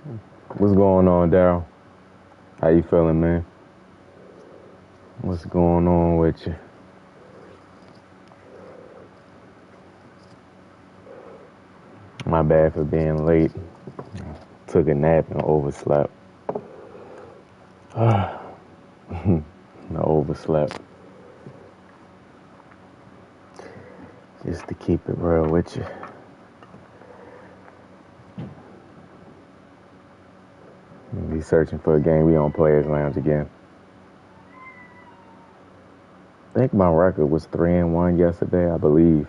What's going on, Daryl? How you feeling, man? What's going on with you? My bad for being late. Took a nap and overslept. I overslept. Just to keep it real with you. Be searching for a game. We on Players Lounge again. I think my record was 3-1 yesterday, I believe.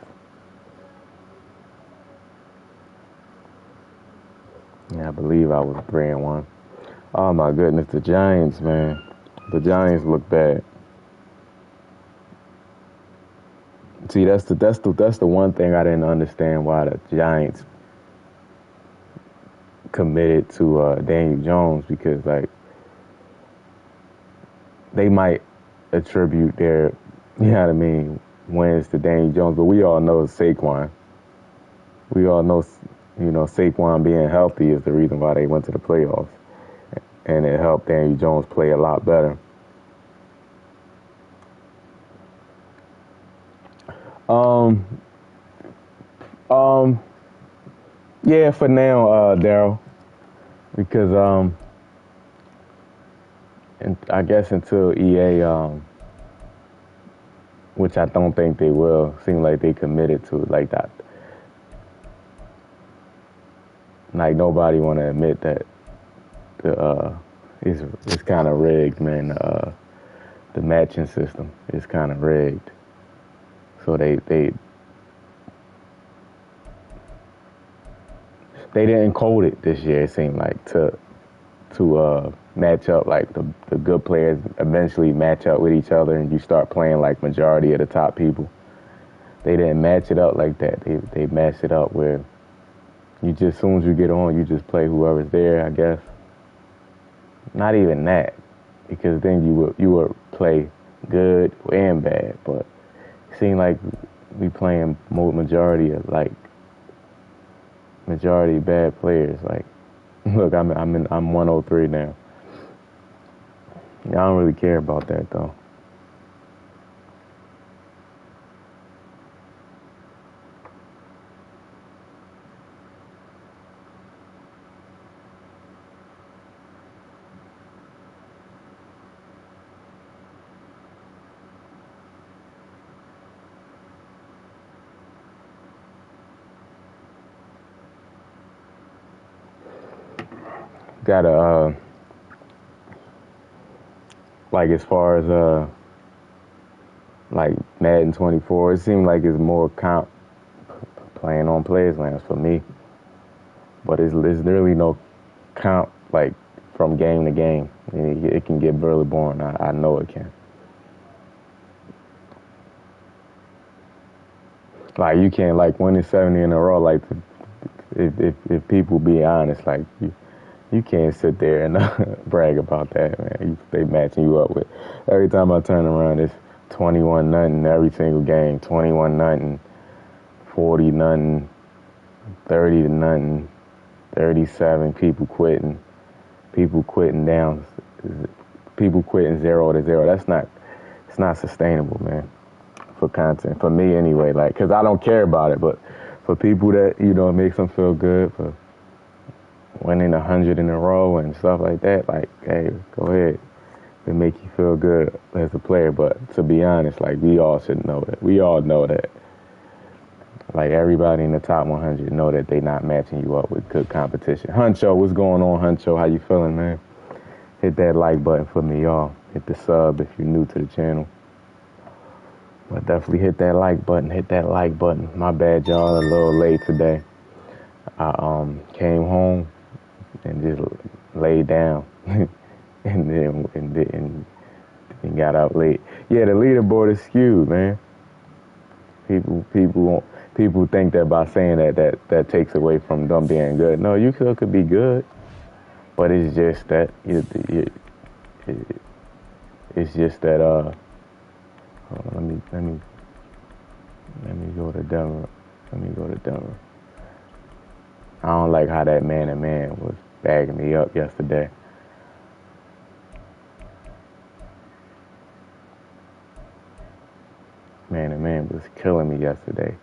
Yeah, I believe I was 3-1. Oh my goodness, the Giants, man. The Giants look bad. See, that's the one thing I didn't understand why the Giants committed to Daniel Jones, because like they might attribute their, you know what I mean, wins to Daniel Jones, but we all know it's Saquon. We all know, Saquon being healthy is the reason why they went to the playoffs, and it helped Daniel Jones play a lot better. Um, um, yeah, for now, Daryl, because and I guess until EA, which I don't think they will, seem like they committed to it like that. Like nobody want to admit that it's kind of rigged, man. The matching system is kind of rigged. So they didn't code it this year. It seemed like to match up, like the good players eventually match up with each other, and you start playing like majority of the top people. They didn't match it up like that. They matched it up where you just, as soon as you get on, you just play whoever's there, I guess. Not even that, because then you would play good and bad. But it seemed like we playing majority bad players. Like, look, I'm 103 now. I don't really care about that though. Gotta like, as far as like Madden 24, it seemed like it's more comp playing on Players Lounge for me. But it's literally no comp, like, from game to game. It can get really boring. I know it can. Like, you can't, like, winning 70 in a row. Like, if people be honest, like, you can't sit there and brag about that, man. They matching you up with. Every time I turn around, it's 21 nothing every single game. 21 nothing, 40 nothing, 30 to nothing, 37. People quitting down. People quitting 0-0. It's not sustainable, man. For content, for me anyway. Like, cause I don't care about it, but for people that, it makes them feel good for winning 100 in a row and stuff like that. Like, hey, go ahead. It make you feel good as a player. But to be honest, like, we all should know that. We all know that. Like, everybody in the top 100 know that they not matching you up with good competition. Huncho, what's going on, Huncho? How you feeling, man? Hit that like button for me, y'all. Hit the sub if you're new to the channel. But definitely hit that like button. Hit that like button. My bad, y'all. A little late today. I came home and just laid down, and got up late. Yeah, the leaderboard is skewed, man. People think that by saying that takes away from them being good. No, you still could be good, but it's just that it's just that hold on, let me go to Denver. Let me go to Denver. I don't like how that man-to-man was bagging me up yesterday. Man, the man was killing me yesterday.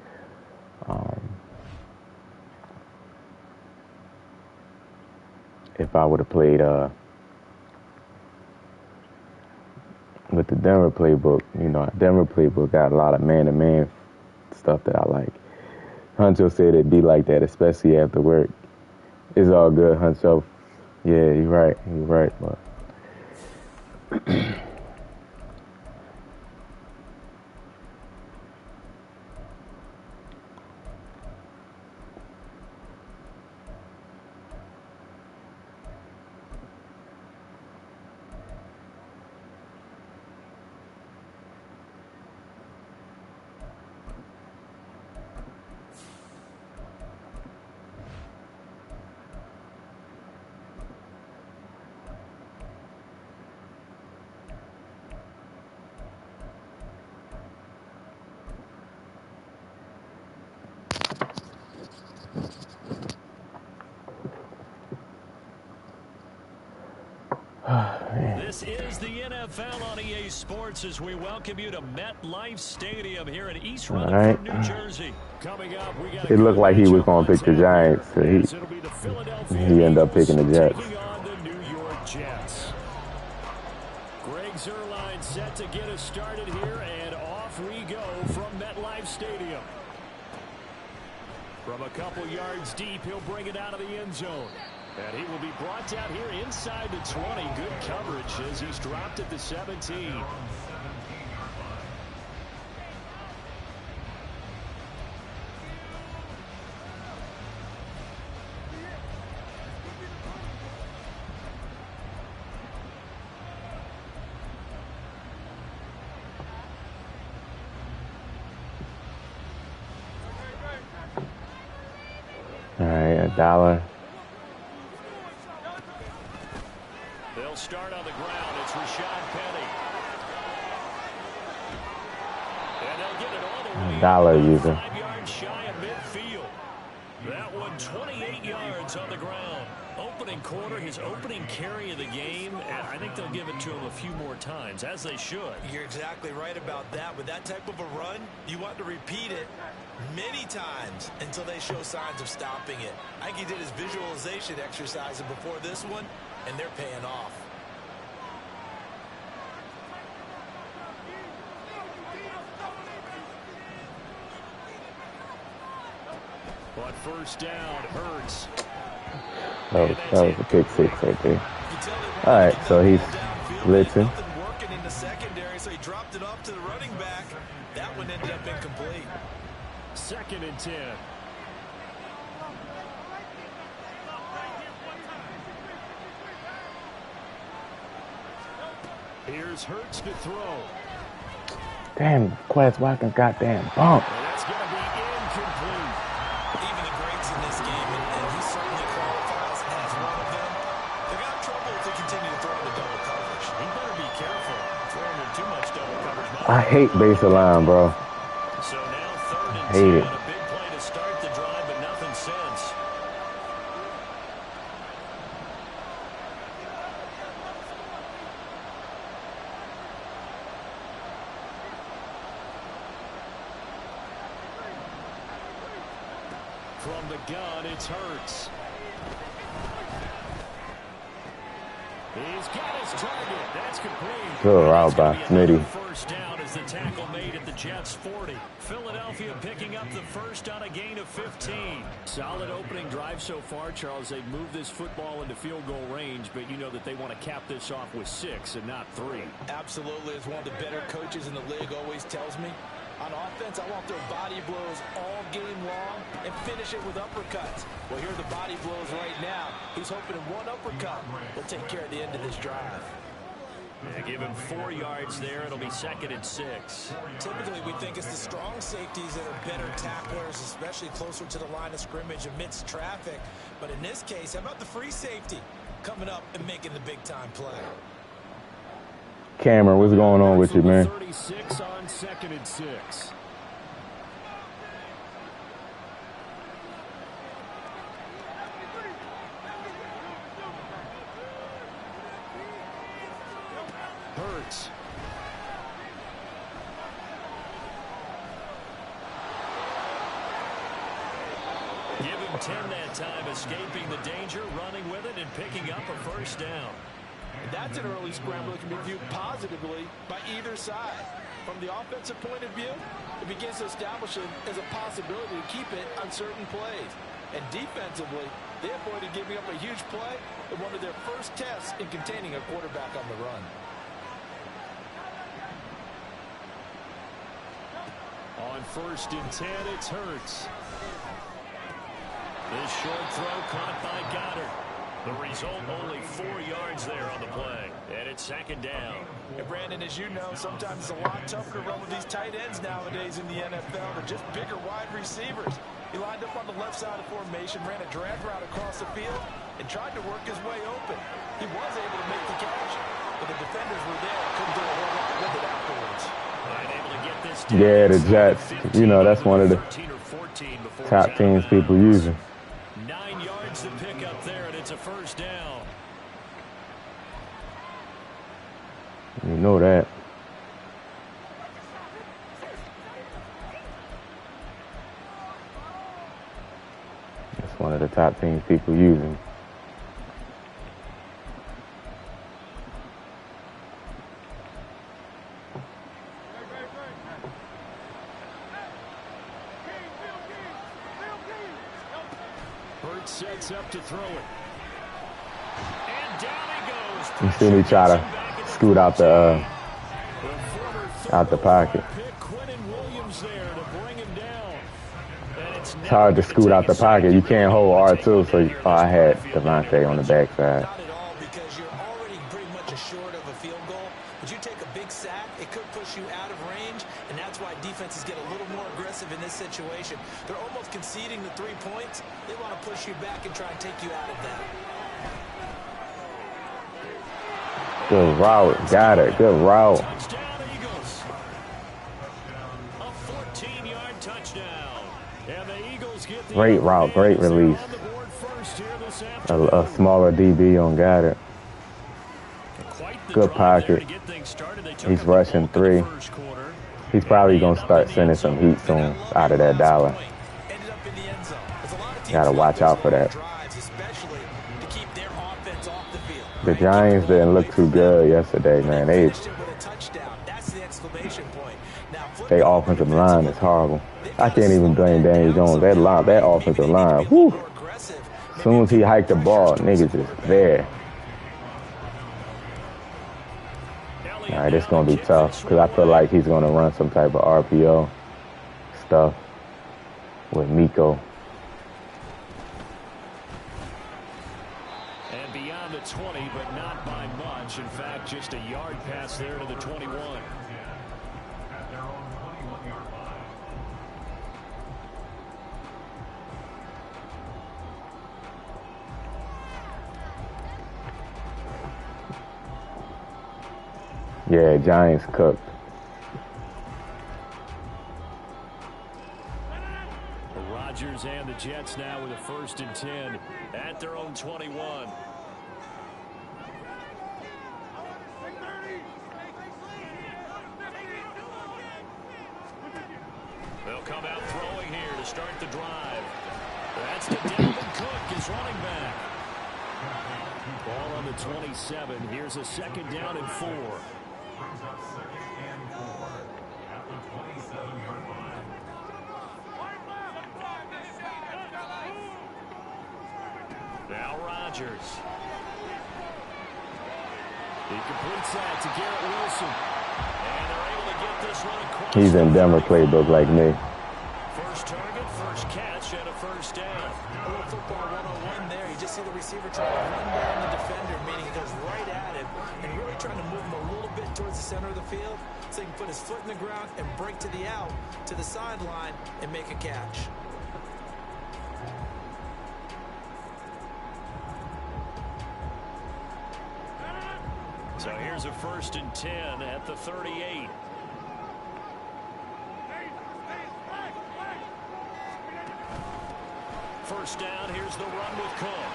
If I would have played with the Denver playbook, Denver playbook got a lot of man-to-man stuff that I like. Huncho said it'd be like that, especially after work. It's all good, Huncho. Yeah, you're right. But This is the NFL on EA Sports as we welcome you to MetLife Stadium here in East Rutherford, New Jersey. Coming up, we got it looked like he was going to pick the Giants, so he ended up picking the Jets. On the New York Jets. Greg Zuerlein set to get us started here, and off we go from MetLife Stadium. From a couple yards deep, he'll bring it out of the end zone. And he will be brought down here inside the 20. Good coverage as he's dropped at the 17. All right, $1. They'll start on the ground. It's Rashad Penny. And they'll get it all the way user. 5 yards shy of midfield. That one 28 yards on the ground. Opening quarter, his opening carry of the game, and I think they'll give it to him a few more times, as they should. You're exactly right about that. With that type of a run, you want to repeat it many times until they show signs of stopping it. I think he did his visualization exercises before this one, and they're paying off. But first down, Hurts. That was a pick six right there. All right, so he's blitzing. Working in the secondary, so he dropped it off to the running back. That one ended up incomplete. 2nd and 10. Here's Hurts to throw. Damn, Quez Watkins goddamn bump. And that's going to be incomplete. Even the greats in this game, and he certainly qualifies as one of them, they're going to have trouble if they continue to throw into double coverage. He better be careful. Throwing in too much double coverage. I hate base line, bro. So now 3rd and 10. Hate it. A big play to start the drive, but nothing since. From the gun, it's Hurts. He's got his target. That's complete. Good route by Smitty. First down as the tackle made at the Jets 40. Philadelphia picking up the first on a gain of 15. Solid opening drive so far, Charles. They've moved this football into field goal range, but you know that they want to cap this off with 6 and not 3. Absolutely, as one of the better coaches in the league always tells me, on offense, I want their body blows all game long and finish it with uppercuts. Well, here are the body blows right now. He's hoping in one uppercut will take care of the end of this drive. Yeah, give him 4 yards there. It'll be 2nd and 6. Typically, we think it's the strong safeties that are better tacklers, especially closer to the line of scrimmage amidst traffic. But in this case, how about the free safety coming up and making the big-time play? Cameron, what's going on with you, man? 36 on 2nd and 6. Hurts. Give him 10 that time, escaping the danger, running with it, and picking up a first down. And that's an early scramble that can be viewed positively by either side. From the offensive point of view, it begins to establish it as a possibility to keep it on certain plays. And defensively, they avoided giving up a huge play in one of their first tests in containing a quarterback on the run. On 1st and 10, it's Hurts. This short throw caught by Goddard. The result, only 4 yards there on the play. And it's 2nd down. And Brandon, as you know, sometimes it's a lot tougher to run with these tight ends nowadays in the NFL. They're just bigger wide receivers. He lined up on the left side of formation, ran a drag route across the field, and tried to work his way open. He was able to make the catch, but the defenders were there. Couldn't do a whole lot with it afterwards. Able to get this Yeah, the Jets, you know, that's one of the top teams people using. 9 yards to pick up there, and it's a first down. You know that. That's one of the top teams people using. Hurts sets up to throw it. And down he goes. You see me try to scoot out the pocket. It's hard to scoot out the pocket. You can't hold R2, so I had Devontae on the backside. Not at all, because you're already pretty much assured of a field goal. But you take a big sack, it could push you out of range, and that's why defenses get a little more aggressive in this situation. They're almost conceding the 3 points. They want to push you back and try and take you out of that. Good route. Got it. Good route. Touchdown, Eagles. A 14-yard touchdown. And the Eagles get the Great route. Great release. on the board first here this afternoon. A smaller DB on got it. Quite the Good drive there pocket. to get things started. They took He's up the rushing bulk of the 3. first quarter. He's probably going to start sending some heat soon out of that dollar. Ended up in the end zone. There's a lot of teams Got to watch out for that. drives, especially to keep their offense off the field. The Giants didn't look too good yesterday, man. Finished it with a touchdown. That's the exclamation point. Now, They offensive line is horrible. I can't even blame Daniel Jones. That offensive line, whew. As soon as he hiked the ball, niggas is there. All right, it's going to be tough because I feel like he's going to run some type of RPO stuff with Miko. And beyond the 20, but not by much. In fact, just a yard pass there to the 21. Yeah, Giants cooked. Rodgers and the Jets now with a 1st and 10 at their own 21. They'll come out throwing here to start the drive. That's to Dalvin Cook, his running back. Ball on the 27. Here's a 2nd down and 4. Now Rodgers. He completes that to Garrett Wilson. And they're able to get this one across. He's in Denver playbook like me. First target, first catch, and a 1st down. A little football 101 there. You just see the receiver trying to run down the defender, meaning he goes right at him and really trying to move him a little bit towards the center of the field so he can put his foot in the ground and break to the out, to the sideline, and make a catch. So here's a 1st and 10 at the 38. First down, here's the run with Cook.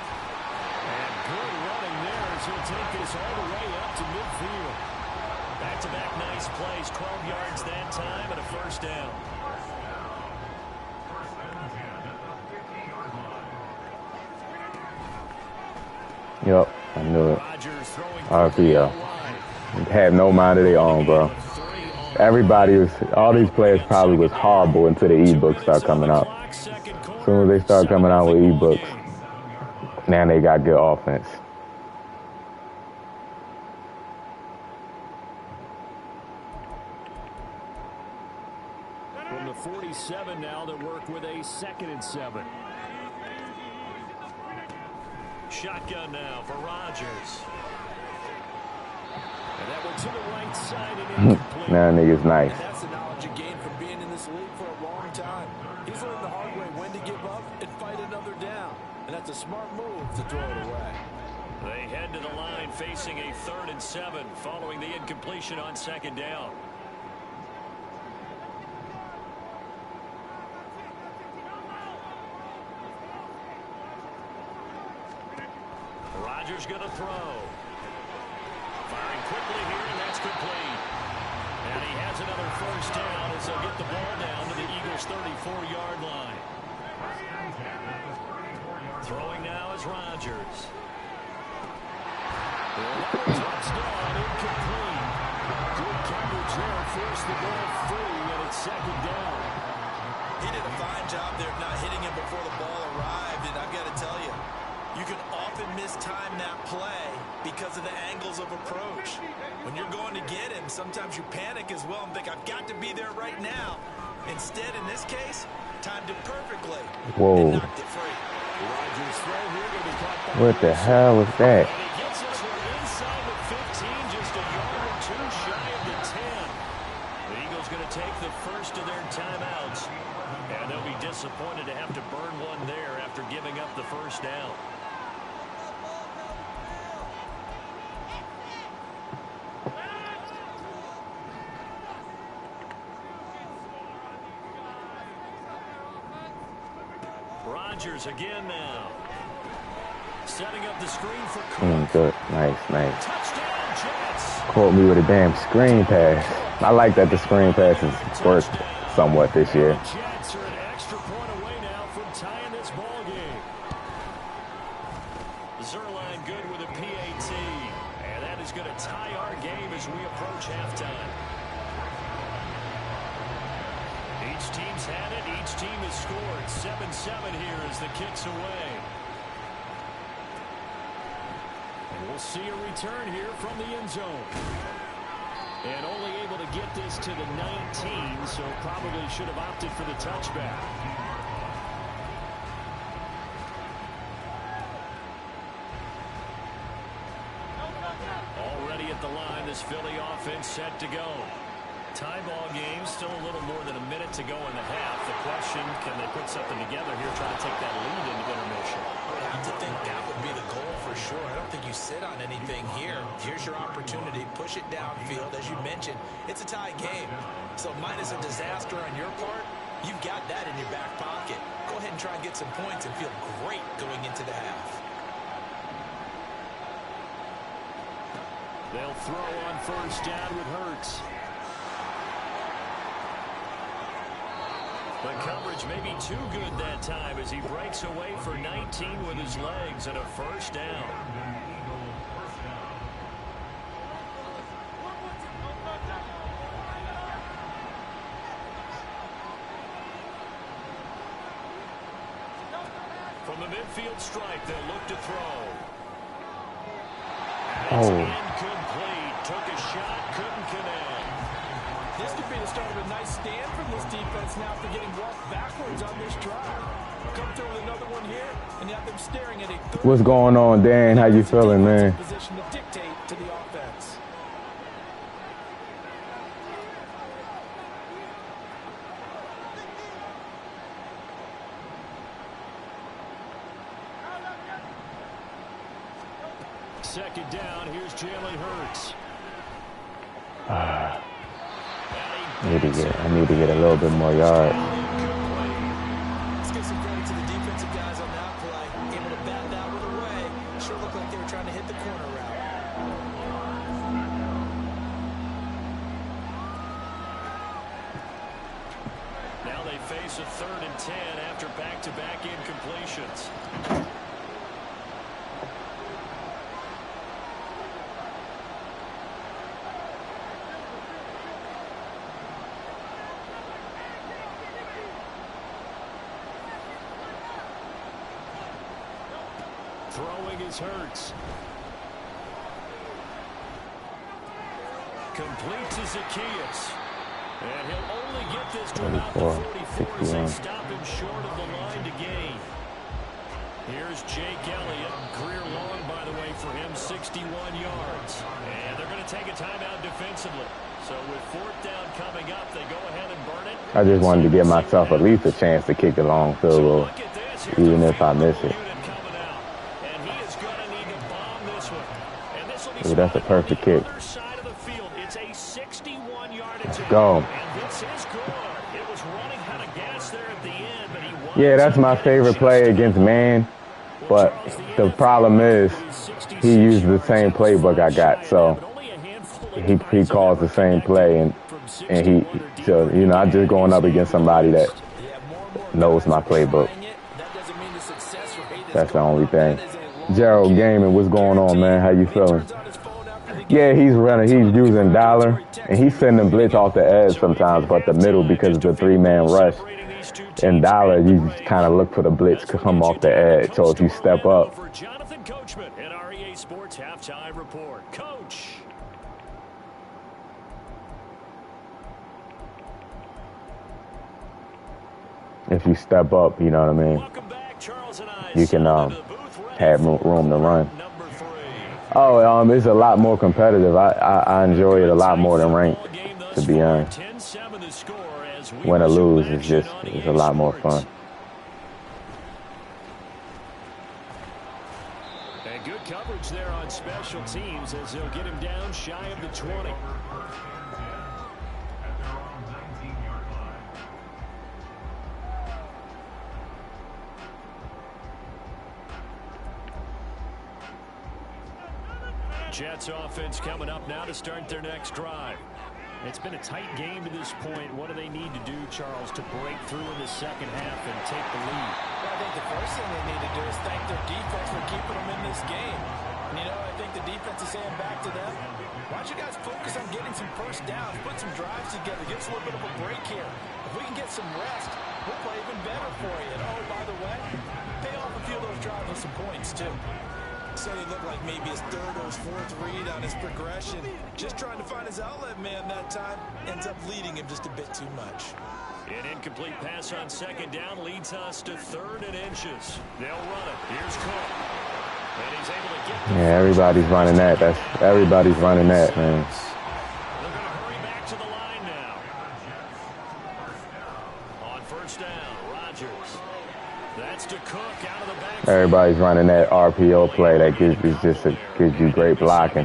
And good running there as he'll take this all the way up to midfield. Back-to-back nice plays, 12 yards that time and a first down. Yep, I knew it. RPO. Had no mind of their own, bro. All these players probably was horrible until the ebooks start coming out. As soon as they start coming out with ebooks, now they got good offense. From the 47 now, they work with a 2nd and 7. Shotgun now for Rodgers. And that one to the right side and incomplete. Now nigga's nice. And that's the knowledge you gain from being in this league for a long time. He's learned the hard way when to give up and fight another down. And that's a smart move to throw it away. They head to the line facing a 3rd and 7 following the incompletion on 2nd down. Rodgers going to throw. Firing quickly here, and that's complete. And he has another first down as they'll get the ball down to the Eagles' 34-yard line. Throwing now is Rodgers. Touchdown, incomplete. Good coverage there, forced the ball free, and it's 2nd down. He did a fine job there of not hitting him before the ball arrived, and I've got to tell you, you can often mistime that play because of the angles of approach. When you're going to get him, sometimes you panic as well and think, I've got to be there right now. Instead, in this case, timed it perfectly. Whoa. And knocked it free. Rodgers' throw here going to be caught by What the hell was that? And he gets this one inside the 15, just a yard or two shy of the 10. The Eagles going to take the first of their timeouts, and they'll be disappointed to have to burn one there after giving up the first down. Rodgers again now. Setting up the screen for Cook. Good. Nice. Touchdown, Jets. Caught me with a damn screen pass. I like that the screen passes worked somewhat this year. The Jets are an extra point away now from tying this ball game. Zerline good with a PAT. And that is going to tie our game as we approach halftime. Each team's had it. Each team has scored. 7-7 here as the kick's away. And we'll see a return here from the end zone. And only able to get this to the 19, so probably should have opted for the touchback. Already at the line, this Philly offense set to go. Tie ball game, still a little more than a minute to go in the half. The question, can they put something together here, trying to take that lead into intermission? I would have to think that would be the goal for sure. I don't think you sit on anything here. Here's your opportunity. Push it downfield. As you mentioned, it's a tie game. So minus a disaster on your part, you've got that in your back pocket. Go ahead and try and get some points and feel great going into the half. They'll throw on first down with Hurts. The coverage may be too good that time as he breaks away for 19 with his legs and a first down. From the midfield stripe, they'll look to throw. And it's incomplete. Took a shot, couldn't connect. This could be the start of a nice stand from this defense now after getting walked backwards on this drive. Come through with another one here, and you have them staring at a third. What's going on, Dan? How you feeling, man? Position to dictate to the offense. Second down, here's Jalen Hurts. I need to get a little bit more yards. Let's give some credit to the defensive guys on that play. Able to bat that one away. Sure looked like they were trying to hit the corner route. face a 3rd and 10 after back-to-back incompletions. Throwing is Hurts. Complete to Zacchaeus. And he'll only get this to about the 44 as they stop him short of the line to gain. Here's Jake Elliott. Career long, by the way, for him, 61 yards. And they're going to take a timeout defensively. So with 4th down coming up, they go ahead and burn it. I just wanted to give myself at least a chance to kick a long field goal, even if I miss it. Ooh, that's a perfect kick. Let's go. Yeah, that's my favorite play against man. But the problem is he used the same playbook I got. So he calls the same play. And so, you know, I'm just going up against somebody that knows my playbook. That's the only thing. Gerald Gaiman, what's going on, man? How you feeling? Yeah, he's running. He's using Dollar, and he's sending blitz off the edge sometimes, but the middle because of the 3-man rush. In Dollar, you kind of look for the blitz to come off the edge. So if you step up. For Jonathan Coachman at REA Sports Halftime Report. Coach. If you step up, you know what I mean, you can have room to run. Oh, it's a lot more competitive. I enjoy it a lot more than ranked, to be honest. Win or lose, it's a lot more fun. And good coverage there on special teams as they'll get him down shy of the 20. Jets offense coming up now to start their next drive. It's been a tight game to this point. What do they need to do, Charles, to break through in the second half and take the lead? Well, I think the first thing they need to do is thank their defense for keeping them in this game. And, you know, I think the defense is saying back to them, why don't you guys focus on getting some first downs, put some drives together, give us a little bit of a break here. If we can get some rest, we'll play even better for you. And, oh, by the way, pay off a few of those drives with some points, too. So it looked like maybe his 3rd or his 4th read on his progression. Just trying to find his outlet man that time. Ends up leading him just a bit too much. An incomplete pass on 2nd down leads us to 3rd and inches. They'll run it. Here's Cook. And he's able to get yeah, everybody's running that. Everybody's running that, man. They're going to hurry back to the line now. On 1st down, Rodgers. That's to Cook out of the back. Everybody's running that RPO play that gives you great blocking.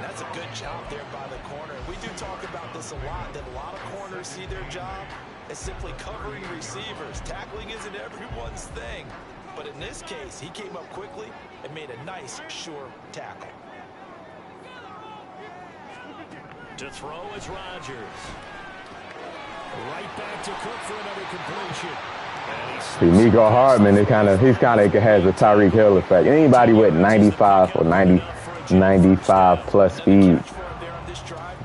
That's a good job there by the corner. We do talk about this a lot, that a lot of corners see their job as simply covering receivers. Tackling isn't everyone's thing. But in this case, he came up quickly and made a nice, sure tackle. To throw is Rodgers. Right back to Cook for another completion. See, Mecole Hardman, he's kind of has a Tyreek Hill effect. Anybody with 95 or 95 plus speed,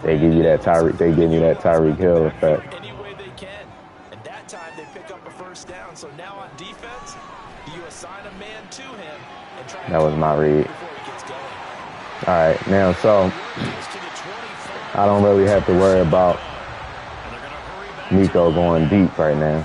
they give you that Tyreek Hill effect. Any way they can. And that time they pick up a first down. So now on defense, do you assign a man to him and try that was my read. before he gets going? All right, now so I don't really have to worry about Nico going deep right now.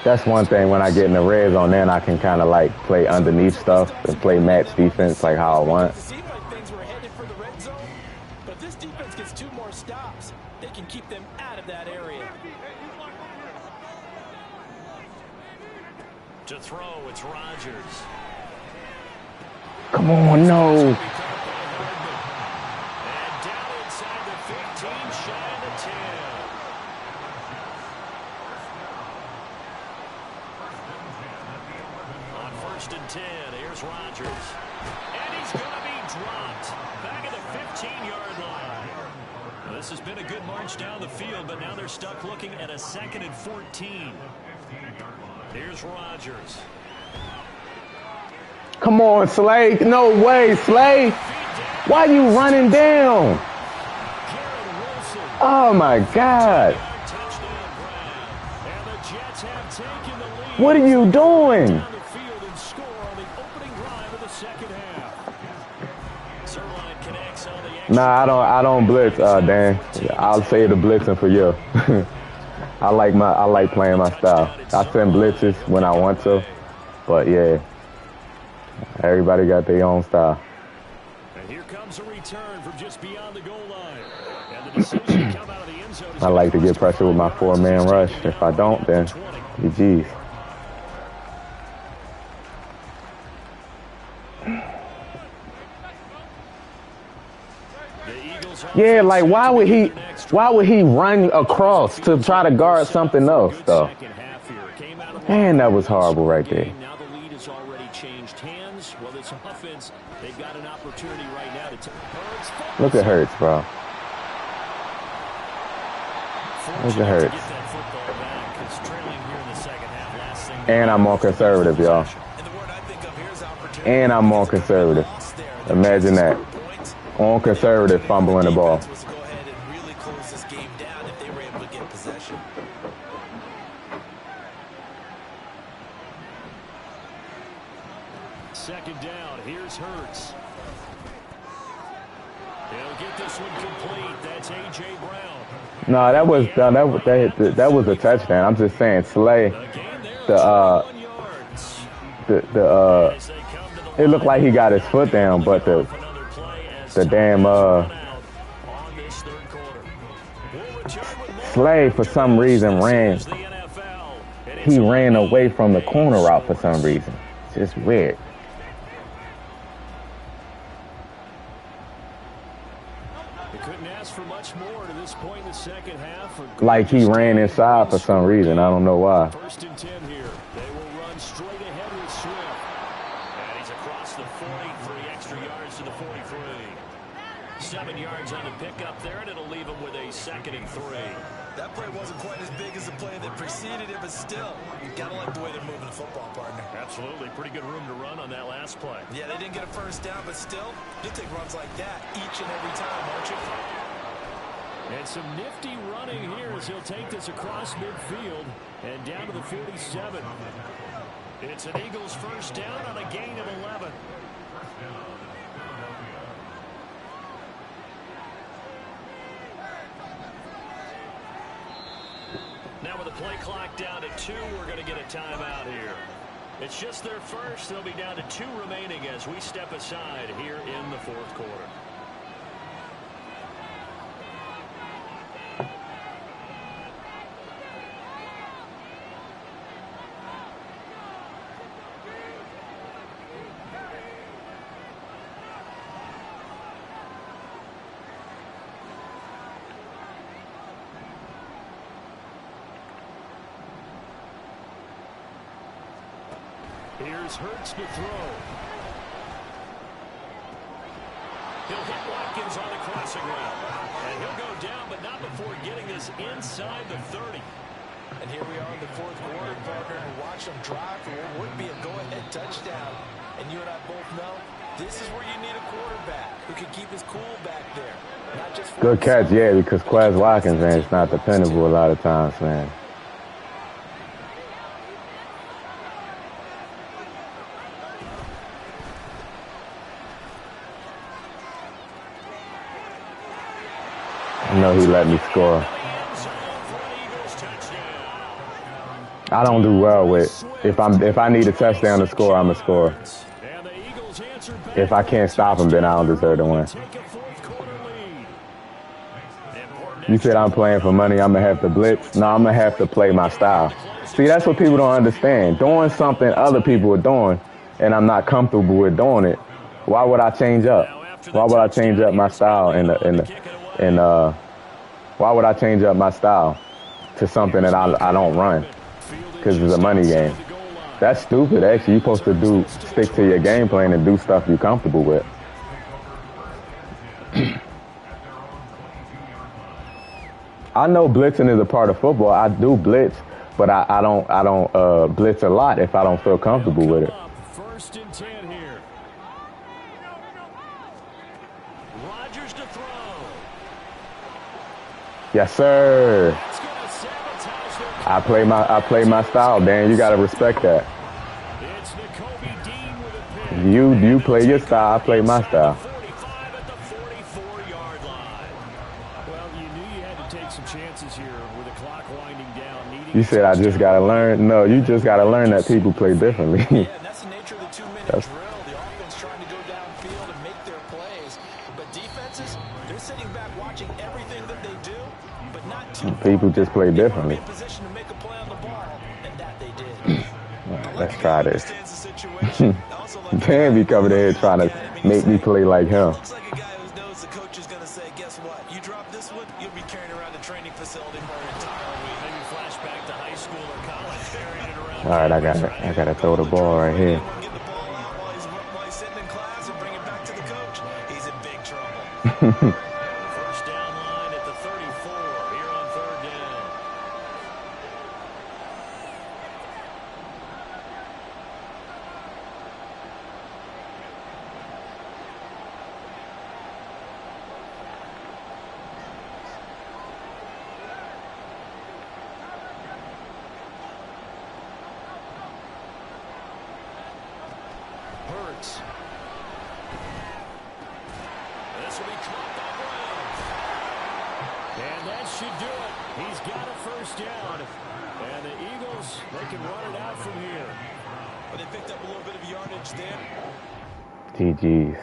That's one thing when I get in the red zone, then I can kind of like play underneath stuff and play match defense like how I want. It seemed like things were headed for the red zone, but if this defense gets 2 more stops, they can keep them out of that area. To throw, it's Rodgers. Come on, no. And down inside the 15, shy of the 10. On 1st and 10, here's Rodgers. And he's going to be dropped. Back at the 15-yard line. Well, this has been a good march down the field, but now they're stuck looking at a 2nd and 14. Here's Rodgers. Come on, Slay. No way, Slay. Why are you running down? Oh, my God. What are you doing? Nah, I don't blitz, Dan. I'll save the blitzing for you. I like playing my style. I send blitzes when I want to, but yeah, everybody got their own style. And here comes a return from just beyond the goal line. And the decision to come out of the end zone is I like to get pressure with my 4-man rush. If I don't, then GG's. Yeah, like why would he run across to try to guard something else though? Man, that was horrible right there. Now the lead has already changed hands. Well, this offense, they've got an opportunity right now to take Hurts. Look at Hurts, bro. Look at Hurts. And I'm more conservative, y'all. And I'm more conservative. Imagine that. On conservative, fumbling the ball. Was go ahead and really close this game down if they were able to get possession. Second down. Here's Hurts. He'll get this one complete. That's A.J. Brown. No, that was a touchdown. I'm just saying, Slay. It looked like he got his foot down, but the damn Slay for some reason ran away from the corner route for some reason. It's just weird. They couldn't ask for much more to this point in the second half. Like he ran inside for some reason. I don't know why. 1st and 10 here. They will run straight ahead with Swift. And he's across the 40, 3 extra yards to the 43. 7 yards on the pickup there, and it'll leave him with a 2nd and 3. That play wasn't quite as big as the play that preceded it, but still, you gotta like the way they're moving the football, partner. Absolutely. Pretty good room to run on that last play. Yeah, they didn't get a first down, but still, you'll take runs like that each and every time, won't you? And some nifty running here as he'll take this across midfield and down to the 47. It's an Eagles first down on a gain of 11. Now with the play clock down to 2, we're going to get a timeout here. It's just their first. They'll be down to 2 remaining as we step aside here in the 4th quarter. Here's Hurts to throw. He'll hit Watkins on the crossing route. And he'll go down, but not before getting this inside the 30. And here we are in the 4th quarter, partner, and watch them drive for what would be a go-ahead touchdown. And you and I both know this is where you need a quarterback who can keep his cool back there. Not just good catch, yeah, because Quez Watkins, man, it's not dependable a lot of times, man. I know he let me score. I don't do well with if I need a touchdown to score, I'm a scorer. If I can't stop him, then I don't deserve to win. You said I'm playing for money, I'm gonna have to blitz. No, I'm gonna have to play my style. See, that's what people don't understand. Doing something other people are doing, and I'm not comfortable with doing it. Why would I change up? Why would I change up my style why would I change up my style to something that I don't run? Because it's a money game. That's stupid, actually. You're supposed to stick to your game plan and do stuff you're comfortable with. I know blitzing is a part of football. I do blitz, but I don't blitz a lot if I don't feel comfortable with it. First and 10 here. Rodgers to throw. Yes, sir. That's gonna sabotage their I play my style, Dan. You gotta respect that. It's Nakobe Dean with a pick. You play your style. I play my style. 45 at the 44-yard line. Well, you knew you had to take some chances here with the clock winding down. You said I just gotta learn. No, you just gotta learn that people play differently. Yeah, and that's the nature of the 2-minute drill. The offense trying to go downfield and make their plays. But defenses, they're sitting back watching everything that they do, but not too People just play differently. in position to make a play on the ball, and that they did. Let's try this. Dan be coming in here trying to make me play like him. Looks like a guy who knows the coach is going to say, guess what? You drop this one, you'll be carrying around the training facility for an entire week. Maybe flashback to high school or college, carrying it around. All right, I gotta throw the ball right here. Get the ball out while he's sitting in class and bring it back to the coach. He's in big trouble. First down line at the 34 here on third down. Hurts. This will be caught by Brown. And that should do it. He's got a first down. And the Eagles, they can run it out from here. But they picked up a little bit of yardage there. GG's.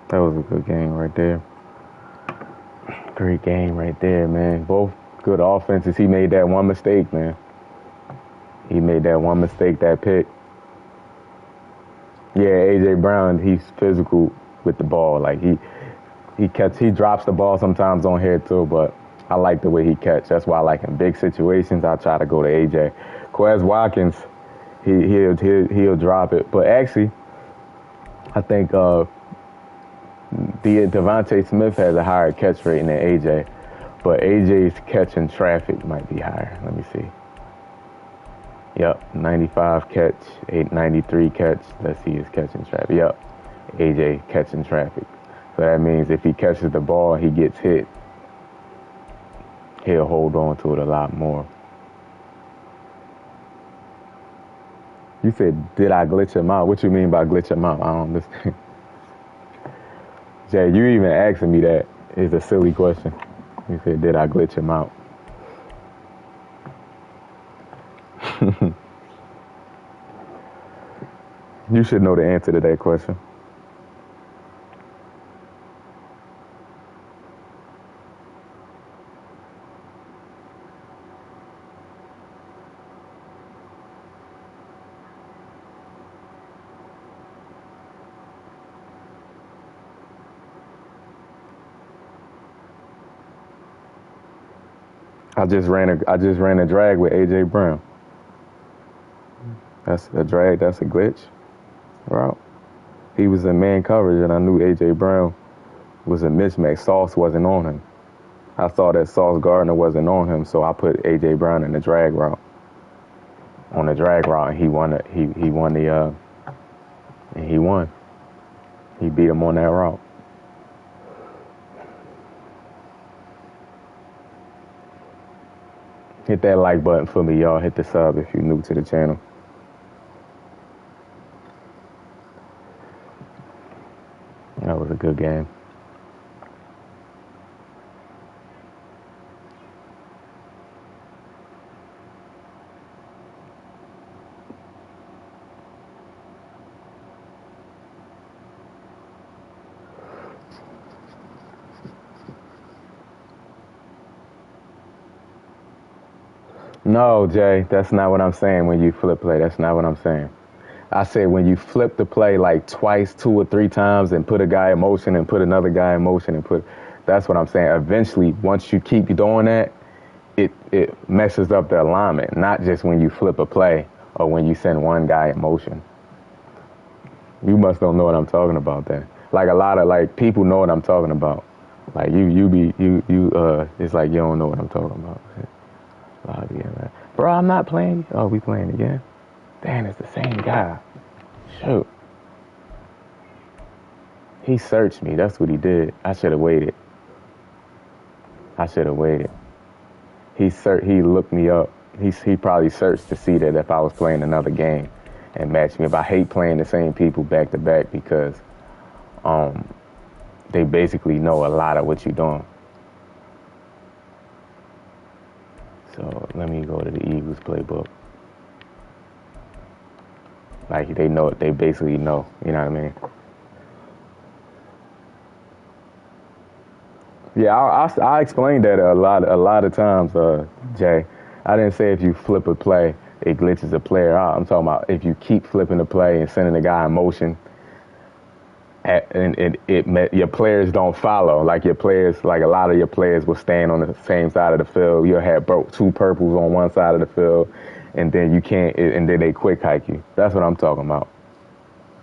That was a good game right there. Great game right there, man. Both good offenses. He made that one mistake, man. He made that one mistake, that pick. Yeah, A.J. Brown, he's physical with the ball. Like, he drops the ball sometimes on here, too, but I like the way he catch. That's why I like him. Big situations, I try to go to A.J. Quez Watkins, he'll drop it. But actually, I think Devontae Smith has a higher catch rate than A.J., but A.J.'s catch in traffic might be higher. Let me see. Yep, 95 catch, 893 catch. Let's see his catch in traffic. Yep, A.J. catch in traffic. So that means if he catches the ball, he gets hit, he'll hold on to it a lot more. You said, did I glitch him out? What you mean by glitch him out? I don't understand. Jay, you even asking me that is a silly question. You said, did I glitch him out? You should know the answer to that question. I just ran a drag with A.J. Brown. That's a drag. That's a glitch route. He was in man coverage, and I knew A.J. Brown was a mismatch. Sauce wasn't on him. I saw that Sauce Gardner wasn't on him, so I put A.J. Brown in the drag route. On the drag route, and he won. He beat him on that route. Hit that like button for me, y'all. Hit the sub if you're new to the channel. That was a good game. No, Jay, that's not what I'm saying when you flip play. That's not what I'm saying. I said when you flip the play like twice, 2 or 3 times, and put a guy in motion and put another guy in motion and put, that's what I'm saying. Eventually, once you keep doing that, it messes up the alignment, not just when you flip a play or when you send one guy in motion. You must don't know what I'm talking about then. Like a lot of like people know what I'm talking about. Like it's like you don't know what I'm talking about. Man. Bro, I'm not playing. Oh, we playing again? Damn, it's the same guy. Shoot. He searched me. That's what he did. I should have waited. He looked me up. He probably searched to see that if I was playing another game and matched me. But I hate playing the same people back to back because they basically know a lot of what you're doing. So let me go to the Eagles playbook. Like they basically know, you know what I mean? Yeah, I explained that a lot of times, Jay. I didn't say if you flip a play, it glitches a player out. I'm talking about if you keep flipping the play and sending the guy in motion, and your players don't follow. Like a lot of your players will stand on the same side of the field. You'll have two purples on one side of the field, and then and then they quick hike you. That's what I'm talking about.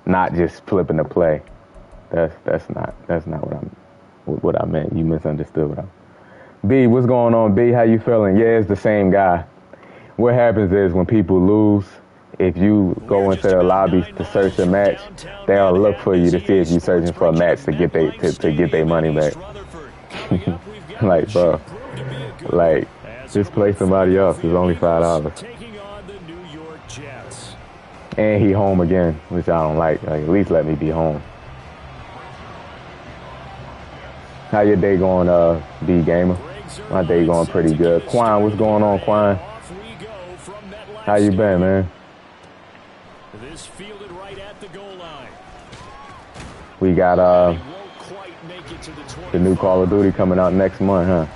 Not just flipping the play. That's not what I meant. You misunderstood what I meant. B, what's going on, B? How you feeling? Yeah, it's the same guy. What happens is when people lose, if you go into the lobby to search a match, they'll look for you to see if you're searching for a match to get their money back. Like, bro, like, just play somebody else. It's only $5. And he home again, which I don't like. Like, at least let me be home. How your day going, B Gamer? My day going pretty good. Quan, what's going on, Quan? How you been, man? This fielded right at the goal line. We got the new Call of Duty coming out next month, huh?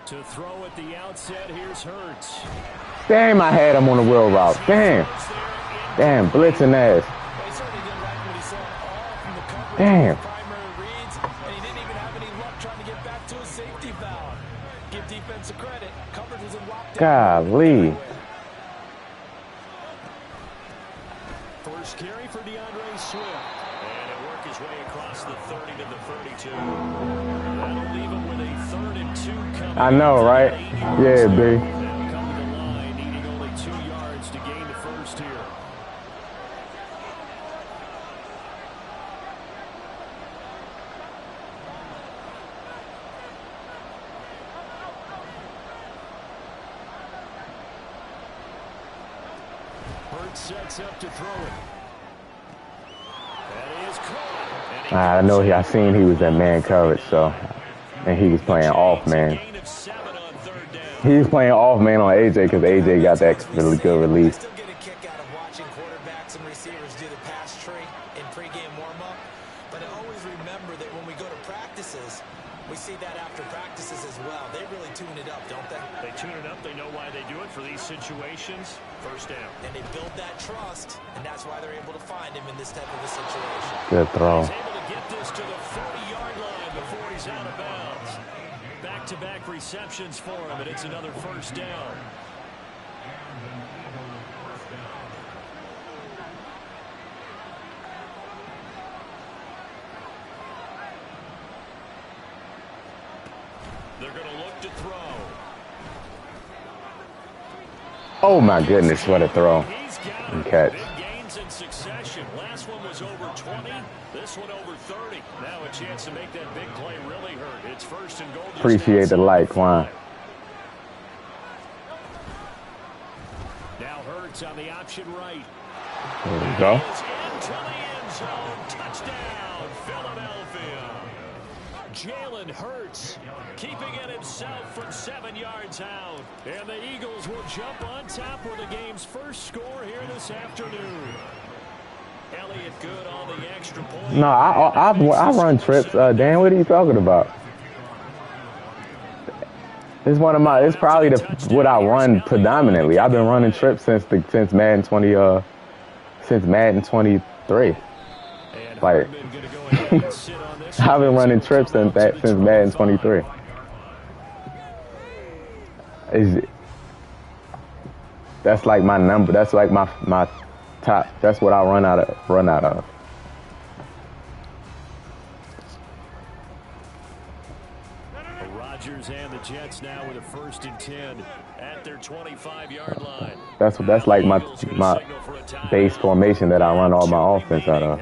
To throw at the outset, here's Hurts. Damn, I had him on the wheel route. Damn, blitzing ass. Damn. And he didn't even have any luck trying to get back to a safety valve. Give defense a credit. Coverage was in lockdown. Golly. First carry for DeAndre Swift. And it worked his way across the 30 to the 32. That'll leave him with a 3rd and 2 coming. I know, right? Yeah, B. They'll come to the line, needing only 2 yards to gain the first here. Hurts sets up to throw it. That is caught. I know I seen he was at man coverage, so, and he was playing off man. He was playing off man on AJ because AJ got that really good release. I still get a kick out of watching quarterbacks and receivers do the pass tree in pregame warm-up, but I always remember that when we go to practices, we see that after practices as well. They really tune it up, don't they? They tune it up. They know why they do it for these situations. First down. And they build that trust, and that's why they're able to find him in this type of a situation. Good throw. He's able to get this to the 40-yard line before he's out of bounds. Back-to-back receptions for him, and it's another first down. They're going to look to throw. Oh my goodness, what a throw and catch. Big gains in succession. Last one was over 20. This one over 30. Now a chance to make that big play really hurt. It's first and goal. Appreciate the like, Quan. Now Hurts on the option right. There we go. Into the end zone. Touchdown, Philadelphia. Jalen Hurts keeping it himself from 7 yards out. And the Eagles will jump on top with the game's first score here this afternoon. Elliott good on the extra point. No, I run trips. Dan, what are you talking about? It's one of my. It's probably what I run predominantly. I've been running trips since Madden 20. Since Madden 23. Like, I've been running trips since Madden 23. That's like my number. That's like my top. That's what I run out of. Rodgers and the Jets now with a 1st and 10 at their 25-yard line. That's like my base formation that I run all my offense out of.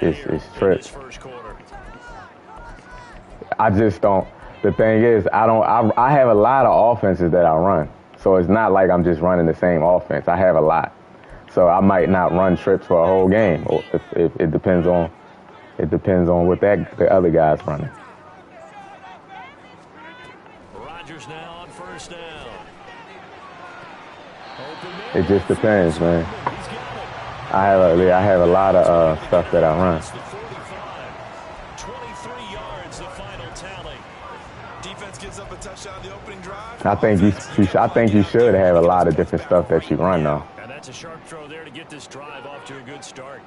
It's trips. I just don't. The thing is, I have a lot of offenses that I run, so it's not like I'm just running the same offense. I have a lot, so I might not run trips for a whole game. Or if it depends on what the other guy's running. Rodgers now on 1st down. It just depends, man. I have a lot of stuff that I run. 23 yards, the final tally. Defense gives up a touchdown the opening drive. I think you should have a lot of different stuff that you run though. And that's a sharp throw there to get this drive off to a good start.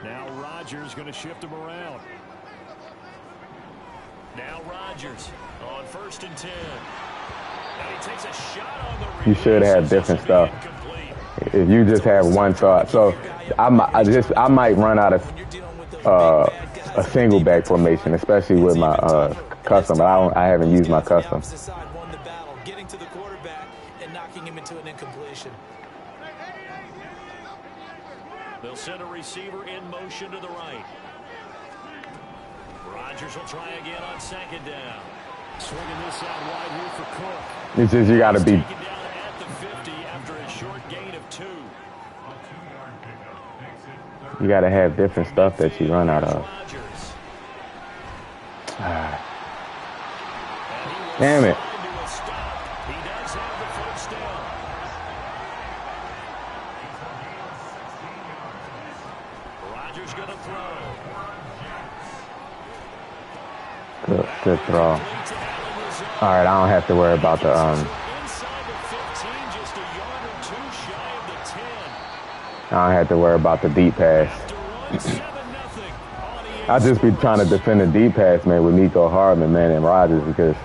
Now Rodgers going to shift him around. Now Rodgers on 1st and 10. And he takes a shot on the You should have different stuff. If you just have one thought, so I might run out of a single back formation, especially with my custom. I haven't used my custom. Getting to the quarterback and knocking him into an incompletion. They'll send a receiver in motion to the right. Rodgers will try again on 2nd down. Swinging this out wide here for Cook. It's just you got to be. Taken down at the 50 after a short gain of 2. You got to have different stuff that you run out of. Damn it. He does have the 1st down. Rodgers going to throw. Good throw. All right, I don't have to worry about the Inside the 15, just a yard or 2 shy of the 10. I don't have to worry about the deep pass. After run 7-0 I just be trying to defend the deep pass, man, with Nico Hardman, man, and Rodgers because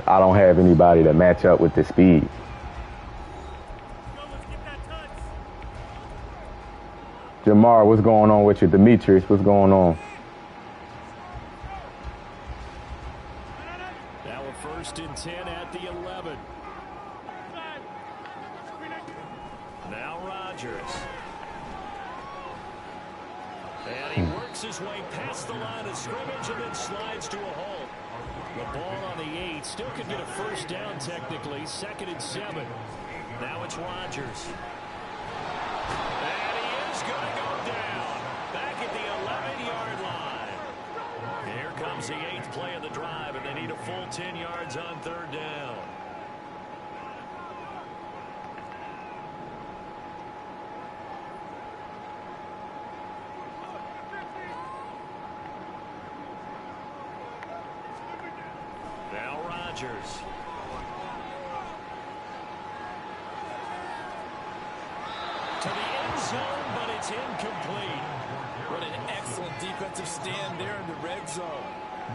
I don't have anybody to match up with the speed. Jamar, what's going on with you? Demetrius, what's going on? Now a 1st and 10 at the 11. Now Rodgers. And he works his way past the line of scrimmage and then slides to a halt. The ball on the 8. Still could get a 1st down technically. 2nd and 7. Now it's Rodgers. And he is going to go down. Back at the 11-yard line. Here comes the 8th play of the drive, and they need a full 10 yards on 3rd down. Now Rodgers. To the end zone, but it's incomplete. What an excellent defensive stand there in the red zone.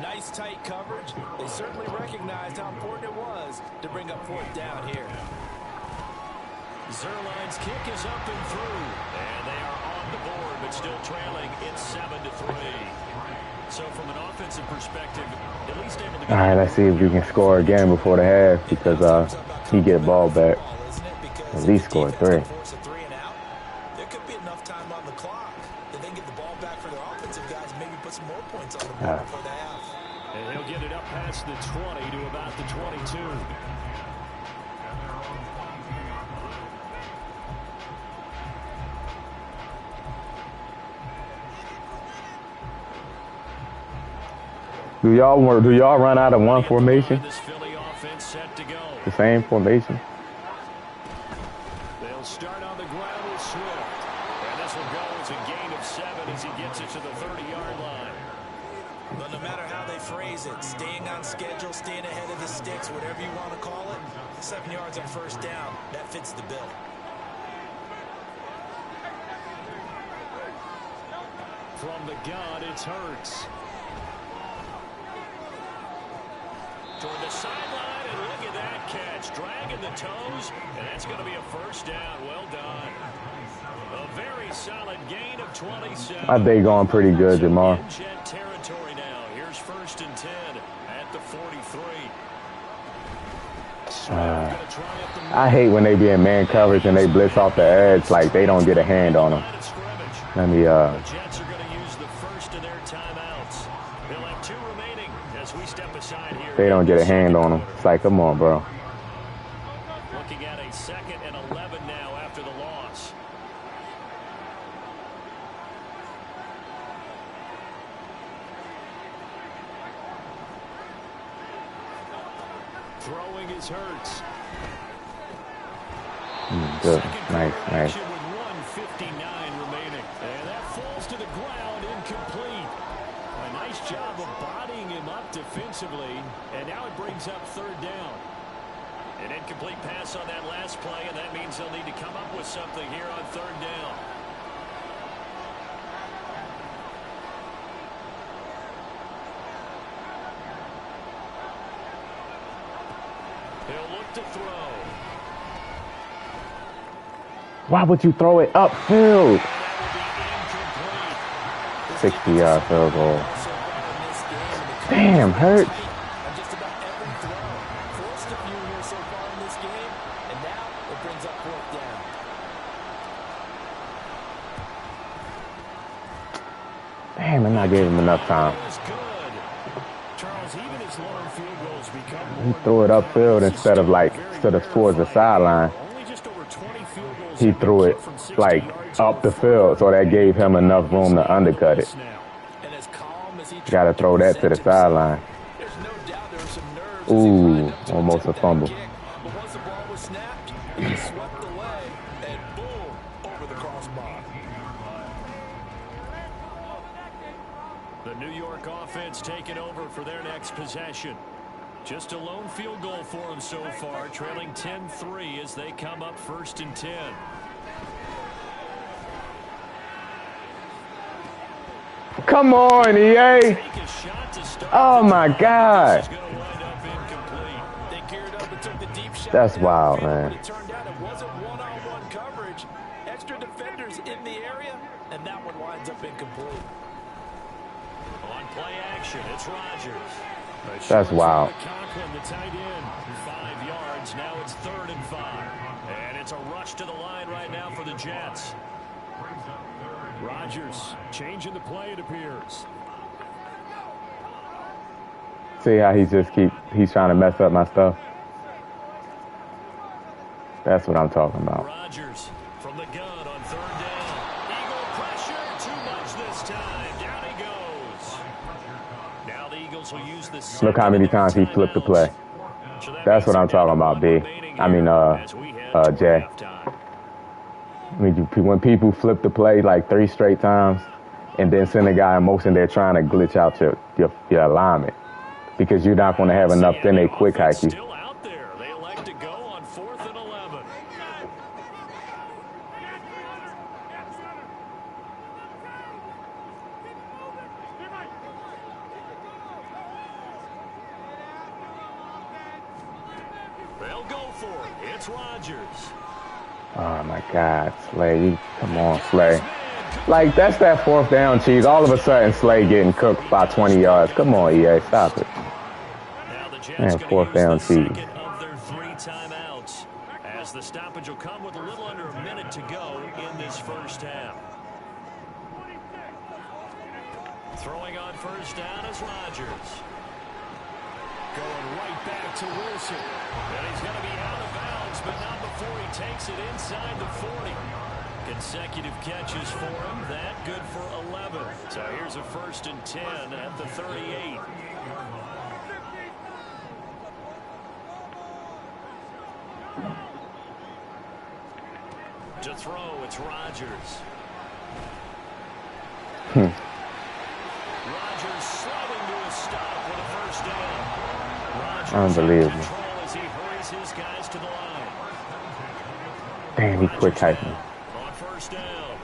Nice tight coverage. They certainly recognized how important it was to bring up 4th down here. Zerline's kick is up and through. And they are on the board, but still trailing. It's 7-3. So from an offensive perspective, at least able to get... All right, let's see if we can score again before the half because he get ball back. At least score 3. There could be enough time on the clock that they get the ball back for their offensive guys, maybe put some more points on the board before the half. And he'll get it up past the 20 to about the 22. Do y'all run out of one formation? This Philly offense set to go. The same formation? They'll start on the ground with Swift. And this will go as a gain of 7 as he gets it to the 30-yard line. But no matter how they phrase it, staying on schedule, staying ahead of the sticks, whatever you want to call it, 7 yards on first down, that fits the bill. From the gun, it's Hurts. Toward the sideline, and look at that catch. Dragging the toes, and that's going to be a first down. Well done. A very solid gain of 27. I think going pretty good, Jamar. Jet territory now. Here's 1st and 10 at the 43. I hate when they be in man coverage and they blitz off the edge like they don't get a hand on them. Let me The Jets are going to use the first of their timeouts. They'll have 2 remaining as we step aside here. they don't get a hand on them. It's like, come on, bro. Looking at a 2nd and 11 now after the loss. Throwing his Hurts. Good. Nice, nice. With 1:59 remaining. And that falls to the ground incomplete. A nice job of bodying him up defensively. And now it brings up 3rd down. An incomplete pass on that last play, and that means they'll need to come up with something here on 3rd down. He'll look to throw. Why would you throw it upfield? 60-yard field goal. Damn, Hurts. Just about every throw. Forced a few here so far in this game, and now it brings up 4th down. Damn, I'm not giving him enough time. Charles, even his long field goals become He threw it upfield instead of towards the sideline. He threw it like up the field, so that gave him enough room to undercut it. Got to throw that to the sideline. Ooh, almost a fumble. But once the ball was snapped, he swept away, and boom, over the crossbar. The New York offense taking over for their next possession. Just a lone field goal for them so far, trailing 10-3 as they come up 1st and 10. Come on, EA. Oh, my God. That's wild, man. It turned out it wasn't one-on-one coverage. Extra defenders in the area, and that one winds up incomplete. On play action, it's Rodgers. That's wild. Conklin, the tight end, 5 yards. Now it's 3rd and 5. And it's a rush to the line right now for the Jets. Rodgers changing the play, it appears. See how he's trying to mess up my stuff? That's what I'm talking about. Rodgers from the gun on 3rd down. Eagle pressure, too much this time. Down he goes. Now the Eagles will use the Look how many times he flipped the play. That's what I'm talking about, B. I mean, Jay. When people flip the play like 3 straight times and then send a guy in motion, they're trying to glitch out your alignment because you're not going to have enough, then they quick hike you. Still out there. They elect to go on 4th and 11. They'll go for it. It's Rodgers. Oh, my God. Slay. Come on, Slay. Like, that's that 4th down cheese. All of a sudden, Slay getting cooked by 20 yards. Come on, EA. Stop it. Man, 4th down cheese. Of their 3 timeouts, as the stoppage will come with a little under a minute to go in this first half. Throwing on 1st down is Rodgers. Going right back to Wilson. And he's going to be out of bounds, but not before he takes it inside the 40. Consecutive catches for him. That good for 11. So here's a 1st and 10 at the 38. To throw, it's Rodgers. Rodgers sliding to a stop with a first down. Rodgers Unbelievable. in control as he hurries his guys to the line. Damn, he quit typing. On first down.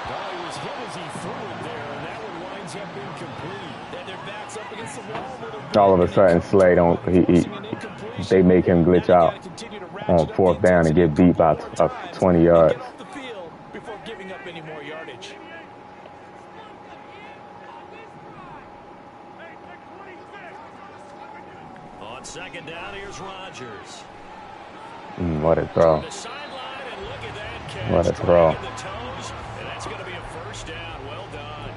Well, he was hit as he threw it there, and that one winds up incomplete. Then their backs up against the wall with a All of a sudden, Slay don't. They make him glitch out on fourth down and get beat by 20 yards. off the field before giving up any more yardage. On second down, here's Rodgers. What a throw. The sideline, and look at that catch. What a throw. Dragging the toes, and that's going to be a first down. Well done.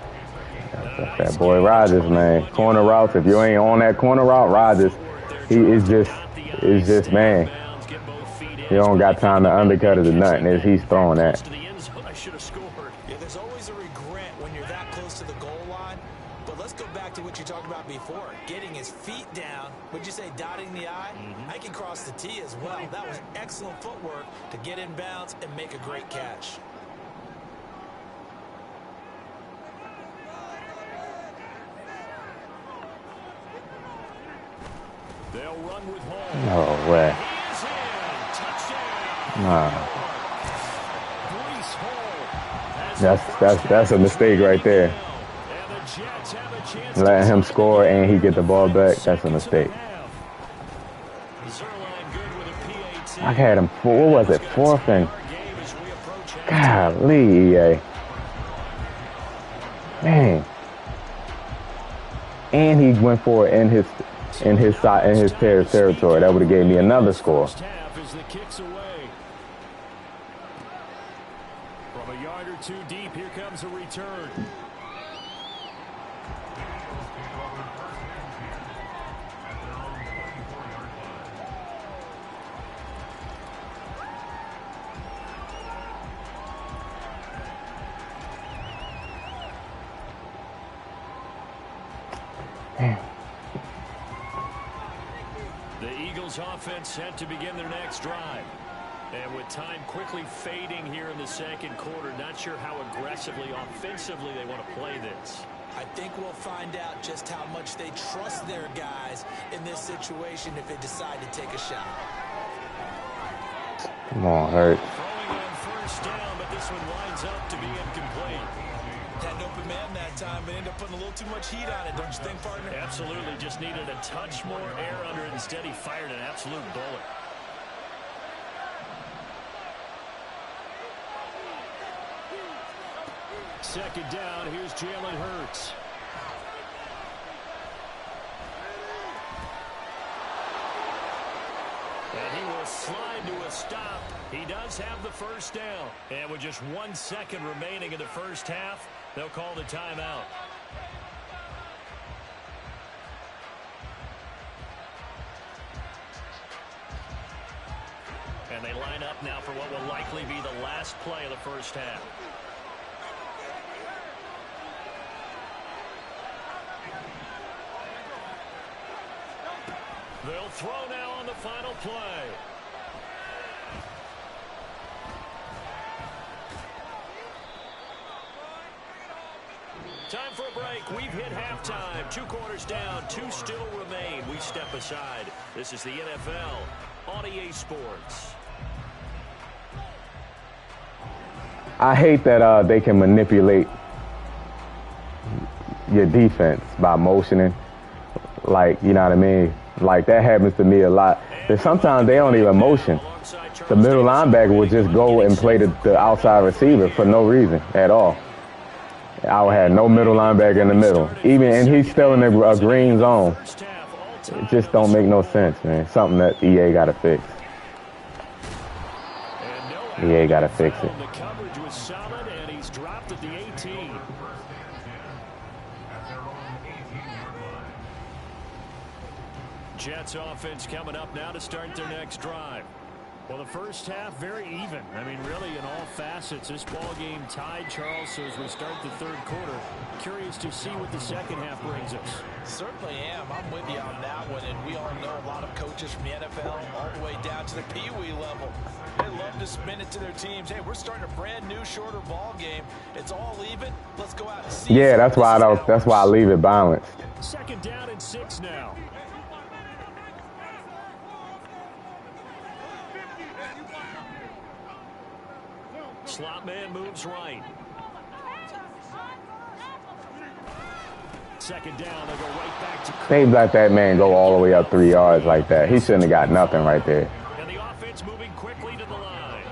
That boy Rodgers, man. Corner routes. If you ain't on that corner route, Rodgers, he is just man. He don't got time to undercut it or nothing. He's throwing that. I should have scored. Yeah, there's always a regret when you're that close to the goal line. But let's go back to what you talked about before. Getting his feet down. Would you say dotting the I? I can cross the T as well. That was excellent footwork to get in bounds and make a great catch. They'll run with Hall. No way. He is in. Touchdown. Nah. Breece Hall. That's a mistake right there. And the Jets have a chance Letting him score and he get the ball back, that's a mistake. Zerline good with a PAT. I had him, what was it, fourth and, Our game as we approach halftime. golly, EA. Man. And he went for it in his territory. That would have gave me another score. First half as the kicks away. From a yard or two deep, here comes a return. The Eagles offense set to begin their next drive. And with time quickly fading here in the second quarter, not sure how aggressively, offensively they want to play this. I think we'll find out just how much they trust their guys in this situation if they decide to take a shot. Come on, Hurt. Throwing on first down, but this one winds up to be incomplete. Had an open man that time, but ended up putting a little too much heat on it, don't you think, partner? Absolutely, just needed a touch more air under it. Instead, he fired an absolute bullet. Second down, here's Jalen Hurts. And he will slide to a stop. He does have the first down. And with just 1 second remaining in the first half, they'll call the timeout. And they line up now for what will likely be the last play of the first half. They'll throw now on the final play. Time for a break. We've hit halftime. 2 quarters down. 2 still remain. We step aside. This is the NFL on EA Sports. I hate that they can manipulate your defense by motioning. Like, you know what I mean? Like, that happens to me a lot. But sometimes they don't even motion. The middle linebacker would just go and play the outside receiver for no reason at all. I would have no middle linebacker in the middle. And he's still in a green zone. It just don't make no sense, man. Something that EA got to fix. EA got to fix it. The coverage was solid, and he's dropped at the 18. Jets offense coming up now to start their next drive. Well, the first half, very even. I mean, really, in all facets, this ball game tied, Charles. So as we start the third quarter, curious to see what the second half brings us. Certainly am. I'm with you on that one. And we all know a lot of coaches from the NFL all the way down to the Pee Wee level. They love to to spin it to their teams. Hey, we're starting a brand new, shorter ball game. It's all even. Let's go out and see. Yeah, that's why I leave it balanced. 2nd down and 6 now. Slot man moves right. 2nd down, they'll go right back to. They let that man go all the way up 3 yards like that. He shouldn't have got nothing right there. And the offense moving quickly to the line.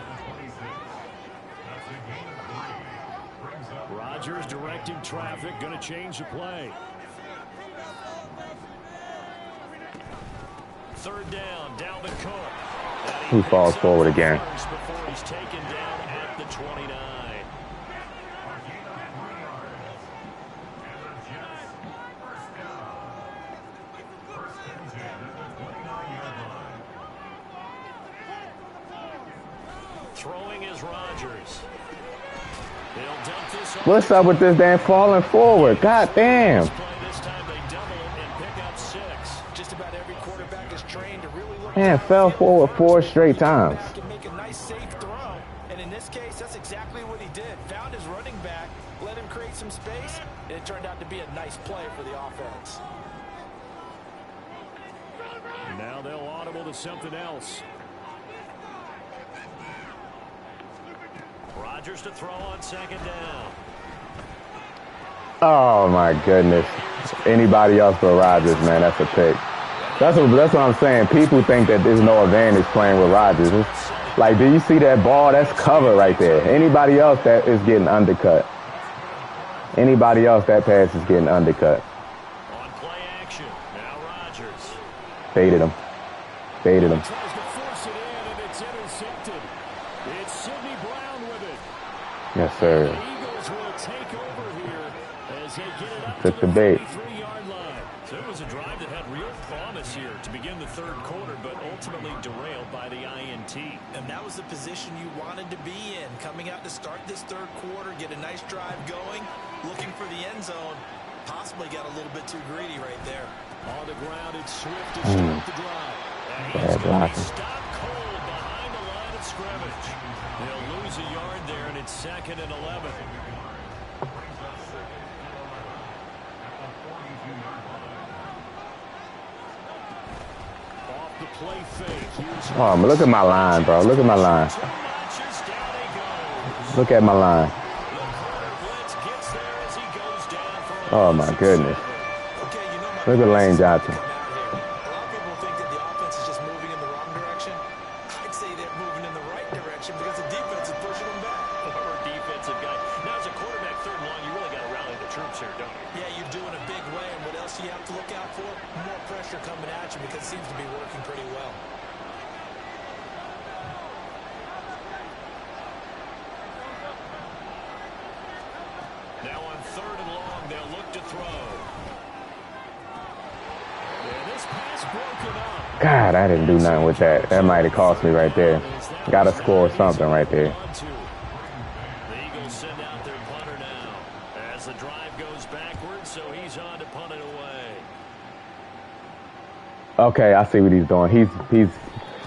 Rodgers directing traffic, going to change the play. 3rd down, Dalvin Cook. He falls forward again. Before he's taken down at the 29. Throwing is Rodgers. They'll dump this. What's up with this damn falling forward? God damn. This time they double it and pick up 6. Just about every quarterback is trained to really look. Man, fell forward 4 straight times. And make a nice safe throw. And in this case, that's exactly what he did. Found his running back, let him create some space, and it turned out to be a nice play for the offense. Now they'll audible to something else. Rodgers to throw on 2nd down. Oh my goodness. Anybody else but Rodgers, man, that's a pick. That's what I'm saying. People think that there's no advantage playing with Rodgers. It's like, do you see that ball? That's cover right there. Anybody else that is getting undercut. Anybody else that pass is getting undercut. On play action. Now Rodgers. Baited him. Baited him. Tries to force it in, and it's intercepted. It's Sidney Brown with it. Yes, sir. The Eagles will take over here as they get it up Took to the the bait. 33-yard line. So it was a drive that had real promise here to begin the 3rd quarter, but ultimately derailed by the INT. And that was the position you wanted to be in. Coming out to start this 3rd quarter, get a nice drive going, looking for the end zone. Possibly got a little bit too greedy right there. On the ground, it's Swift to start the drive. And he's Bad going to be blocking. stopped cold behind the line of scrimmage. They'll lose a yard there, and it's 2nd and 11. Off the play fake. Here's Oh, but look at my line, bro. Look at my line. two marches, down he goes. Look at my line. The corner blitz gets there as he goes down for a Oh my goodness. Okay, you know my Look at Lane Johnson. come out here. A lot of people think that the offense is just moving in the wrong direction. I'd say they're moving in the right direction because the defense is pushing them back. former defensive guy. Now, as a quarterback, 3rd and long, you really got to rally the troops here, don't you? Yeah, you do in a big way, and what else do you have to look out for? More pressure coming at you because it seems to be working pretty well. Now on 3rd and long, they'll look to throw. And this pass broken up. God, I didn't do nothing with that. That might have cost me right there. Got to score something right there. The Eagles send out their punter now as the drive goes backwards, so he's on to punt it away. Okay, I see what he's doing. He's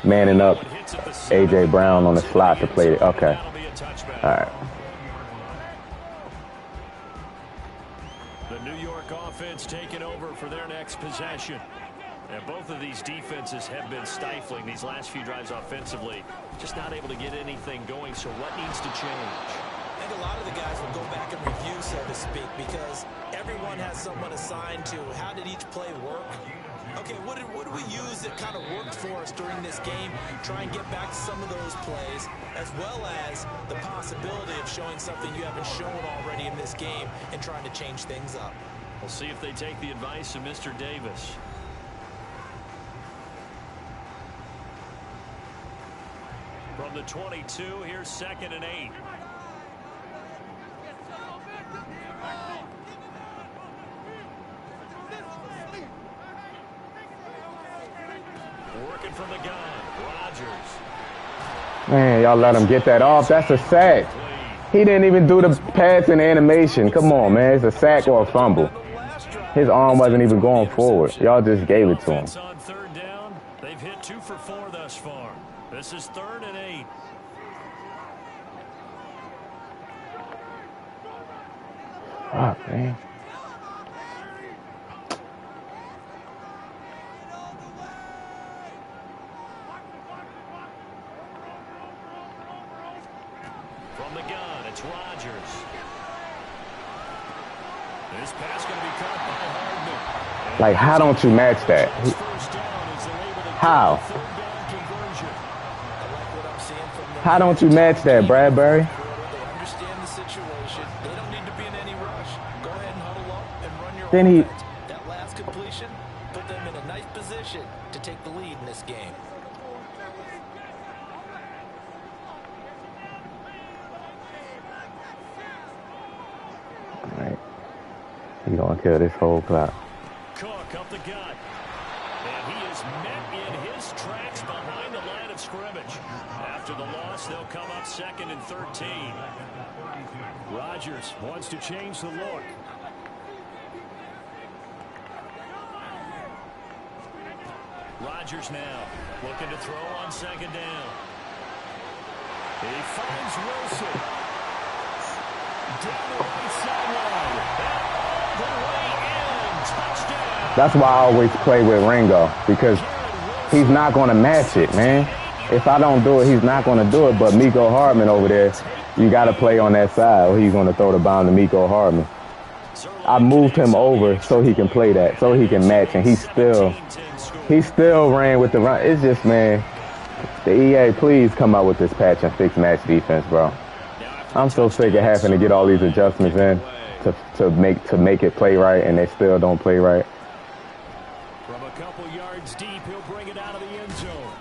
manning up A.J. Brown on the slot to play it. Okay. That'll be a touchback. All right. The New York offense taking over for their next possession. And both of these defenses have been stifling these last few drives offensively. Just not able to get anything going, so what needs to change? I think a lot of the guys will go back and review, so to speak, because everyone has someone assigned to how did each play work. Okay, what did we use that kind of worked for us during this game? Try and get back to some of those plays, as well as the possibility of showing something you haven't shown already in this game and trying to change things up. We'll see if they take the advice of Mr. Davis. From the 22, here's 2nd and 8. Working from the gun, Rodgers. Man, y'all let him get that off. That's a sack. He didn't even do the passing animation. Come on, man. It's a sack or a fumble. His arm wasn't even going forward. Y'all just gave it to him. On 3rd down, they've hit 2 for 4 thus far. This is 3rd and 8. Fuck, man. From the gun, it's Rodgers. This pass going to be caught by Hardman. Like, how don't you match that? How? How don't you match that, Bradbury? They understand the situation. They don't need to be in any rush. Go ahead and huddle up and run your Then he- offense. That last completion put them in a nice position to take the lead in this game. All right. He gonna kill this whole clock. Cook up the gut. And he is met in his tracks behind the line of scrimmage. After the loss, they'll come up 2nd and 13. Rodgers wants to change the look. Rodgers now looking to throw on 2nd down. He finds Wilson. Down the right sideline. And all the way in. Touchdown. That's why I always play with Ringo, because he's not going to match it, man. If I don't do it, he's not going to do it. But Mecole Hardman over there, you got to play on that side, or he's going to throw the bomb to Mecole Hardman. I moved him over so he can play that, so he can match, and he still ran with the run. It's just, man, the EA, please come out with this patch and fix match defense, bro. I'm so sick of having to get all these adjustments in to make it play right, and they still don't play right. From a couple yards deep, he'll bring it out of the end zone.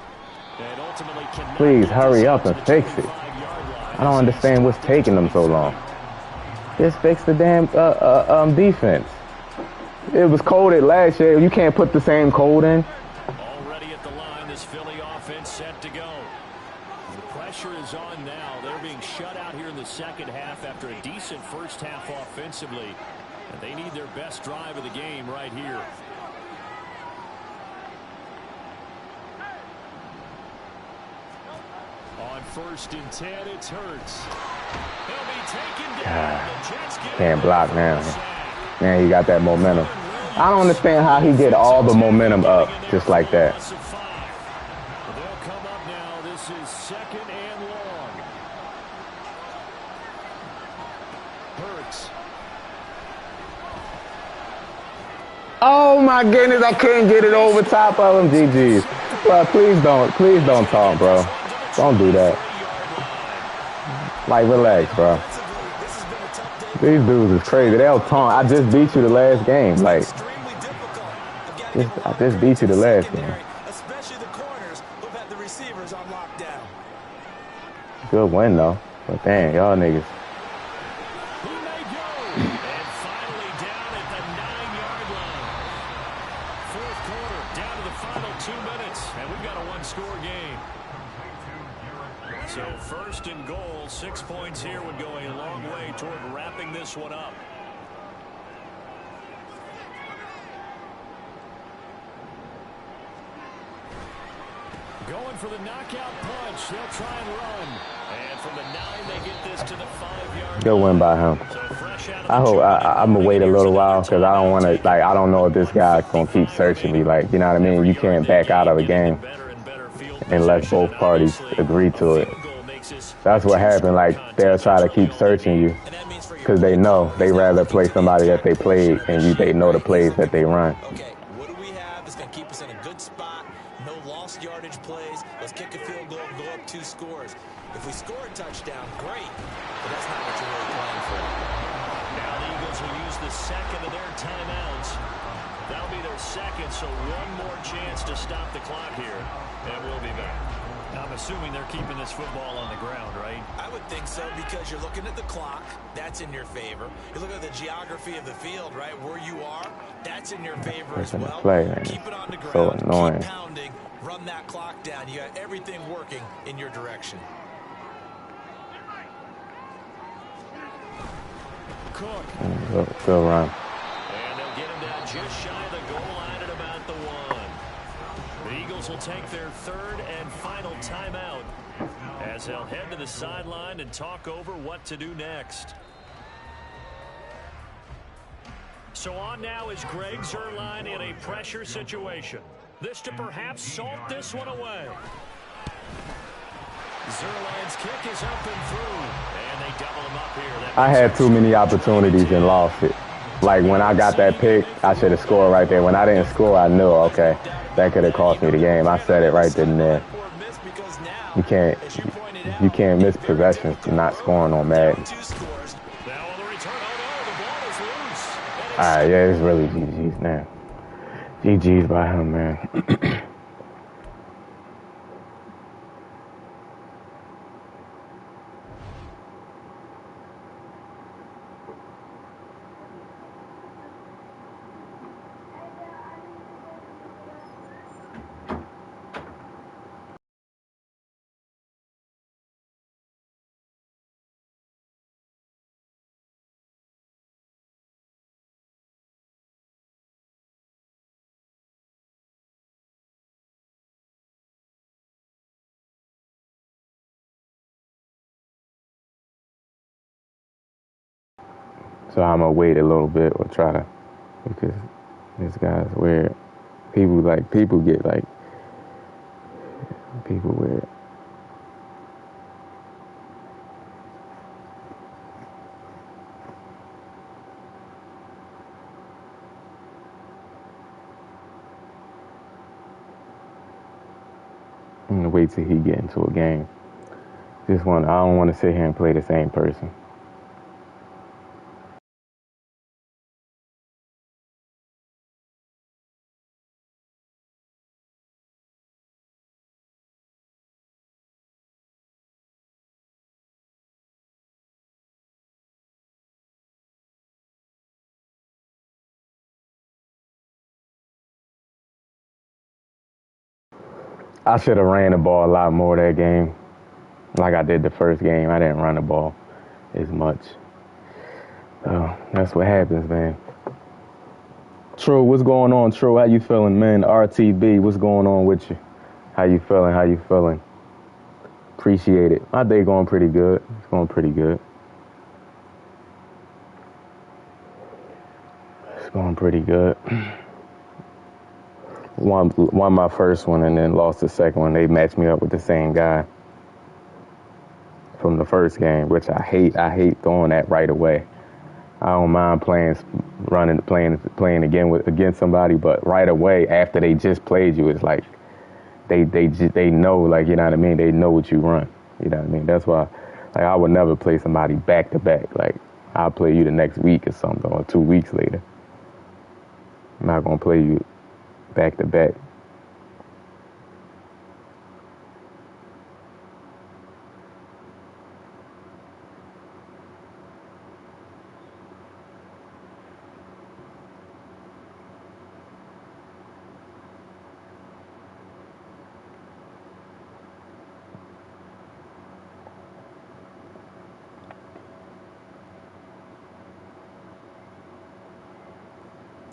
And ultimately cannot Please get hurry this up out and to the fix it. 25-yard line. I don't understand what's taking them so long. Just fix the damn defense. It was coded last year. You can't put the same code in. Already at the line, this Philly offense set to go. The pressure is on now. They're being shut out here in the second half after a decent first half offensively. And they need their best drive of the game right here. On 1st and 10, it's Hurts. He'll be taken down. The Jets get Can't it. block now. Man, he got that momentum. I don't understand how he get all the momentum up just like that. They'll come up now. This is 2nd and long. Hurts. Oh my goodness, I couldn't get it over top of him. GG's. Bro, please don't talk, bro. Don't do that. Like, relax, bro. These dudes is crazy. They'll taunt. I just beat you the last game. Like, I just beat you the last game. Especially the corners who've had the receivers on lockdown. Good win, though. But damn, y'all niggas. He may go. And finally down at the 9-yard line. Fourth quarter, down to the final 2 minutes. And we've got a one-score game. So 1st and goal, 6 points here would go a long way toward wrapping this one up. Going for the knockout punch. They'll try and run. And from the 9, they get this to the 5-yard Good win by him. So fresh out of I the hope jar. I'm gonna wait a little while because I don't want to. Like, I don't know if this guy's gonna keep searching me. Like, you know what I mean? You can't back out of a game unless both parties agree to it. That's what happened. Like, they'll try to keep searching you because they know they rather play somebody that they played and they know the plays that they run. Okay, what do we have that's going to keep us in a good spot? No lost yardage plays. Let's kick a field goal and go up 2 scores. If we score a touchdown, great. But that's not what you're really playing for. Now the Eagles will use the second of their timeouts. That'll be their second, so one more chance to stop the clock here. And we'll be back. I'm assuming they're keeping this football on the ground, right? I would think so because you're looking at the clock. That's in your favor. You look at the geography of the field, right? Where you are, that's in your favor as well. Keep it on the ground. So annoying. Keep pounding. Run that clock down. You got everything working in your direction. Cook. Good run. And they'll get him down just shy of the goal line at about the 1. The Eagles will take their 3rd and final timeout as they'll head to the sideline and talk over what to do next. So on now is Greg Zuerlein in a pressure situation. This to perhaps salt this one away. Zuerlein's kick is up and through. And they double him up here. I had too many opportunities and lost it. Like when I got that pick, I should have scored right there. When I didn't score, I knew, okay, that could have cost me the game. I said it right then and there. You can't miss possessions for not scoring on Madden. All right, yeah, it's really GG's now. GG's by him, man. So I'm gonna wait a little bit or try to, because this guy's weird. People get like, people weird. I'm gonna wait till he get into a game. I don't want to sit here and play the same person. I should have ran the ball a lot more that game. Like I did the first game. I didn't run the ball as much. That's what happens, man. True, what's going on, True? How you feeling, man? RTB, what's going on with you? How you feeling? Appreciate it. My day going pretty good. It's going pretty good. It's going pretty good. Won my first one and then lost the second one. They matched me up with the same guy from the first game, which I hate. I hate doing that right away. I don't mind playing again against somebody, but right away after they just played you, it's like they know, like, you know what I mean. They know what you run. You know what I mean. That's why, like, I would never play somebody back to back. Like, I'll play you the next week or something, or 2 weeks later. I'm not gonna play you back to back.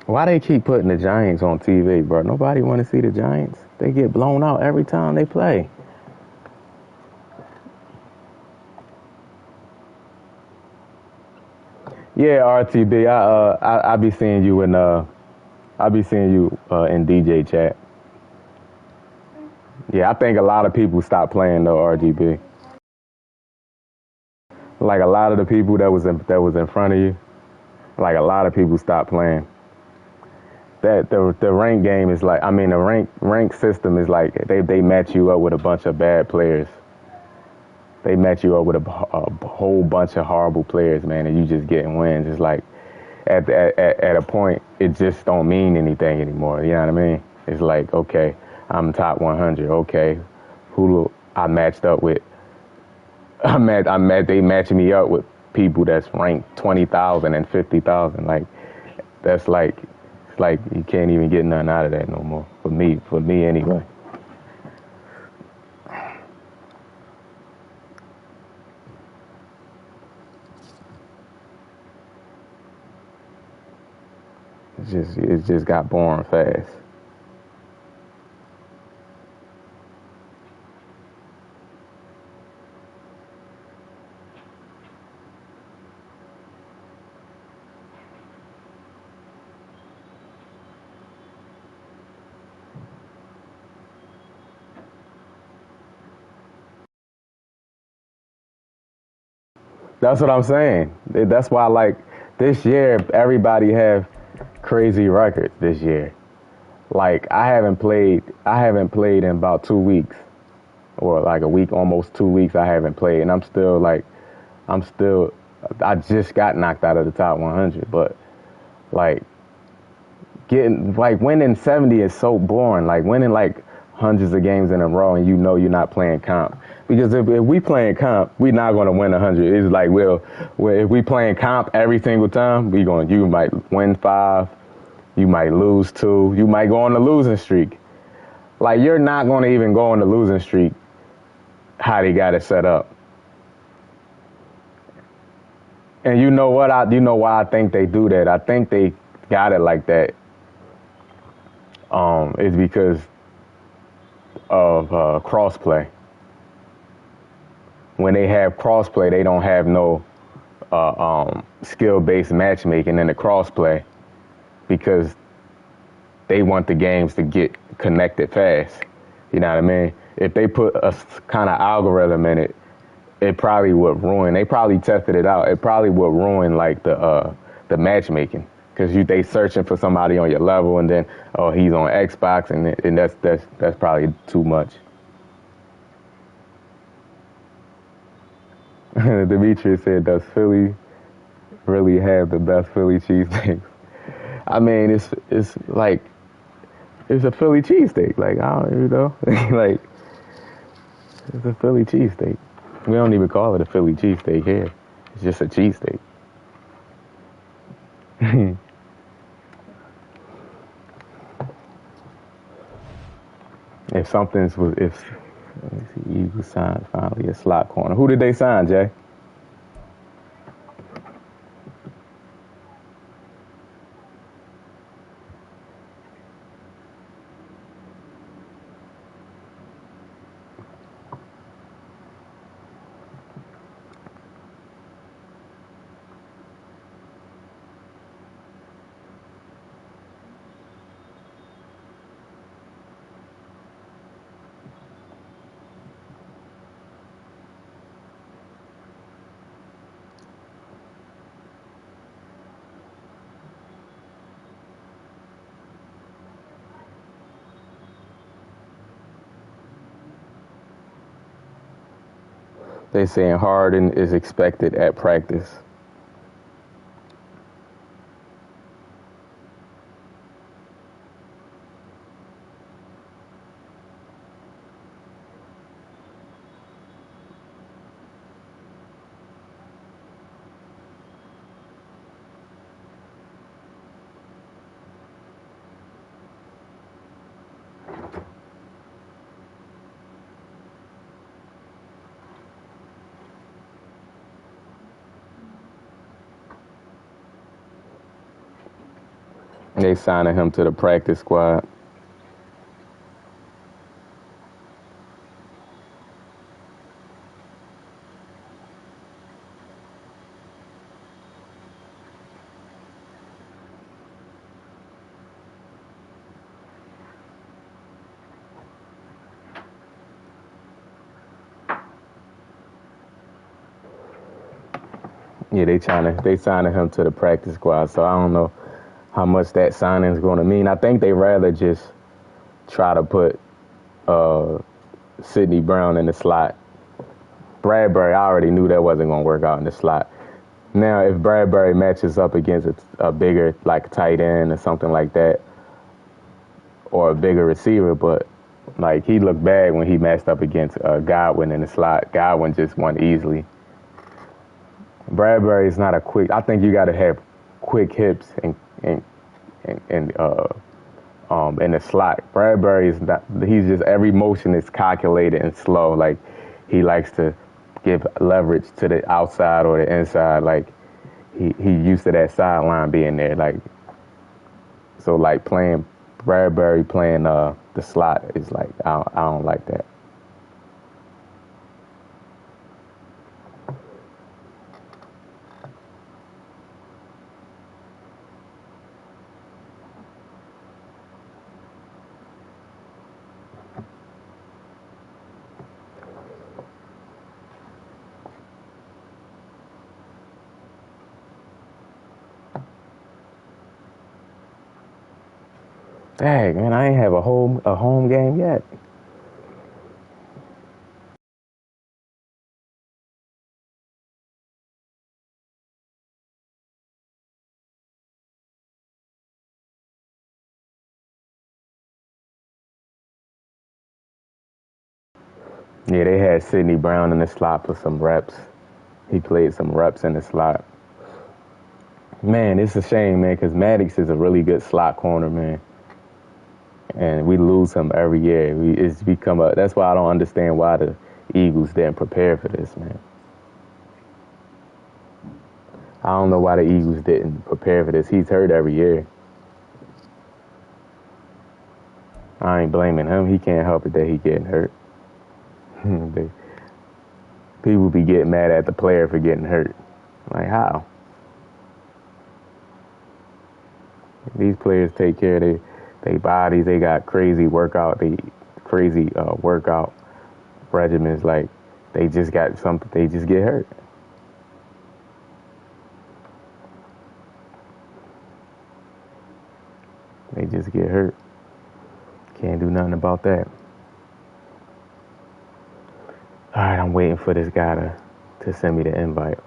Why they keep putting the Giants on TV, bro? Nobody want to see the Giants. They get blown out every time they play. Yeah, RTB. I be seeing you in DJ chat. Yeah, I think a lot of people stopped playing though, RGB. Like a lot of the people that was in front of you, like a lot of people stopped playing. That the rank game is like, I mean, the rank system is like they match you up with a bunch of bad players. They match you up with a whole bunch of horrible players, man, and you just getting wins. It's like at a point, it just don't mean anything anymore. You know what I mean? It's like, okay, I'm top 100. Okay, who I matched up with? They matching me up with people that's ranked 20,000 and 50,000. Like, that's like, it's like you can't even get nothing out of that no more. For me anyway. It just got boring fast. That's what I'm saying. That's why, like, this year, everybody have crazy records this year. Like, I haven't played in about 2 weeks, or like a week, almost 2 weeks. I haven't played, and I just got knocked out of the top 100. But like, winning 70 is so boring. Like, winning like hundreds of games in a row, and you know you're not playing comp. Because if we playing comp, we're not going to win 100. It's like, if we playing comp every single time, you might win 5, you might lose 2, you might go on the losing streak. Like, you're not going to even go on the losing streak how they got it set up. And you know why I think they do that? I think they got it like that. Is because of crossplay. When they have crossplay, they don't have no skill-based matchmaking in the crossplay, because they want the games to get connected fast. You know what I mean? If they put a kind of algorithm in it, it probably would ruin. They probably tested it out. It probably would ruin like the matchmaking, because they searching for somebody on your level, and then he's on Xbox, and that's probably too much. Demetrius said, "Does Philly really have the best Philly cheesesteaks?" I mean, it's like, it's a Philly cheesesteak. Like, I don't, like, it's a Philly cheesesteak. We don't even call it a Philly cheesesteak here. It's just a cheesesteak. If let me see, Eagles signed finally a slot corner. Who did they sign, Jay? They saying Harden is expected at practice. They signing him to the practice squad. Yeah, they signing him to the practice squad. So I don't know how much that signing is going to mean. I think they rather just try to put Sidney Brown in the slot. Bradbury, I already knew that wasn't going to work out in the slot. Now, if Bradbury matches up against a bigger, like, tight end or something like that, or a bigger receiver, but like, he looked bad when he matched up against Godwin in the slot. Godwin just won easily. Bradbury is not a quick. I think you got to have quick hips in the slot. Bradbury is not. He's just, every motion is calculated and slow. Like, he likes to give leverage to the outside or the inside. Like, he used to that sideline being there. Like, so like playing Bradbury playing the slot is like, I don't like that. Dang, man, I ain't have a home game yet. Yeah, they had Sidney Brown in the slot for some reps. He played some reps in the slot. Man, it's a shame, man, because Maddox is a really good slot corner, man. And we lose him every year. That's why I don't understand why the Eagles didn't prepare for this, man. I don't know why the Eagles didn't prepare for this. He's hurt every year. I ain't blaming him. He can't help it that he getting hurt. People be getting mad at the player for getting hurt. Like, how? These players take care of their bodies. They got crazy workout regimens. Like, they just got something. They just get hurt. They just get hurt. Can't do nothing about that. All right, I'm waiting for this guy to send me the invite.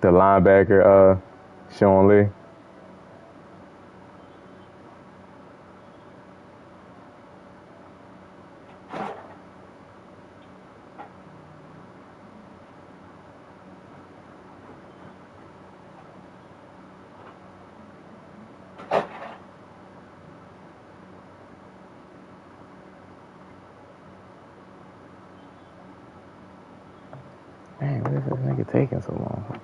The linebacker, Sean Lee. Man, what is this nigga taking so long?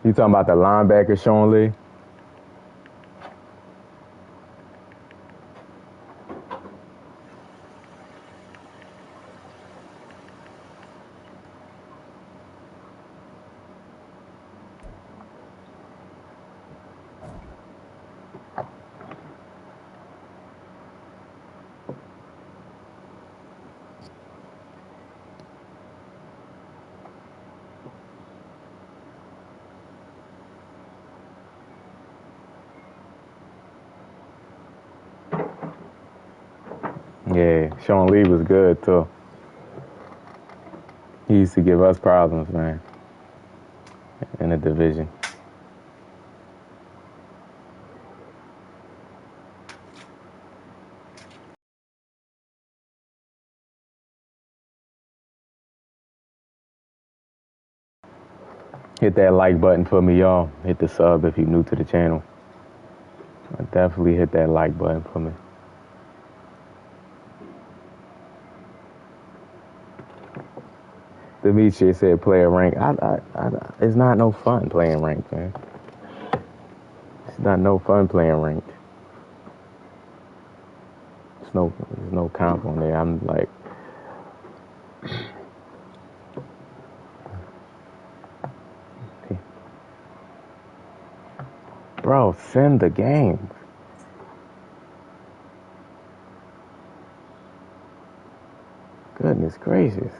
You talking about the linebacker, Sean Lee? Yeah, Sean Lee was good, too. He used to give us problems, man, in the division. Hit that like button for me, y'all. Hit the sub if you're new to the channel. Definitely hit that like button for me. Demetri said play a rank. It's not no fun playing ranked, man. It's not no fun playing ranked. There's no comp on there. I'm like, bro, send the game. Goodness gracious.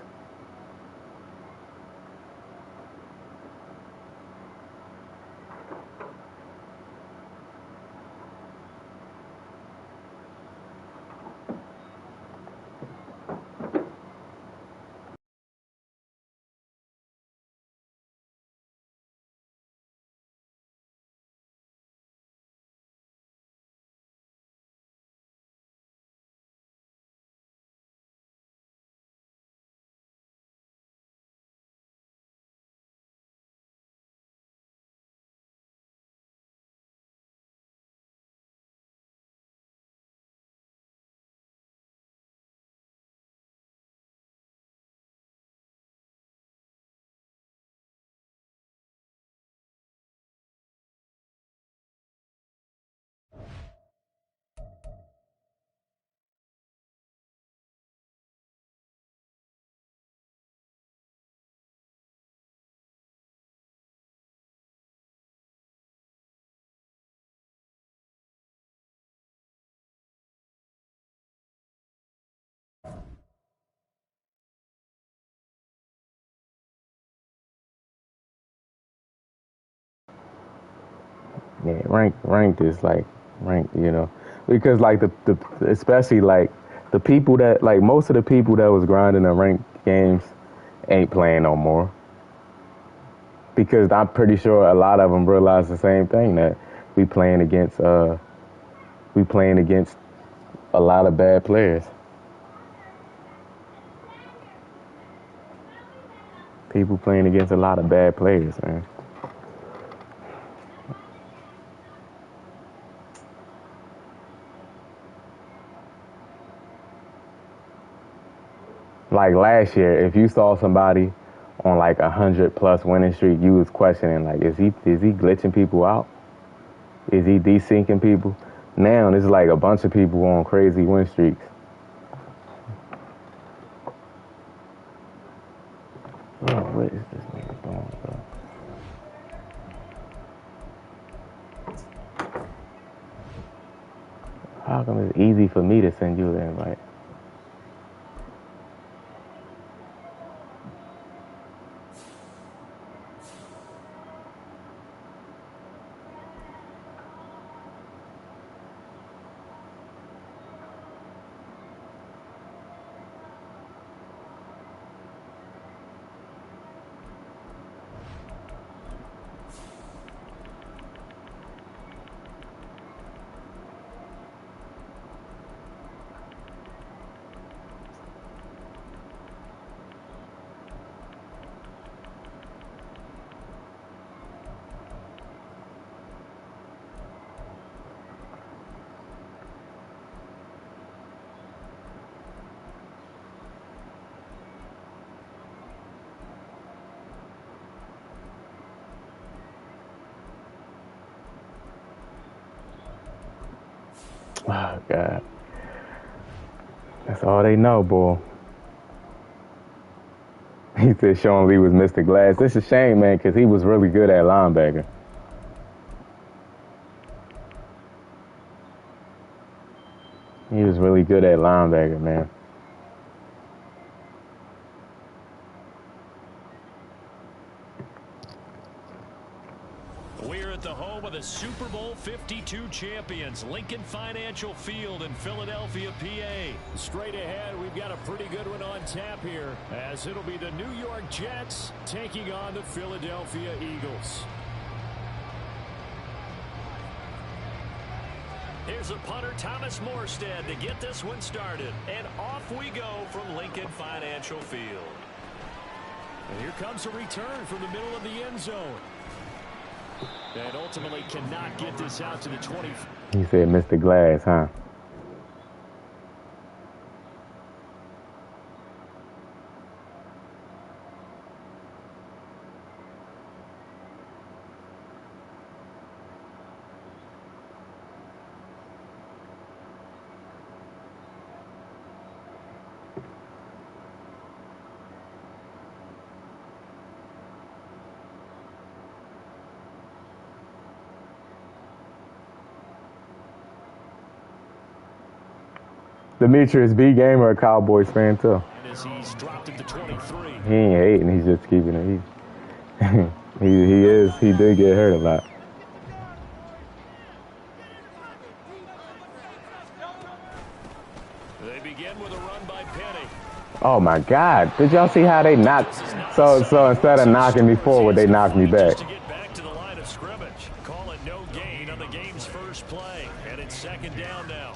Yeah, ranked is like ranked, you know, because like the especially like the people that like most of the people that was grinding the ranked games ain't playing no more, because I'm pretty sure a lot of them realize the same thing, that we playing against a lot of bad players. People playing against a lot of bad players, man. Like last year, if you saw somebody on like 100+ winning streak, you was questioning like, is he glitching people out? Is he desyncing people? Now there's like a bunch of people on crazy win streaks. Oh, what is this nigga doing, bro? How come it's easy for me to send you the invite? Oh, God. That's all they know, boy. He said Sean Lee was Mr. Glass. It's a shame, man, because he was really good at linebacker. He was really good at linebacker, man. We're at the home of the Super Bowl 52 champions, Lincoln Financial Field in Philadelphia, PA. Straight ahead, we've got a pretty good one on tap here, as it'll be the New York Jets taking on the Philadelphia Eagles. Here's a punter, Thomas Morstead, to get this one started. And off we go from Lincoln Financial Field. And here comes a return from the middle of the end zone. And ultimately cannot get this out to the 20. He said Mr. Glass, huh? Demetrius B. Gamer, a Cowboys fan too. As he's dropped at the 23. He ain't hating, he's just keeping it easy. He did get hurt a lot. They begin with a run by Penny. Oh my God! Did y'all see how they knocked? So instead of knocking me forward, they knocked me back. To get back to the line of scrimmage. Call it no gain on the game's first play. And it's second down now.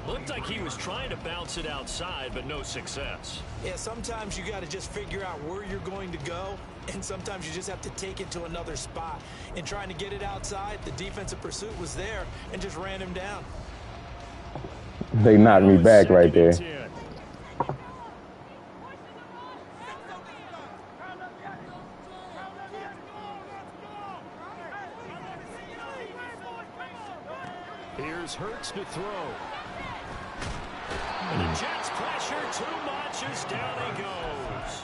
Looked like he was trying to bounce it outside, but no success. Yeah, sometimes you got to just figure out where you're going to go, and sometimes you just have to take it to another spot. In trying to get it outside, the defensive pursuit was there and just ran him down. They knocked me back right there. Here's Hurts to throw. And the Jets pressure too much as down he goes.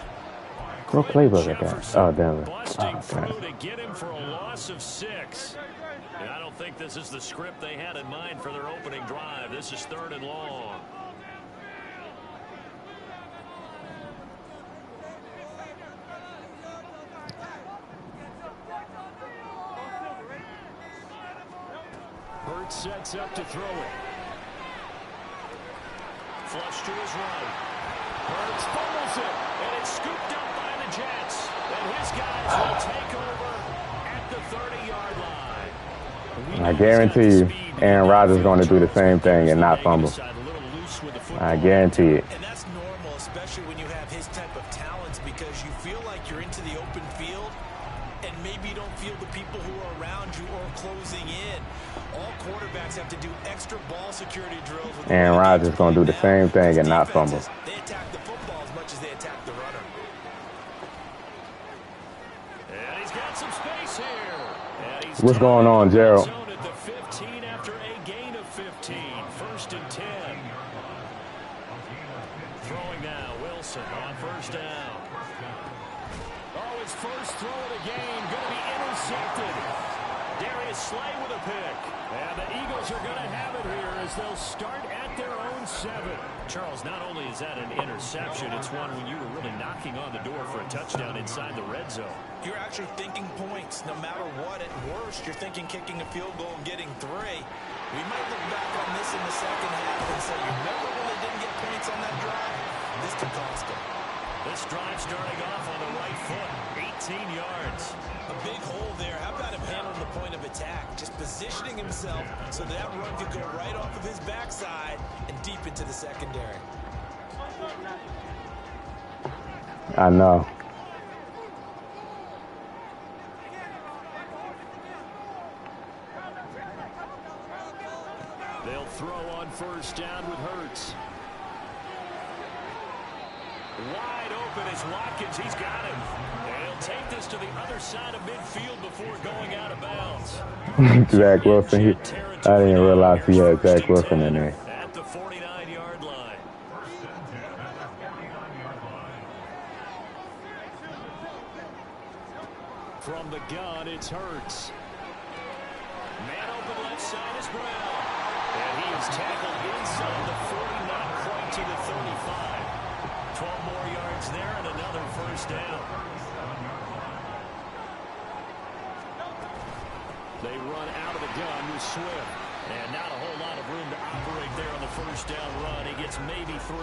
What playbook at that? Oh, damn it. Busting through to get him for a loss of 6. And I don't think this is the script they had in mind for their opening drive. This is 3rd and long. Hurts sets up to throw it. Flush to his right. Hurts fumbles it, and it's scooped up by the Jets. And his guys will take over at the 30-yard line. I guarantee you, Aaron Rodgers is going to do the same thing and not fumble. I guarantee it. And that's normal, especially when you have his type of talents, because you feel like you're into the open field, and maybe you don't feel the people who are around you or closing in. All quarterbacks have to do extra ball security drills. Aaron Rodgers is going to do the same thing and not fumble. They attack the football as much as they attack the runner. And he's got some space here. What's going on, Gerald? At the 15 after a gain of 15. First and 10. Throwing now, Wilson on first down. Oh, his first throw of the game going to be intercepted. Darius Slay with a pick. And the Eagles are going to have it here as they'll start at their own 7. Charles, not only is that an interception, it's one when you were really knocking on the door for a touchdown inside the red zone. You're actually thinking points. No matter what, at worst, you're thinking kicking a field goal and getting 3. We might look back on this in the second half and say, you remember when they didn't get points on that drive? This could cost them. This drive starting off on the right foot, 18 yards. A big hole there. How about him handling the point of attack? Just positioning himself so that run could go right off of his backside and deep into the secondary. I know. They'll throw on first down with Hurts. Wide open is Watkins. He's got him. And he'll take this to the other side of midfield before going out of bounds. Zach Wilson. I didn't realize he had Zach Wilson in there. At the 49-yard line. From the gun, it's Hurts. Man open left side is Brown. And he is tackled inside the 40, not quite to the 35. 12 more yards there and another first down. They run out of the gun with Swift. And not a whole lot of room to operate there on the first down run. He gets maybe 3.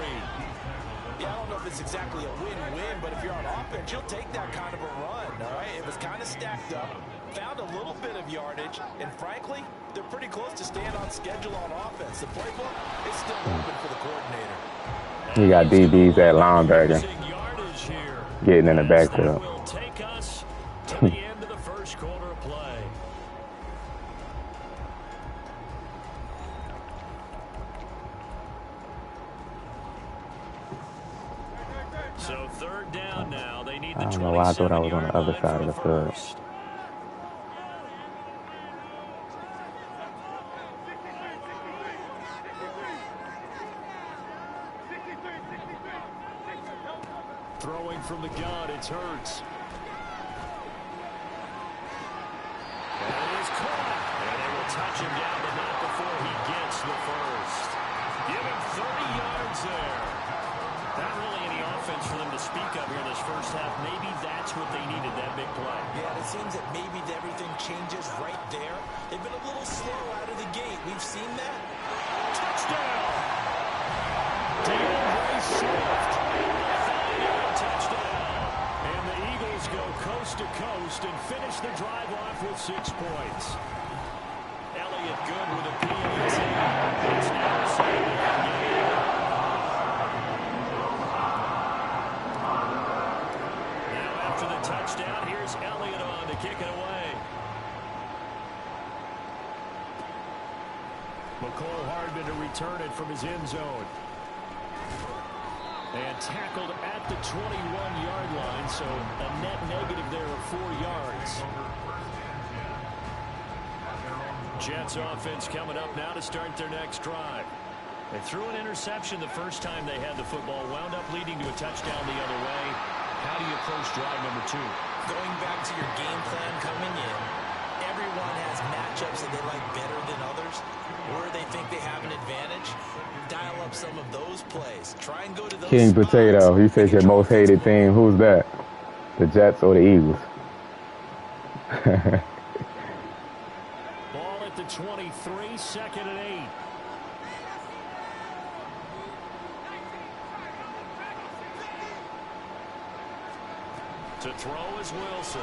Yeah, I don't know if it's exactly a win-win, but if you're on offense, you'll take that kind of a run, all right? It was kind of stacked up, found a little bit of yardage, and frankly, they're pretty close to staying on schedule on offense. The playbook is still open for the coordinator. You got DBs at linebacker getting in the backfield. Will take us to the end of the first quarter of play. So third down now. They need the I don't know why I thought I was on the other side of the field. Throwing from the gun, it's Hurts. And it is caught. And they will touch him down, but not before he gets the first. Give him 30 yards there. Not really any offense for them to speak of here in this first half. Maybe that's what they needed, that big play. Yeah, it seems that maybe everything changes right there. They've been a little slow out of the gate. We've seen that. Touchdown! DeAndre Swift. Touchdown. And the Eagles go coast to coast and finish the drive off with 6 points. Elliott good with a PAT. It's now 7 after the touchdown, here's Elliott on to kick it away. McCole Hardman to return it from his end zone. And tackled at the 21-yard line, so a net negative there of 4 yards. Jets offense coming up now to start their next drive. They threw an interception the first time they had the football, wound up leading to a touchdown the other way. How do you approach drive number 2? Going back to your game plan coming in, everyone has matchups that they like better than others, where they think they have an advantage. Dial up some of those plays. Try and go to those King spots. Potato, he says your most hated team. Who's that? The Jets or the Eagles? Ball at the 23, second and 8. To throw is Wilson.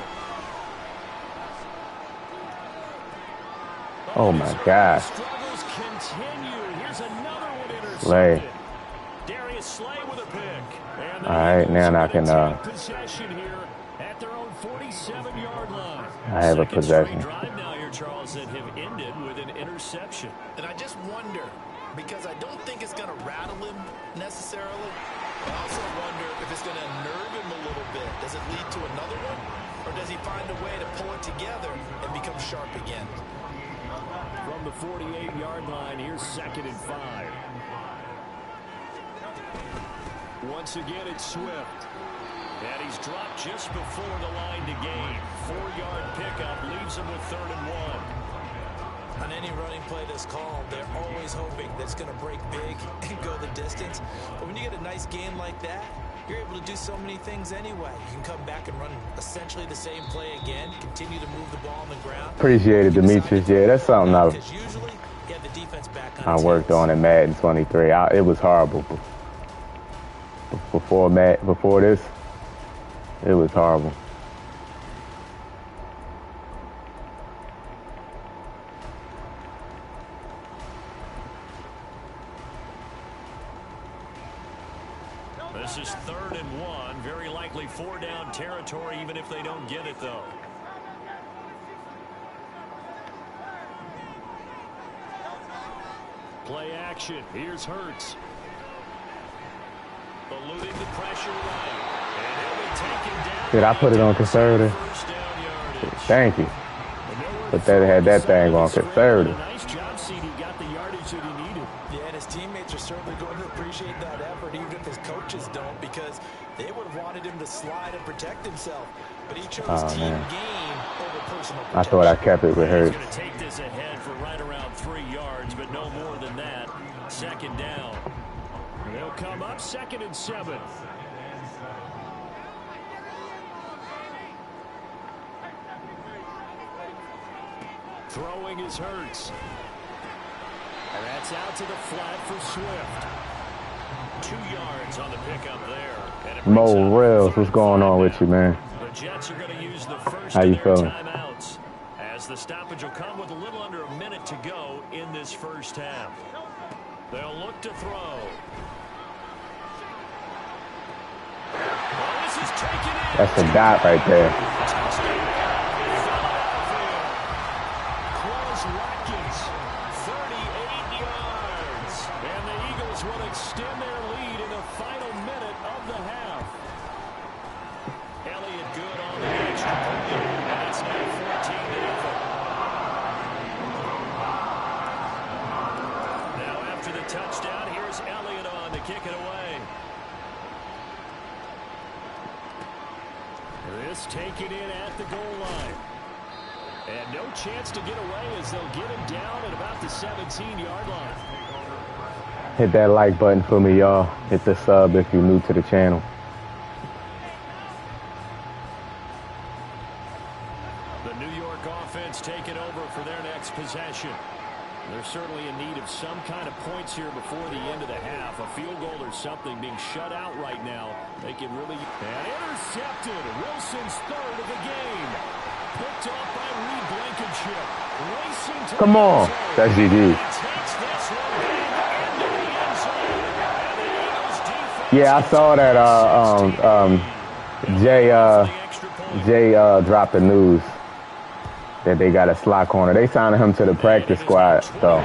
Oh my gosh. Struggles continue. Here's another one intercepted. Slay. Darius Slay with a pick. And All right, now I can. Possession here at their own 47-yard line. I have a possession. Drive now here, Charles, that have ended with an interception. And I just wonder, because I don't think it's going to rattle him necessarily. I also wonder if it's going to unnerve him a little bit. Does it lead to another one? Or does he find a way to pull it together and become sharp again? From the 48-yard line, here's second and 5. Once again, it's Swift. And he's dropped just before the line to gain. 4-yard pickup leaves him with third and 1. On any running play that's called, they're always hoping that it's going to break big and go the distance. But when you get a nice game like that, you're able to do so many things anyway. You can come back and run essentially the same play again, continue to move the ball on the ground. Appreciate it, Demetrius. Yeah, that's something I worked on in Madden 23. It was horrible. Before this, it was horrible. This is third and 1. Very likely 4-down territory, even if they don't get it, though. Play action. Here's Hurts. Eluding the pressure right. And he'll be taken down. Did I put it on conservative? Thank you. But they had that thing on conservative. Nice job, CD. Got the yardage that he needed. Yeah, and his teammates are certainly going to appreciate that effort, even if his coaches don't, because they would have wanted him to slide and protect himself. But he chose team game over personal protection. I thought I kept it with Hurts. He's going to take this ahead for right around 3 yards, but no more than that. Second down. They'll come up second and 7. Throwing is Hurts. And that's out to the flat for Swift. 2 yards on the pickup there. Mo Rails, what's going on with you, man? The Jets are going to use the first How you of their feeling? timeouts, as the stoppage will come with a little under a minute to go in this first half. They'll look to throw. Well, this is taken in. That's a dot right there. Close Watkins, 38 yards. And the Eagles will extend their lead in the final minute of the half. Elliott good on the extra point. And it's now 14-0. Now after the touchdown, here's Elliott on to kick it away. This taken in at the goal line. And no chance to get away as they'll get him down at about the 17-yard line. Hit that like button for me, y'all. Hit the sub if you're new to the channel. The New York offense taking over for their next possession. They're certainly in need of some kind of points here before the end of the half. A field goal or something, being shut out right now. They can really... And intercepted. Wilson's third of the game. Picked up by Reed Blankenship. Racing to Come on. That's GG. Yeah, I saw that Jay dropped the news that they got a slot corner. They signed him to the practice squad, though.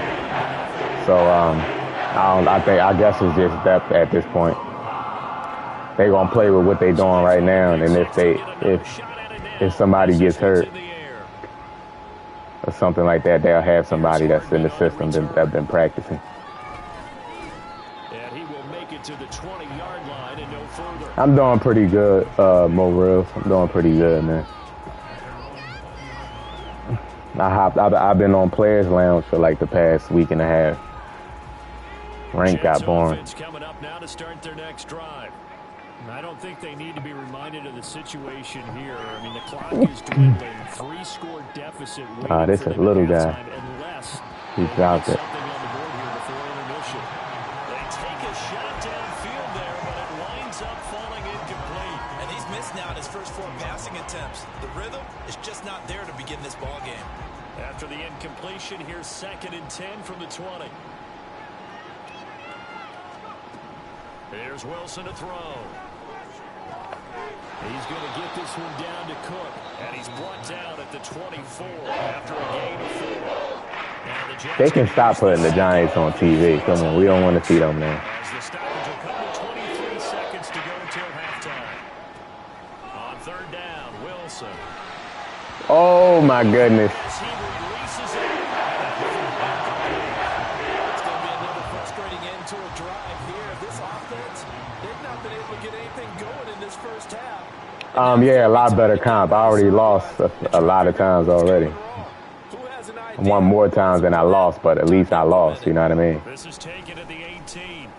So I guess it's just depth at this point. They gonna play with what they doing right now, and if somebody gets hurt or something like that, they'll have somebody that's in the system that's been practicing. And he will make it to the 20-yard line and no further. I'm doing pretty good, Mo Reels. I'm doing pretty good, man. I've been on Players Lounge for like the past week and a half. Rank got boring. Coming up now to start their next drive. I don't think they need to be reminded of the situation here. I mean, the clock is dwindling. 3-score deficit. This is a little guy. He dropped it. Something on the board here before intermission. They take a shot downfield there, but it winds up falling incomplete. And he's missed now in his first 4 passing attempts. The rhythm is just not there to begin this ball game. After the incompletion, here's 2nd and 10 from the 20. Here's Wilson to throw. He's going to get this one down to Cook. And he's brought down at the 24 after a gain of 4. They can stop putting the Giants on TV. Come on, we don't want to see them, man. As the stoppage will come to 23 seconds to go until halftime. On 3rd down, Wilson. Oh, my goodness. As he releases it. It's going to be another frustrating end to a drive here. This offense, they've not been able to get anything going in this first half. Yeah, a lot better comp. I already lost a lot of times already. Won more times than I lost, but at least I lost. You know what I mean? This is taken at the 18.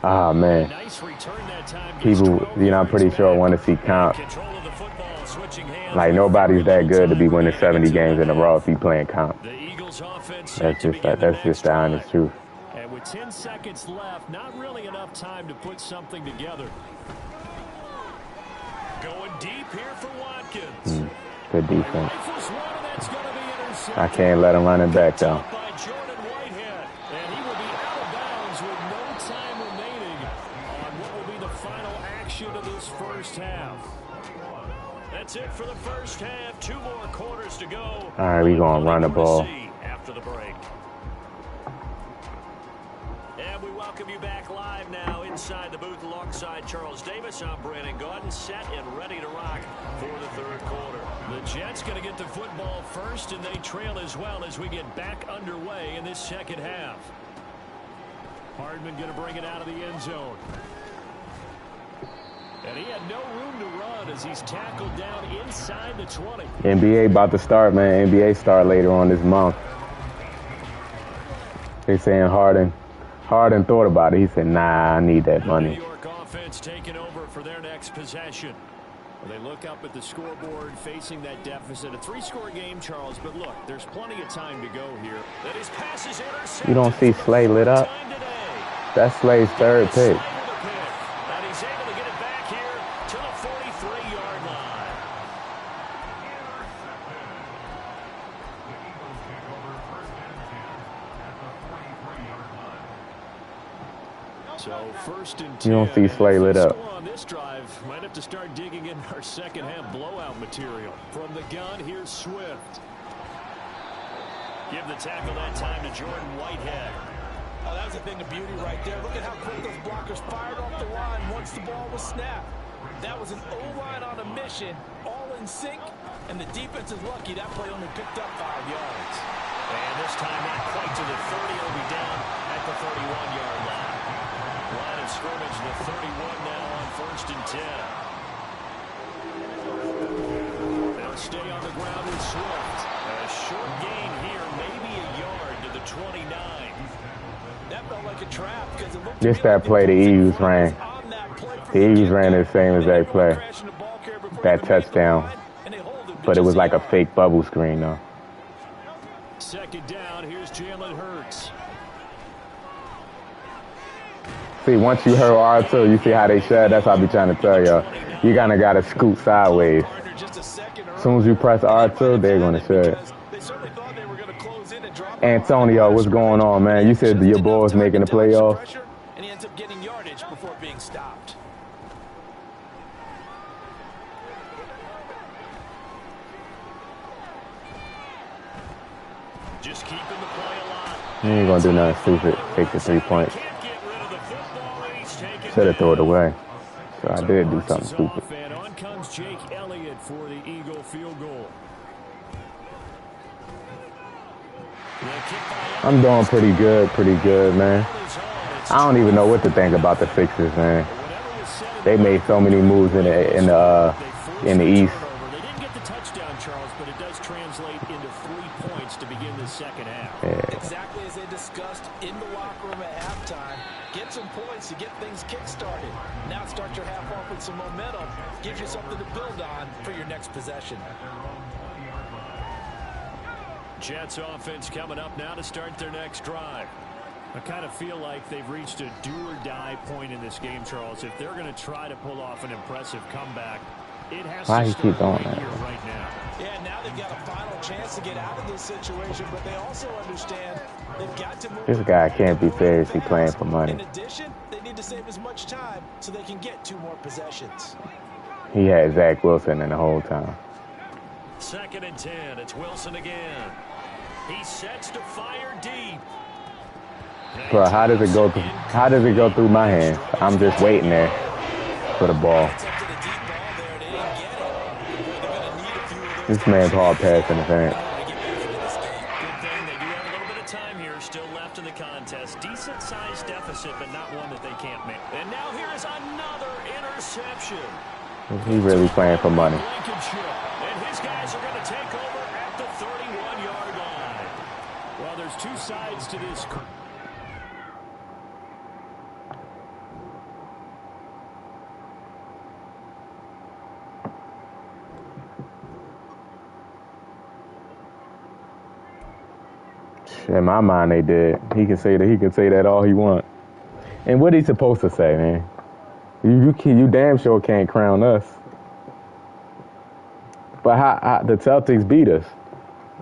Ah, man. Nice return that time. People, I'm pretty sure want to see comp. Control of the football, switching hands. Like, nobody's that good to be winning 70 games in a row if you playing comp. The Eagles offense That's just the honest truth. And with 10 seconds left, not really enough time to put something together. Going deep here for Watkins. Good defense. Rifles one, and that's going to be intercepted. I can't let him run it back, though. By Jordan Whitehead. And he will be out of bounds with no time remaining on what will be the final action of this first half. That's it for the first half. 2 more quarters to go. All right, we're going to run the ball. After the break. And we welcome you back live now inside the booth alongside Charles Davis. I'm Brandon Gaudin, set and ready to rock for the 3rd quarter. The Jets going to get the football first, and they trail as well as we get back underway in this 2nd half. Hardman going to bring it out of the end zone. And he had no room to run as he's tackled down inside the 20. NBA about to start, man. NBA start later on this month. They saying Harden thought about it. He said, nah, I need that money. New York offense taking over for their next possession. Well, they look up at the scoreboard facing that deficit. A 3-score game, Charles, but look, there's plenty of time to go here. That his pass is intercepted. You don't see Slay lit up? That's Slay's 3rd pick. And he's able to get it back here to the 43-yard line. So 1st and 10. You don't see Slay lit up. On this drive, might have to start digging in our 2nd half blowout material. From the gun, here's Swift. Give the tackle that time to Jordan Whitehead. Oh, that was a thing of beauty right there. Look at how quick those blockers fired off the line once the ball was snapped. That was an O-line on a mission, all in sync, and the defense is lucky that play only picked up 5 yards. And this time not quite to the 30. It'll be down at the 31-yard line. Line of scrimmage, the 31 now on 1st and 10. They'll stay on the ground with Swift. A short gain here, maybe a yard to the 29. That felt like a trap because it looked Just that play the Eagles ran. The Eagles ran the same exact play. That touchdown. But it was like a fake bubble screen, though. 2nd down, here's Jalen Hurts. See, once you hurt R2, you see how they shut. That's what I be trying to tell y'all. You kind of got to scoot sideways. As soon as you press R2, they're going to shut. Antonio, what's going on, man? You said your boy's making the playoffs. And he ends up getting yardage before being stopped. Just keeping the play alive. You ain't going to do nothing stupid. Take the 3 points. Should have thrown it away. So I did do something stupid. And on comes Jake Elliott for the Eagle field goal. I'm doing pretty good, man. I don't even know what to think about the Sixers, man. They made so many moves in the East. They didn't get the touchdown, Charles, but it does translate into 3 points to begin the 2nd half. Yeah. Exactly as they discussed in the locker room at halftime. Get some points to get things kick-started. Now start your half off with some momentum. Gives you something to build on for your next possession. Jets offense coming up now to start their next drive. I kind of feel like they've reached a do-or-die point in this game, Charles. If they're going to try to pull off an impressive comeback, it has Why to he start keep doing right that? here, right now. Yeah, now they've got a final chance to get out of this situation, but they also understand they've got to move. This guy can't be seriously playing for money. In addition, they need to save as much time so they can get 2 more possessions. He had Zach Wilson in the whole time. 2nd and 10. It's Wilson again. He sets to fire deep. Bro, how does it go through? How does it go through my hands? I'm just waiting there for the ball. This man's hard pass interference. Good thing they do have a little bit of time here still left in the contest. Decent sized deficit, but not one that they can't make. And now here is another interception. He really playing for money. And his guys are going to take over at the 31-yard line. Well, there's 2 sides to this. In my mind, they did. He can say that. He can say that all he wants. And what he supposed to say, man? You damn sure can't crown us. But how the Celtics beat us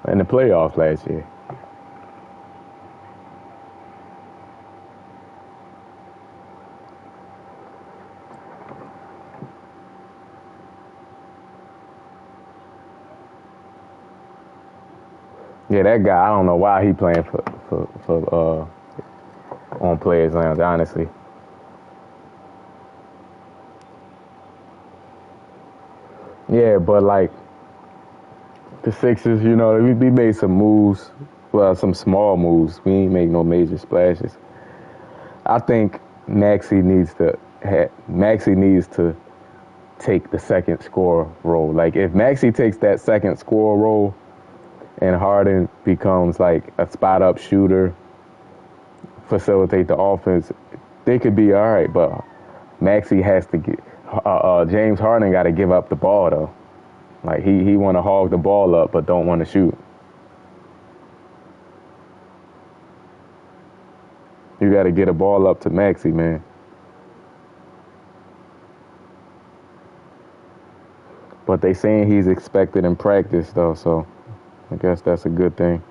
in the playoffs last year? Yeah, that guy. I don't know why he playing for on Players Lounge. Honestly. Yeah, but like the Sixers, you know, we made some moves. Well, some small moves. We ain't make no major splashes. I think Maxey needs to take the second scorer role. Like if Maxey takes that second scorer role, and Harden becomes like a spot up shooter, facilitate the offense, they could be all right. But Maxey has to get. James Harden got to give up the ball though. Like he want to hog the ball up, but don't want to shoot. You got to get a ball up to Maxey, man. But they saying he's expected in practice though, so I guess that's a good thing.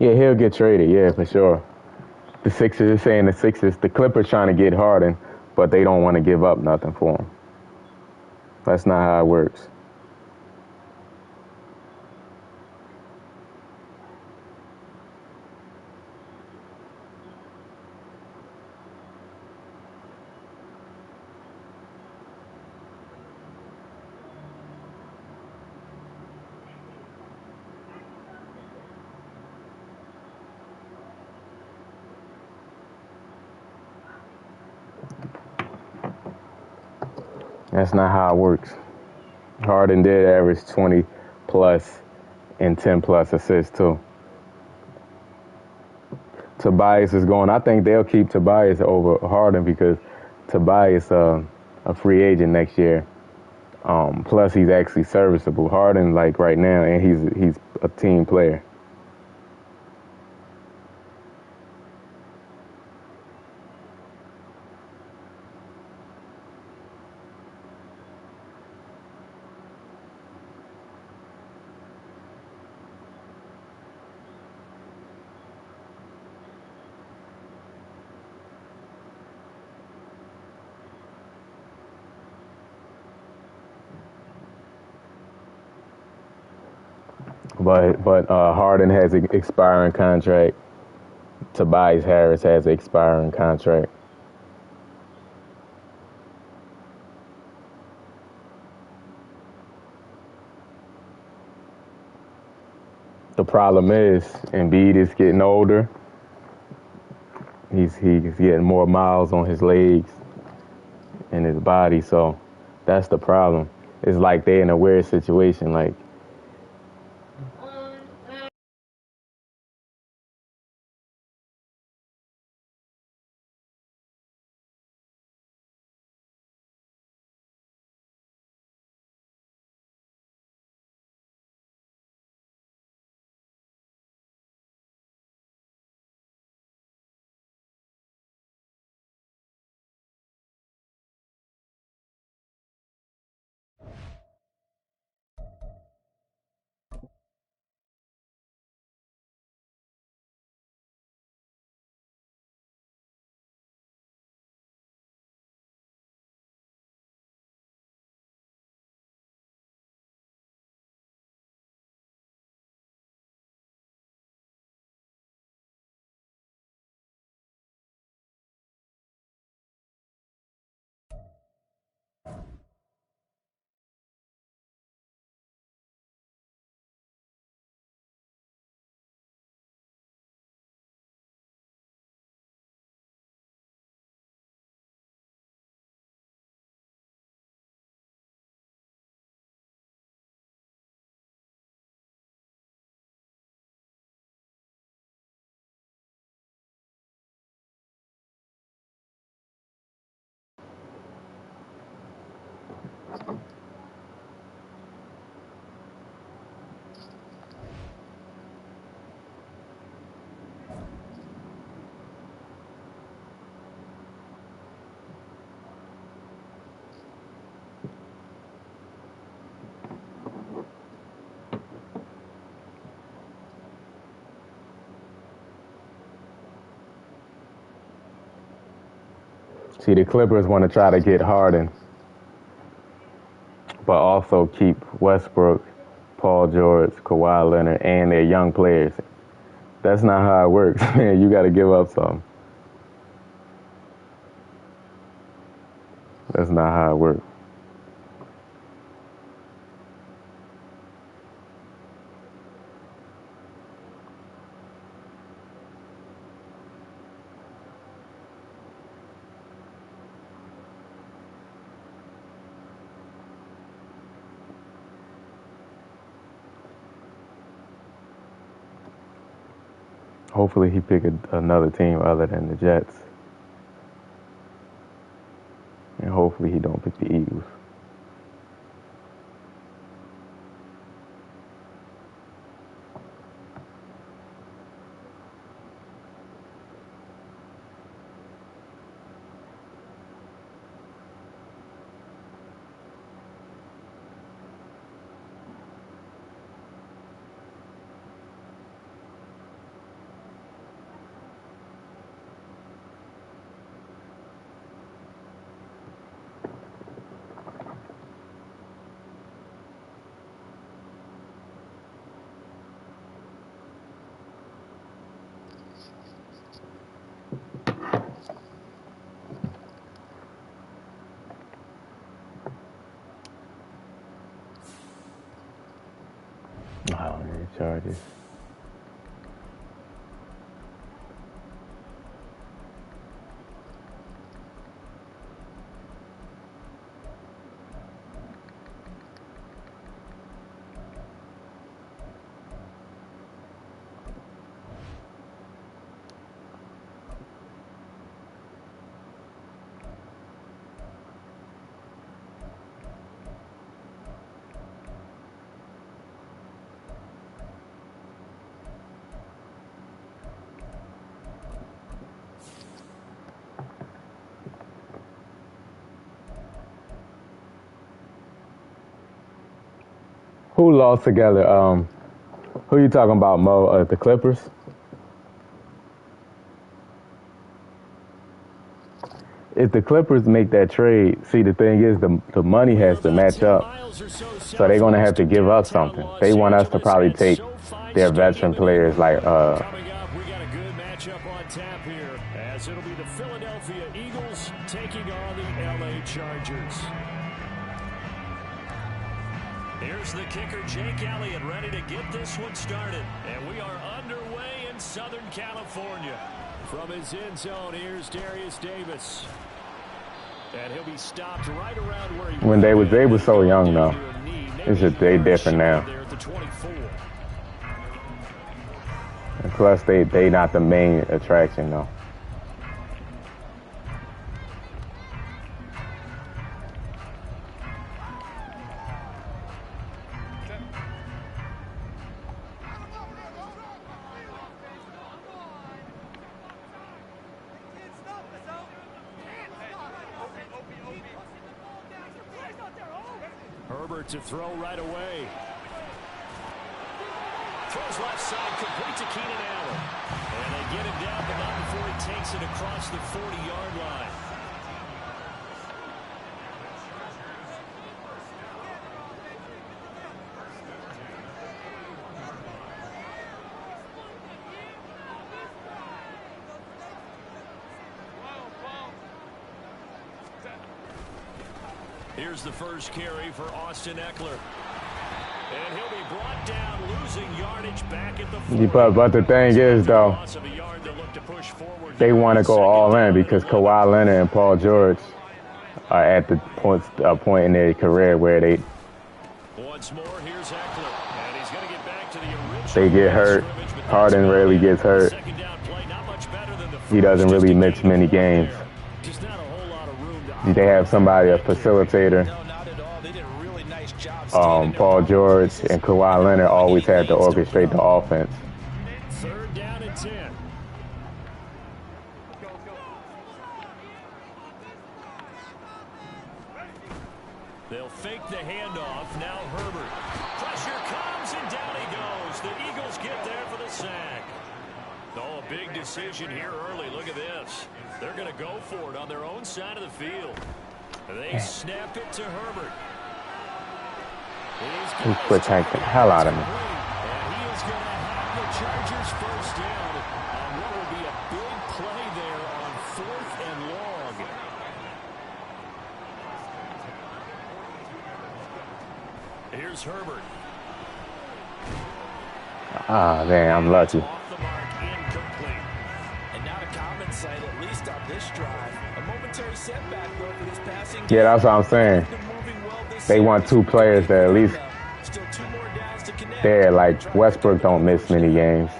Yeah, he'll get traded. Yeah, for sure. The Sixers is saying the Clippers trying to get Harden, but they don't want to give up nothing for him. That's not how it works. That's not how it works. Harden did average 20 plus and 10 plus assists too. Tobias is going. I think they'll keep Tobias over Harden because Tobias a free agent next year. Plus he's actually serviceable. Harden like right now, and he's a team player. But Harden has an expiring contract. Tobias Harris has an expiring contract. The problem is Embiid is getting older. He's getting more miles on his legs and his body, so that's the problem. It's like they're in a weird situation. Like, see, the Clippers want to try to get Harden, but also keep Westbrook, Paul George, Kawhi Leonard, and their young players. That's not how it works, man. You got to give up something. That's not how it works. Hopefully he pick another team other than the Jets. And hopefully he don't pick the Eagles. Oh, man, Chargers. Who lost together? Who you talking about, Mo? The Clippers? if the Clippers make that trade, see, the thing is the money has to match up. So they're going to have to give up something. They want us to probably take their veteran players like Coming up, we got a good matchup on tap here, as it'll be the Philadelphia Eagles taking on the LA Chargers. Here's the kicker, Jake Elliott, ready to get this one started. And we are underway in Southern California. From his end zone, here's Darius Davis. And he'll be stopped right around where he when they was so young though. It's just they different now. there at the 24. And plus they not the main attraction though. Herbert to throw right away. Throws left side, complete to Keenan Allen. And they get him down, but not before he takes it across the 40-yard line. Here's the first carry for Austin Eckler. And he'll be brought down, losing yardage back at the 40. But the thing is, though, they want to go all in because Kawhi Leonard and Paul George are at the point in their career where Once more, here's Eckler, and he's going to get back to the original. they get hurt. Harden rarely gets hurt. He doesn't really miss many games. Just not a whole lot of room to They have somebody, a facilitator. No, not at all. They did a really nice job. Paul George and Kawhi Leonard always had to orchestrate the offense. third down and 10. They'll fake the handoff. Now Herbert. Pressure comes and down he goes. The Eagles get there for the sack. Oh, a big decision here early. Look at this. They're going to go for it on their own side of the field. They snap it to Herbert. He protect the hell out of me. And he is going to have the Chargers first down on what will be a big play there on 4th and long. Here's Herbert. Ah, man, I'm lucky. Off the mark, incomplete. And not a common sight, at least on this drive. A momentary setback, though, for this passing Yeah, that's what I'm saying. game. Moving well this They want two players that at least Still 2 more downs to connect. there. Like Westbrook don't miss many games,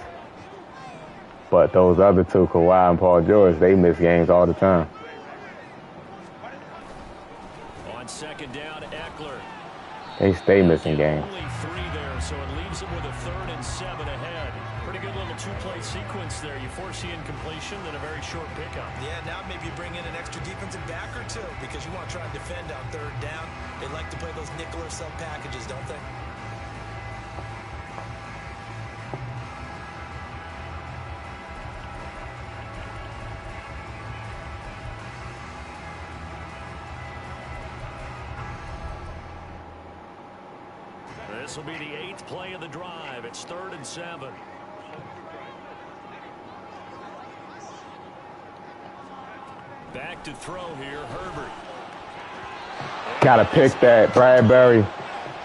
but those other two, Kawhi and Paul George, they miss games all the time. On second down, Eckler. They stay missing games. Only 3 there, so it leaves him with a 3rd and 7 ahead. Pretty good little 2-play sequence there. You force the incompletion, then a very short pickup. Yeah, now maybe you bring in an extra defensive back or two because you want to try and defend on 3rd down. They like to play those nickel or sub packages, don't they? This will be the 8th play of the drive. It's 3rd and 7. Back to throw here, Herbert. Gotta pick that, Bradbury.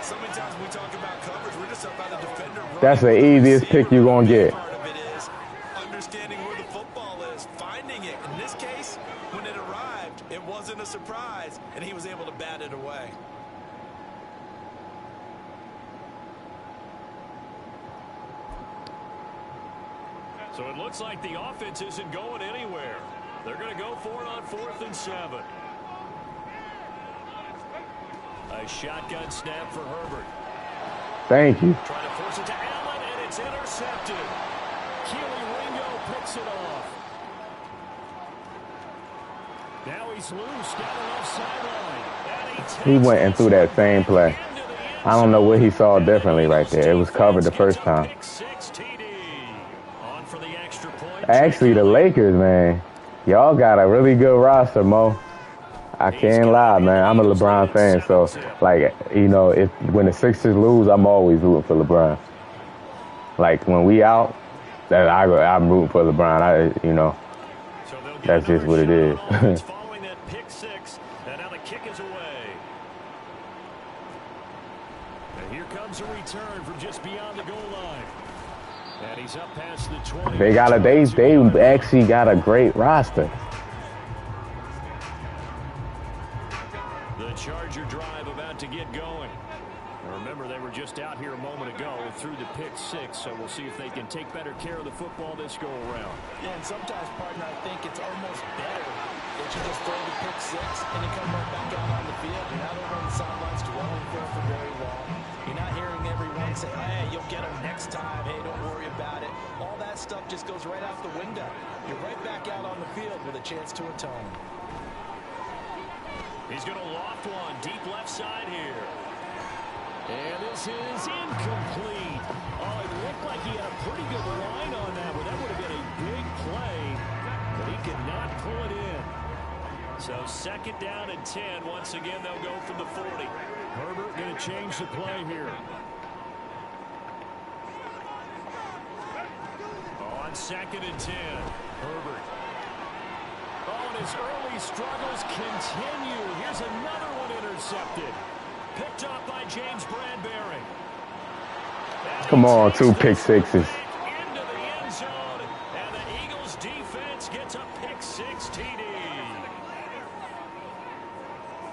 So many times when we talk about coverage, we're just about a defender. That's the easiest pick you're gonna get. Part of it is understanding where the football is, finding it. In this case, when it arrived, it wasn't a surprise, and he was able to bat it away. So it looks like the offense isn't going anywhere. They're going to go for it on 4th and 7. A shotgun snap for Herbert. Thank you. Trying to force it to Allen, and it's intercepted. Keely Ringo picks it off. Now he's loose down the left sideline. And He went and threw that same play. I don't know what he saw differently right there. It was covered the first time. Pick 6 TD. On for the extra point. Actually, the Lakers, man, y'all got a really good roster, Mo. I can't lie, man. I'm a LeBron fan, so like, you know, if when the Sixers lose, I'm always rooting for LeBron. Like when we out, I'm rooting for LeBron. You know, that's just what it is. Following that pick six, and now the kick is away. And here comes a return from just beyond the goal line. And he's up past the 20. They actually got a great roster. The Charger drive about to get going. Remember, they were just out here a moment ago through the pick six, so we'll see if they can take better care of the football this go around. Yeah, and sometimes, partner, I think it's almost better that you just throw the pick six and you come right back out on the field. You're not over on the sidelines dwelling there for very long. You're not hearing everyone say, hey, you'll get them next time. Hey, don't worry about it. All that stuff just goes right out the window. You're right back out on the field with a chance to atone. He's going to loft one deep left side here. And this is incomplete. Oh, it looked like he had a pretty good line on that, but that would have been a big play, but he could not pull it in. So 2nd down and 10. Once again, they'll go from the 40. Herbert going to change the play here. On 2nd and 10, Herbert. Oh, and his early struggles continue. Here's another one intercepted. Picked up by James Bradbury. Come on, 2 pick sixes. Into the end zone, and the Eagles defense gets a pick six TD.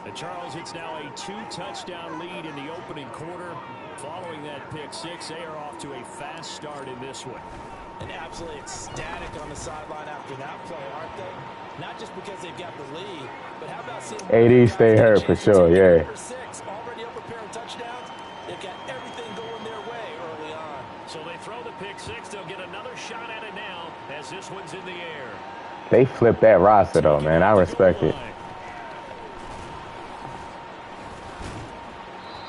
And Charles, it's now a 2-touchdown lead in the opening quarter. Following that pick six, they are off to a fast start in this one. And absolutely ecstatic on the sideline after that play, aren't they? Not just because they've got the lead, but how about seeing AD stay hurt for sure, yeah. Already up a pair of touchdowns. They've got everything going their way early on. So they throw the pick six. They'll get another shot at it now as this one's in the air. They flipped that roster though, man. I respect it.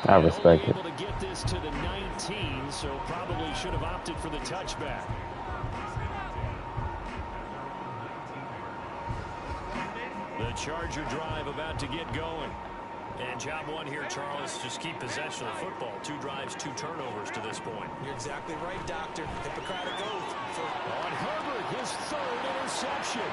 I respect it. Able to get this to the 19, so probably should have opted for the touchback. The Charger drive about to get going. And job one here, Charles, just keep possession of the football. 2 drives, 2 turnovers to this point. You're exactly right, Doctor. Hippocratic oath. On Herbert, his 3rd interception.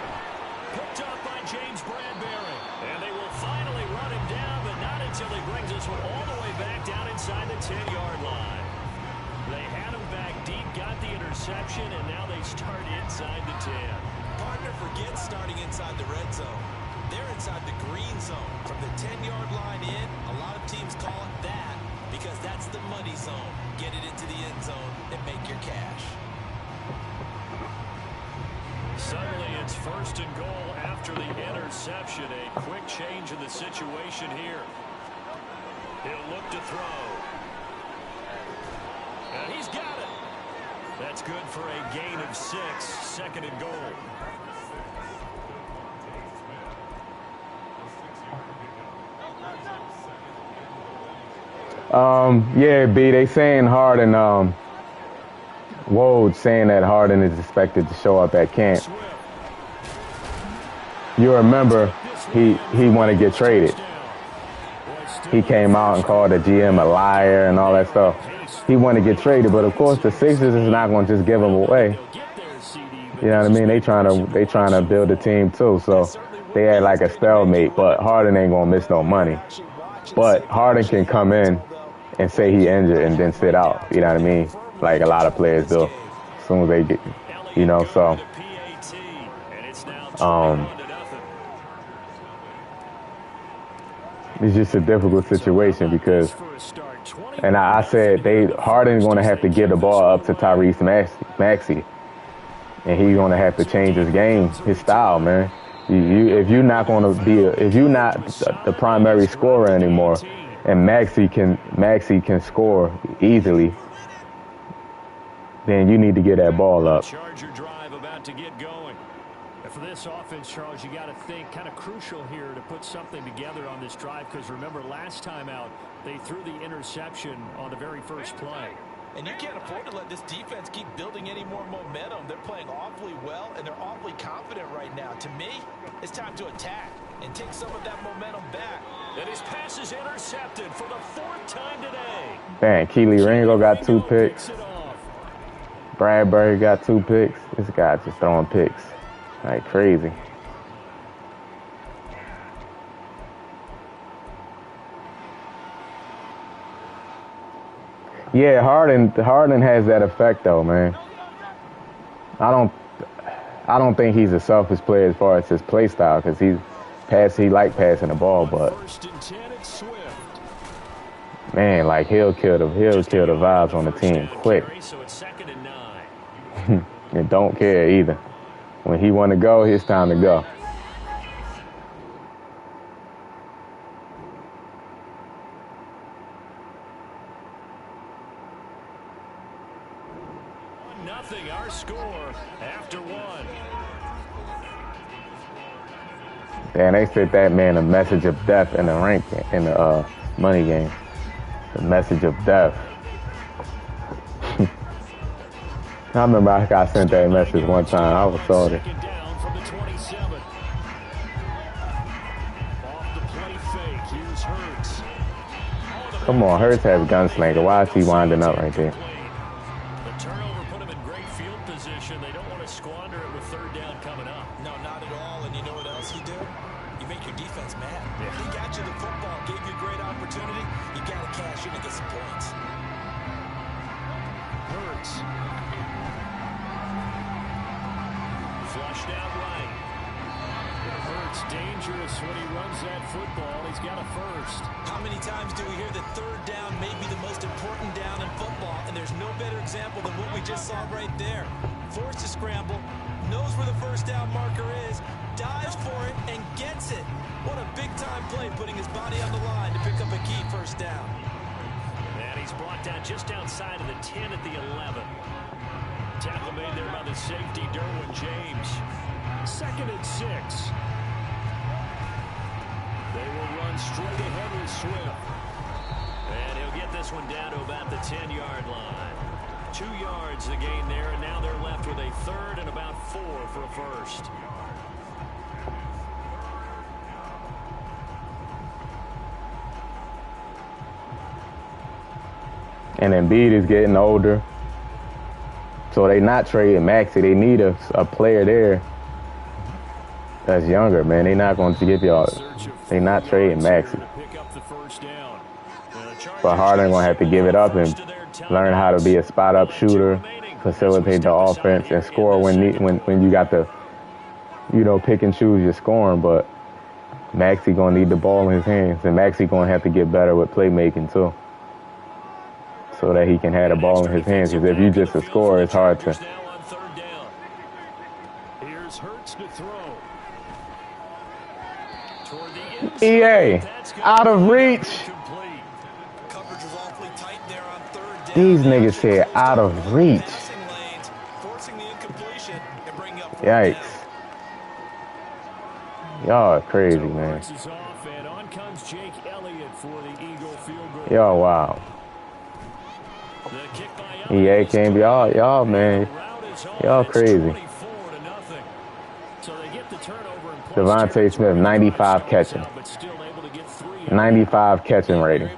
Picked up by James Bradbury. And they will finally run him down, but not until he brings this one all the way back down inside the 10-yard line. They had him back deep, got the interception, and now they start inside the 10. Partner forgets starting inside the red zone. They're inside the green zone. From the 10-yard line in, a lot of teams call it that because that's the money zone. Get it into the end zone and make your cash. Suddenly it's 1st and goal after the interception. A quick change in the situation here. He'll look to throw. And he's got it. That's good for a gain of 6. 2nd and goal. Yeah, B, they saying Harden, Woj saying that Harden is expected to show up at camp. You remember he want to get traded. He came out and called the GM a liar and all that stuff. He want to get traded, but of course the Sixers is not going to just give him away. You know what I mean? They trying to build a team too, so they had like a stalemate. But Harden ain't gonna miss no money. But Harden can come in and say he injured and then sit out. You know what I mean? Like a lot of players do. As soon as they get, you know, so. It's just a difficult situation because, and I said Harden's going to have to get the ball up to Tyrese Maxey, and he's going to have to change his game, his style, man. If you're not going to be, if you're not the primary scorer anymore, and Maxey can score easily, then you need to get that ball up. Charger drive about to get going. And for this offense, Charles, you got to think kind of crucial here to put something together on this drive, because remember last time out they threw the interception on the very first play. And you can't afford to let this defense keep building any more momentum. They're playing awfully well, and they're awfully confident right now. To me, it's time to attack. and take some of that momentum back. And his pass is intercepted for the 4th time today. Man, Keely Ringo got 2 picks. Bradbury got 2 picks. This guy just throwing picks like crazy. Yeah, Harden has that effect though, man. I don't think he's a selfish player as far as his play style, because he like passing the ball, but man, like he'll kill the vibes on the team quick. And don't care either. When he want to go, it's time to go. Nothing, our score after 1. And they sent that man a message of death in the money game. The message of death. I remember I got sent that message one time. I was sorry. Come on, Hurts has gunslinger. Why is he winding up right there? The turnover put him in great field position. They don't want to squander it with 3rd down coming up. No, not at all. And you know what else you do? You make your defense mad. Yeah. He got you the football, gave you a great opportunity. You got to cash in and get some points. Hurts. Flushed out right. Hurts dangerous when he runs that football. He's got a first. How many times do we hear that 3rd down may be the most important down in football? And there's no better example than what we just saw right there. Forced to scramble, knows where the 1st down marker is, dives for it, and gets it. What a big-time play, putting his body on the line to pick up a key 1st down. And he's brought down just outside of the 10 at the 11. Tackle made there by the safety, Derwin James. 2nd and 6. They will run straight ahead with Swift. And he'll get this one down to about the 10-yard line. 2 yards the gain there, and now they're left with a 3rd and about 4 for a first. And Embiid is getting older. So they not trading Maxey. They need a player there that's younger, man. They not going to give y'all. They not trading Maxey. But Harden going to have to give it up and learn how to be a spot-up shooter, facilitate the offense, and score when you got to, pick and choose your scoring. But Maxey going to need the ball in his hands, and Maxey going to have to get better with playmaking too, so that he can have the ball in his hands. Because if you just a scorer, it's hard to. Here's Hurts to throw. EA, out of reach. These niggas said out of reach. Yikes. Y'all are crazy, man. Y'all wow. EA can't be y'all, man. Y'all crazy. Devontae Smith, 95 catching. 95 catching rating.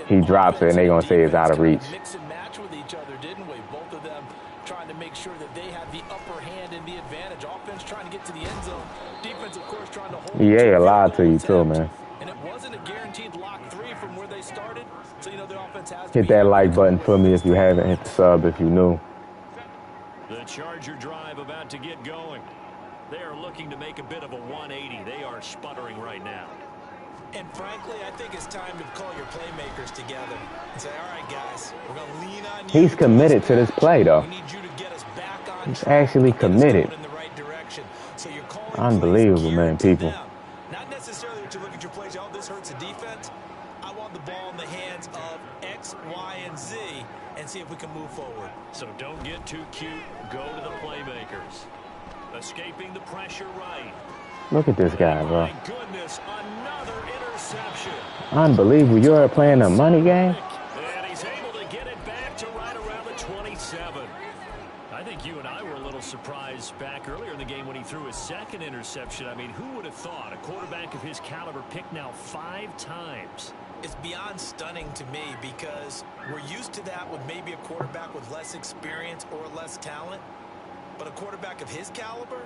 He drops it and they gonna say it's out of reach. Mix and match with each other, didn't we? Both of them trying to make sure that they have the upper hand and the advantage. Offense trying to get to the end zone. Defense, of course, trying to hold. EA lied to you too, man. And it wasn't a guaranteed lock 3 from where they started. So the offense has hit that like button for me if you haven't. Hit the sub if you new. The Charger drive about to get going. They are looking to make a bit of a 180. They are sputtering right now. And frankly, I think it's time to call your playmakers together and say, all right, guys, we're going to lean on you. He's committed to this play, though. We need you to get us back on He's actually committed. in the right direction. So you're calling unbelievable, man, people. Not necessarily that you look at your plays, oh, this hurts the defense. I want the ball in the hands of X, Y, and Z and see if we can move forward. So don't get too cute. Go to the playmakers. Escaping the pressure right. Look at this guy, bro. My goodness, another interception. Unbelievable. You're playing a money game? And he's able to get it back to right around the 27. I think you and I were a little surprised back earlier in the game when he threw his second interception. I mean, who would have thought a quarterback of his caliber picked now 5 times? It's beyond stunning to me because we're used to that with maybe a quarterback with less experience or less talent. But a quarterback of his caliber,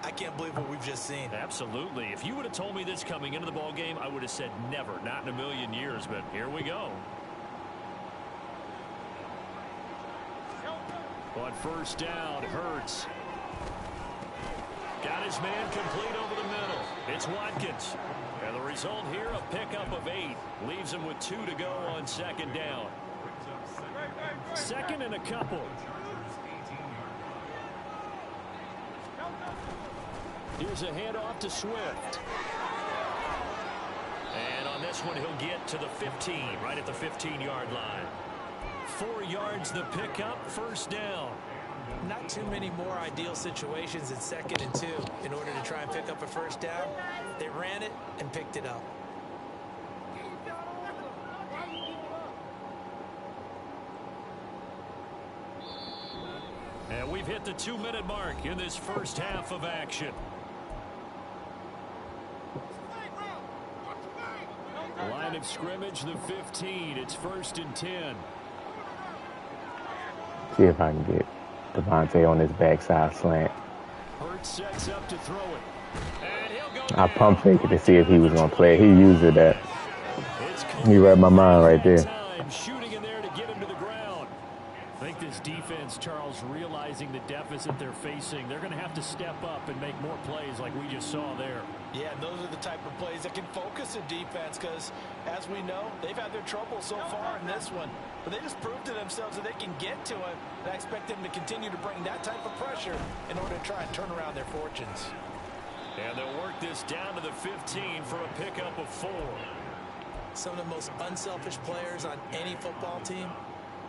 I can't believe what we've just seen. Absolutely. If you would have told me this coming into the ball game, I would have said never, not in a million years. But here we go. On first down, Hurts. Got his man complete over the middle. It's Watkins. And the result here, a pickup of 8. Leaves him with 2 to go on second down. Second and a couple. Here's a handoff to Swift. And on this one, he'll get to the 15, right at the 15-yard line. 4 yards the pickup, first down. Not too many more ideal situations in 2nd and 2 in order to try and pick up a first down. They ran it and picked it up. And we've hit the 2-minute mark in this first half of action. Line of scrimmage, the 15. It's 1st and 10. See if I can get Devontae on his backside slant. Hurts sets up to throw it. And he'll go I down. pump faked it to see if he was going to play it. He used it that. He read my mind right there. Time shooting in there to get him to the ground. I think this defense, Charles, realizing the deficit they're facing, they're going to have to step up and make more plays like we just saw there. Yeah, and those are the type of plays that can focus a defense because, as we know, they've had their trouble so far in this one. But they just proved to themselves that they can get to it. And I expect them to continue to bring that type of pressure in order to try and turn around their fortunes. And they'll work this down to the 15 for a pickup of 4. Some of the most unselfish players on any football team,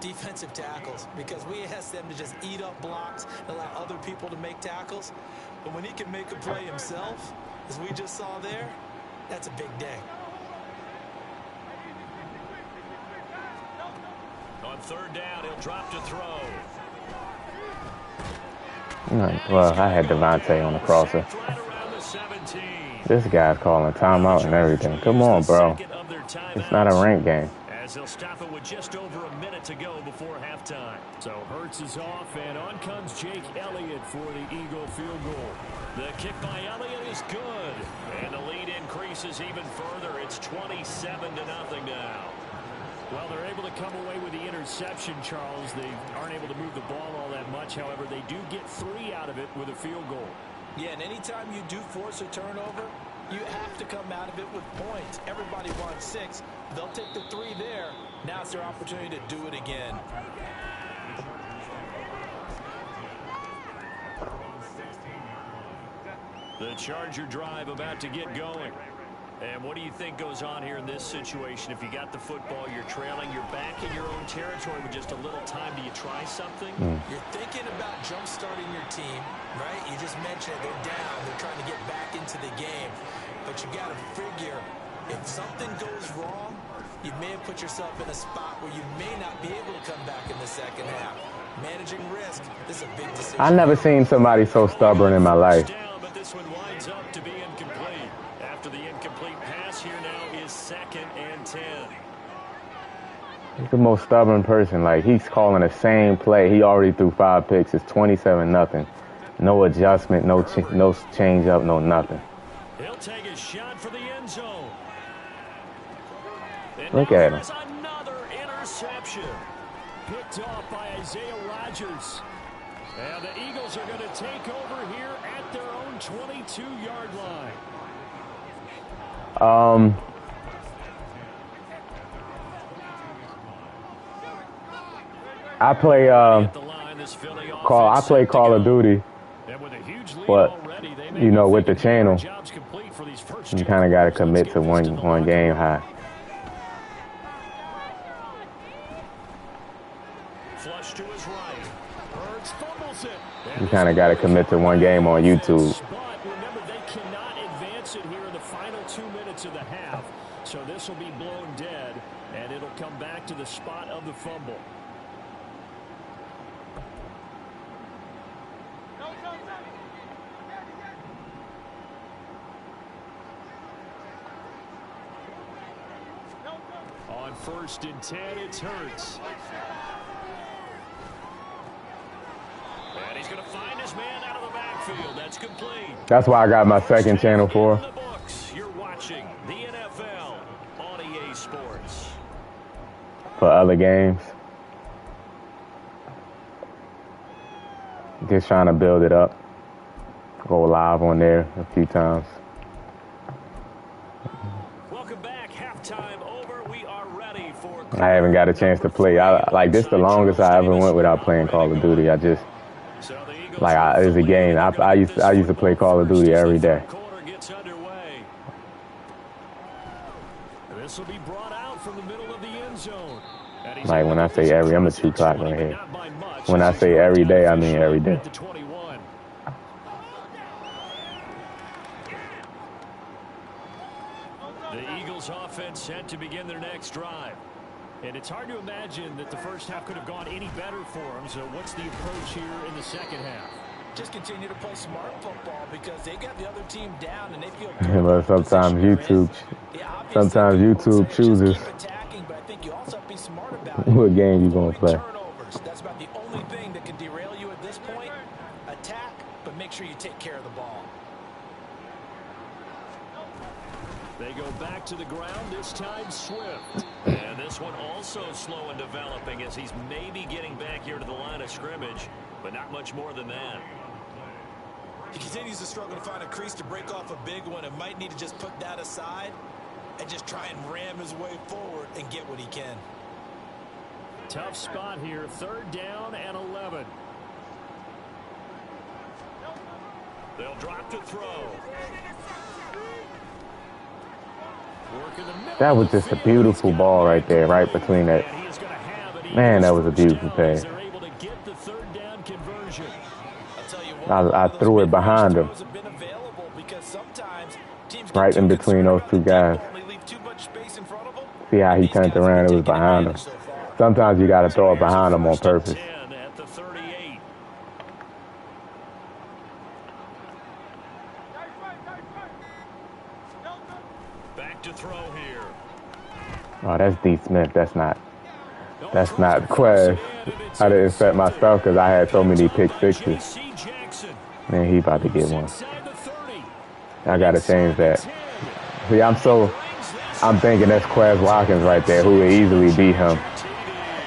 defensive tackles, because we ask them to just eat up blocks and allow other people to make tackles. But when he can make a play himself, as we just saw there, that's a big day. On 3rd down, he'll drop to throw. Well, I had Devontae on the crosser. Right around the 17. This guy's calling timeout and everything. Come on, bro. It's not a rank game. As they'll stop it with just over a minute to go before halftime. So Hurts is off, and on comes Jake Elliott for the Eagle field goal. The kick by Elliott is good, and the lead increases even further. It's 27-0 now. Well, they're able to come away with the interception, Charles. They aren't able to move the ball all that much. However, they do get 3 out of it with a field goal. Yeah, and anytime you do force a turnover, you have to come out of it with points. Everybody wants 6. They'll take the 3 there. Now it's their opportunity to do it again. The Charger drive about to get going. And what do you think goes on here in this situation? If you got the football, you're trailing, you're back in your own territory with just a little time. Do you try something? You're thinking about jump-starting your team, right? You just mentioned they're down. They're trying to get back into the game. But you got to figure, if something goes wrong, you may have put yourself in a spot where you may not be able to come back in the second half. Managing risk, this is a big decision. I never seen somebody so stubborn in my life. Down, but this one winds up to be incomplete. After the incomplete pass, here now is 2nd and 10. He's the most stubborn person. Like, he's calling the same play. He already threw 5 picks. It's 27-0. No adjustment, no change up, no nothing. He'll take a shot for the end zone. And Look now at him. there's another interception. Picked off by Isaiah Rodgers. And the Eagles are going to take over here at their own 22-yard line. I play Call of Duty, but you know, with the channel, you kind of got to commit to one game high. You kind of got to commit to one game on YouTube. But remember, they cannot advance it here in the final 2 minutes of the half. So this will be blown dead, and it'll come back to the spot of the fumble. On 1st and 10, it's Hurts. And he's going to find his man out of the backfield. That's complete. That's why I got my second channel for. You're watching the NFL on EA Sports. For other games. Just trying to build it up. Go live on there a few times. Welcome back. Halftime over. We are ready for. I haven't got a chance to play. This the longest I ever went without playing Call of Duty. I just it's a game. I used to play Call of Duty every day. This will be brought out from the middle of the end zone. Like when I say every, I'm a true clock right here. When I say every day, I mean every day. The Eagles offense set to begin their next drive. And it's hard to imagine that the first half could have gone any better for them. So what's the approach here in the second half? Just continue to play smart football because they got the other team down and they feel but sometimes YouTube chooses what game you're going to play. That's about the only thing that can derail you at this point. Attack, but make sure you take care of the ball. They go back to the ground, this time Swift. And this one also slow in developing as he's maybe getting back here to the line of scrimmage, but not much more than that. He continues to struggle to find a crease to break off a big one and might need to just put that aside and just try and ram his way forward and get what he can. Tough spot here, 3rd down and 11. They'll drop to throw. That was just a beautiful ball right there, right between that. Man, that was a beautiful pass. I threw it behind him. Right in between those two guys. See how he turned around? It was behind him. Sometimes you got to throw it behind him on purpose. Oh, that's D. Smith. That's not Quez. I didn't set my stuff because I had so many pick sixes. Man, he about to get one. I got to change that. See, I'm thinking that's Quez Watkins right there, who would easily beat him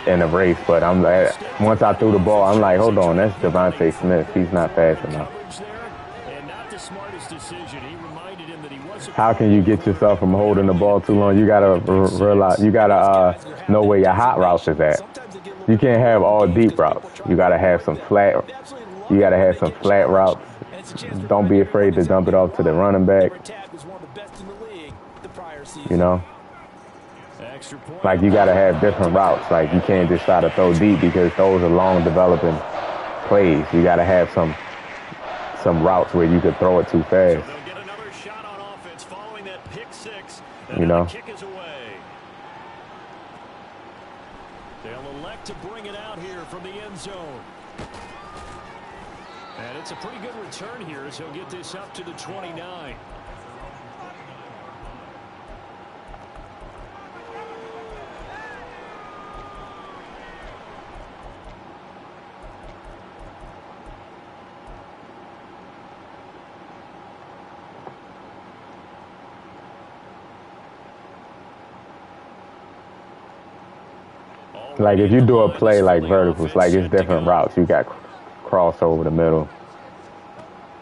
in the race. But I'm like, once I threw the ball, I'm like, hold on, that's Devontae Smith. He's not fast enough. How can you get yourself from holding the ball too long? You gotta realize, you gotta know where your hot routes is at. You can't have all deep routes. You gotta have some flat. You gotta have some flat routes. Don't be afraid to dump it off to the running back. You know, like you gotta have different routes. Like you can't just try to throw deep because those are long developing plays. You gotta have some routes where you could throw it too fast. You know. They'll elect to bring it out here from the end zone. And it's a pretty good return here as he'll get this up to the 29. Like if you do a play like verticals, like it's different routes. You got cross over the middle.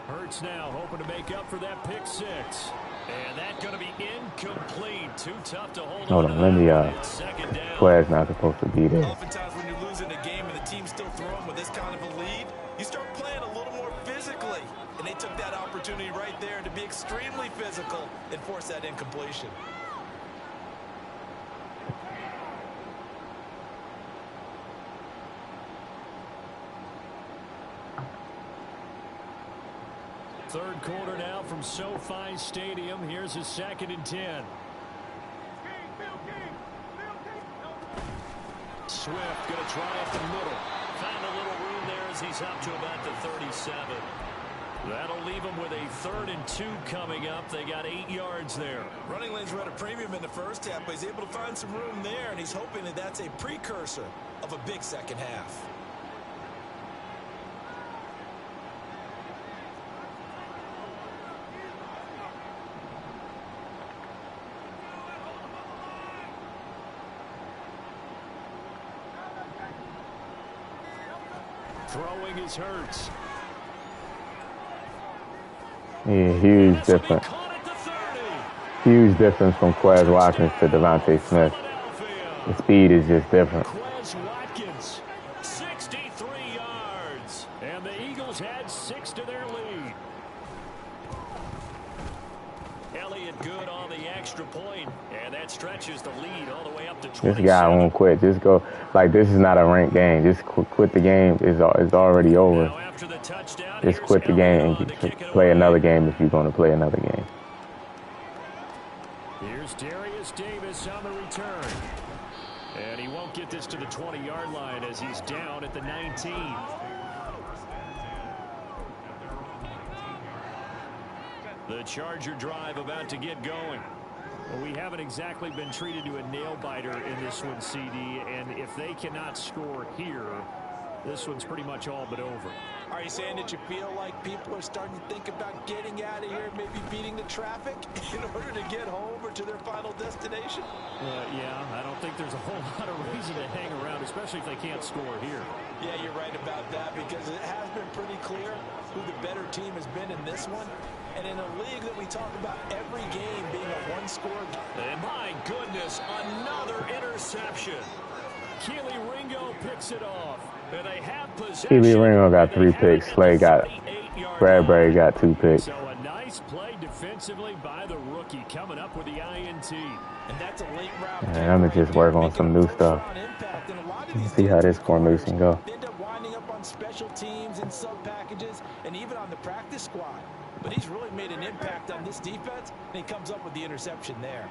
Hurts now hoping to make up for that pick six. And that's going to be incomplete. Too tough to hold on. Let me Quez not supposed to be there. Oftentimes when you're losing a game and the team's still throwing with this kind of a lead, you start playing a little more physically. And they took that opportunity right there to be extremely physical and force that incompletion. Third quarter now from SoFi Stadium. Here's his 2nd and 10. Swift going to try up the middle. Found a little room there as he's up to about the 37. That'll leave them with a 3rd and 2 coming up. They got 8 yards there. Running lanes were at a premium in the first half, but he's able to find some room there, and he's hoping that that's a precursor of a big second half. Throwing is Hurts. Yeah, huge difference. Huge difference from Quez Watkins to Devontae Smith. The speed is just different. Quez Watkins, 63 yards. And the Eagles had 6 to their lead. Elliott good on the extra point, and that stretches the lead all the way up to 20. This guy won't quit. Just go. Like, this is not a ranked game. Just quit the game. It's already over. Just quit the game and play another game if you're going to play another game. Here's Darius Davis on the return. And he won't get this to the 20-yard line as he's down at the 19. The Charger drive about to get going. Well, we haven't exactly been treated to a nail-biter in this one, CD, and if they cannot score here, this one's pretty much all but over. Are you saying that you feel like people are starting to think about getting out of here, maybe beating the traffic in order to get home or to their final destination? Yeah, I don't think there's a whole lot of reason to hang around, especially if they can't score here. Yeah, you're right about that, because it has been pretty clear who the better team has been in this one. And in a league that we talk about every game being a one-score game. And my goodness, another interception. Keely Ringo picks it off. And they have possession. Keely Ringo got 3 picks. Slay got, Bradbury got 2 picks. So a nice play defensively by the rookie coming up with the INT. And that's a late route. And I'm going to just work on some new stuff. See how this formation go. End up winding up on special teams and sub packages and even on the practice squad. But he's really made an impact on this defense, and he comes up with the interception there.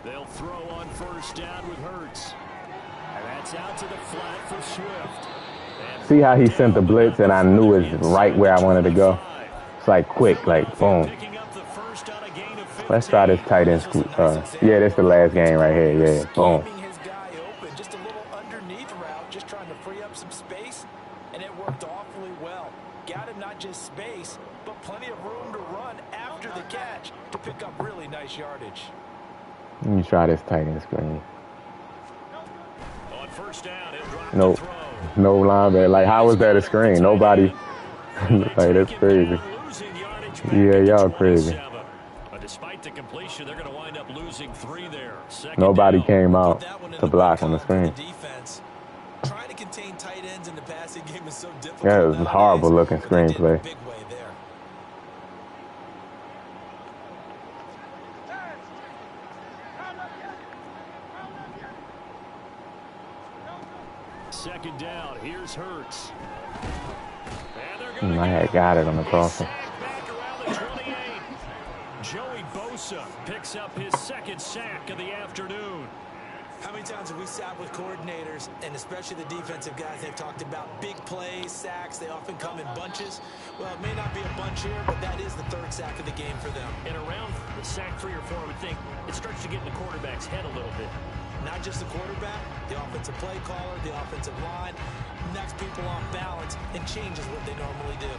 They'll throw on 1st down with Hurts. And that's out to the flat for Swift. And see how he sent the blitz, and I knew it was right where I wanted to go. It's like quick, like boom. Let's try this tight end scoop. Yeah, this is the last game right here. Yeah, boom. His guy open, just a little underneath route, just trying to free up some space, and it worked awfully well. Got him not just space, but plenty of room to run after the catch to pick up really nice yardage. Let me try this tight end screen. On 1st down, he'll drop Nope. the throw. No linebacker. Like, how was that a screen? Nobody. Like, that's crazy. Yeah, y'all crazy. But despite the completion, they're going to wind up losing 3 there. Nobody came out to block on the screen. Trying to contain tight ends in the passing game is so difficult. Yeah, it was a horrible looking screenplay. Big way there. Second down, here's Hurts. I had got it on the crossing. Back around the 28. Joey Bosa picks up his 2nd sack of the afternoon. How many times have we sat with coordinators, and especially the defensive guys, they've talked about big plays, sacks, they often come in bunches. Well, it may not be a bunch here, but that is the 3rd sack of the game for them. And around the sack 3 or 4, I would think it starts to get in the quarterback's head a little bit. Not just the quarterback, the offensive play caller, the offensive line, knocks people off balance and changes what they normally do.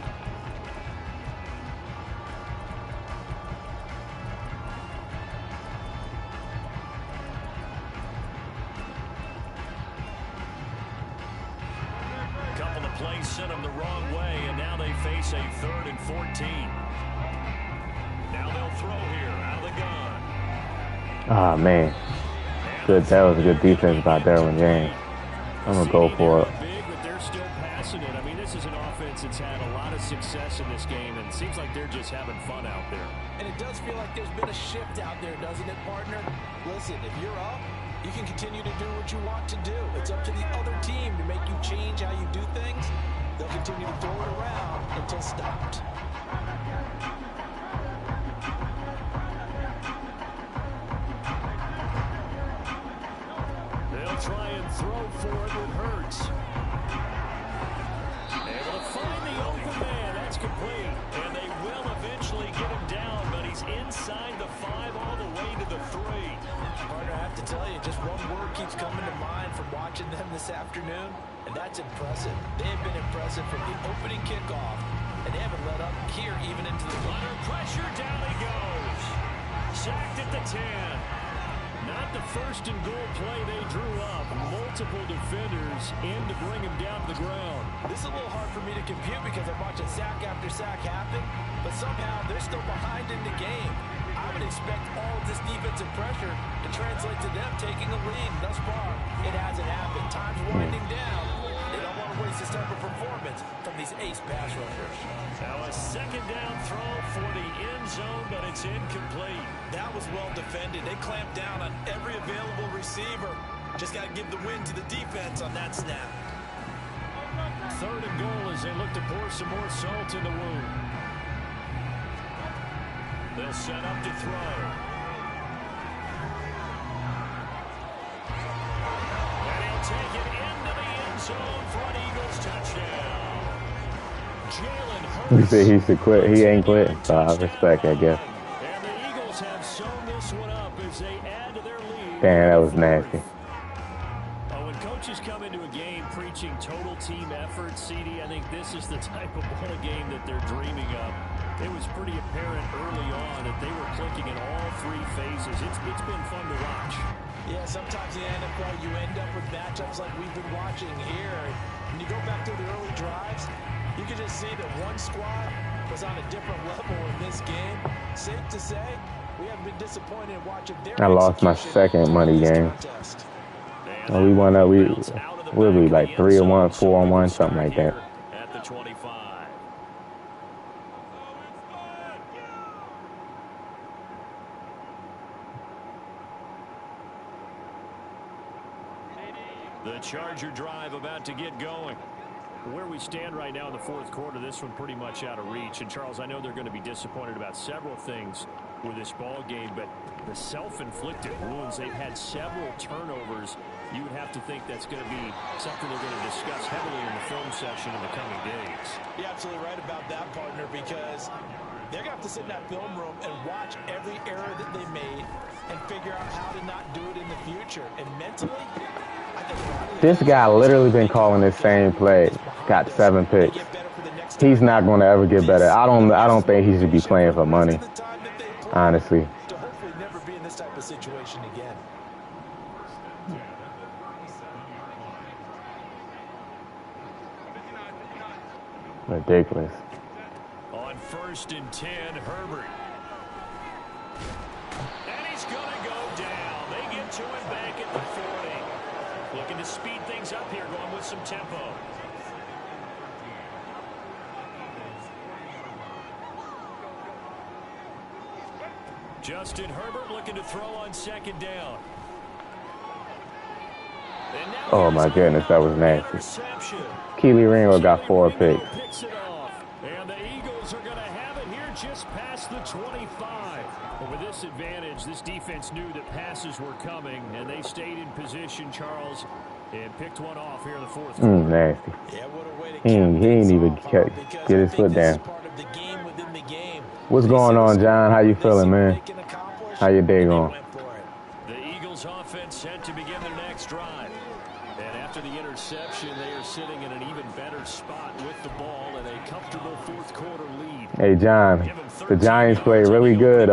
Couple of plays sent them the wrong way, and now they face a 3rd and 14. Now they'll throw here out of the gun. Ah, man. Good. That was a good defense by Derwin James. I'm going to go for it. Big, but they're still passing it. I mean, this is an offense that's had a lot of success in this game, and it seems like they're just having fun out there. And it does feel like there's been a shift out there, doesn't it, partner? Listen, if you're up, you can continue to do what you want to do. It's up to the other team to make you change how you do things. They'll continue to throw it around until stopped. They'll try and throw for it with Hurts. inside the 5 all the way to the 3. Partner, I have to tell you, just one word keeps coming to mind from watching them this afternoon, and that's impressive. They have been impressive from the opening kickoff, and they haven't let up here even into the under pressure. Down he goes. Sacked at the 10. Not the first and goal play they drew up. Multiple defenders in to bring him down to the ground. This is a little hard for me to compute because I'm watching sack after sack happen, but somehow they're still behind in the game. I would expect all of this defensive pressure to translate to them taking a lead. Thus far, it hasn't happened. Time's winding down. They don't want to waste this type of performance from these ace pass rushers. Now a second down throw for the end zone, but it's incomplete. That was well defended. They clamped down on every available receiver. Just got to give the win to the defense on that snap. Third and goal as they look to pour some more salt in the wound. They'll set up to throw. And he'll take it into the end zone for an Eagles touchdown. Jalen Hurts. You say he should quit. He ain't quit. So I respect, I guess. And the Eagles have sewn this one up as they add to their lead. Damn, that was nasty. When coaches come into a game preaching total team effort, CD, I think this is the type of ball game that they're dreaming of. It was pretty apparent early on that they were clicking in all three phases. It's been fun to watch. Yeah, sometimes in the NFL you end up with matchups like we've been watching here. When you go back to the early drives, you can just see that one squad was on a different level in this game. Safe to say, we haven't been disappointed in watching their I lost my second money game. And we won up. We'll be like 3-1, 4-1, something like that. At the 25. The Charger drive about to get going. Where we stand right now in the fourth quarter, this one pretty much out of reach. And, Charles, I know they're going to be disappointed about several things with this ball game, but the self-inflicted wounds, they've had several turnovers. You would have to think that's going to be something they're going to discuss heavily in the film session in the coming days. You're absolutely right about that, partner, because they're going to have to sit in that film room and watch every error that they made and figure out how to not do it in the future. And mentally, I think this guy literally been calling this same play. Got 7 picks. He's not going to ever get better. I don't think he should be playing for money. Honestly. to hopefully never be in this type of situation again. Ridiculous. On 1st and 10, Herbert. And he's going to go down. They get to him back at the 40. Looking to speed things up here, going with some tempo. Justin Herbert looking to throw on 2nd down. Oh my goodness, that was nasty. Keely Ringo got 4 picks. And the Eagles are going to have it here just past the 25. But with this advantage, this defense knew that passes were coming, and they stayed in position, Charles, and picked one off here in the fourth quarter. Nasty. Yeah, what a way to He ain't even get his foot down. What's going on, John? How you feeling, man? How your day going? The Eagles offense set to begin their next drive. And after the interception, they are sitting in an even better spot with the ball and a comfortable fourth quarter lead. Hey, John, the Giants played really good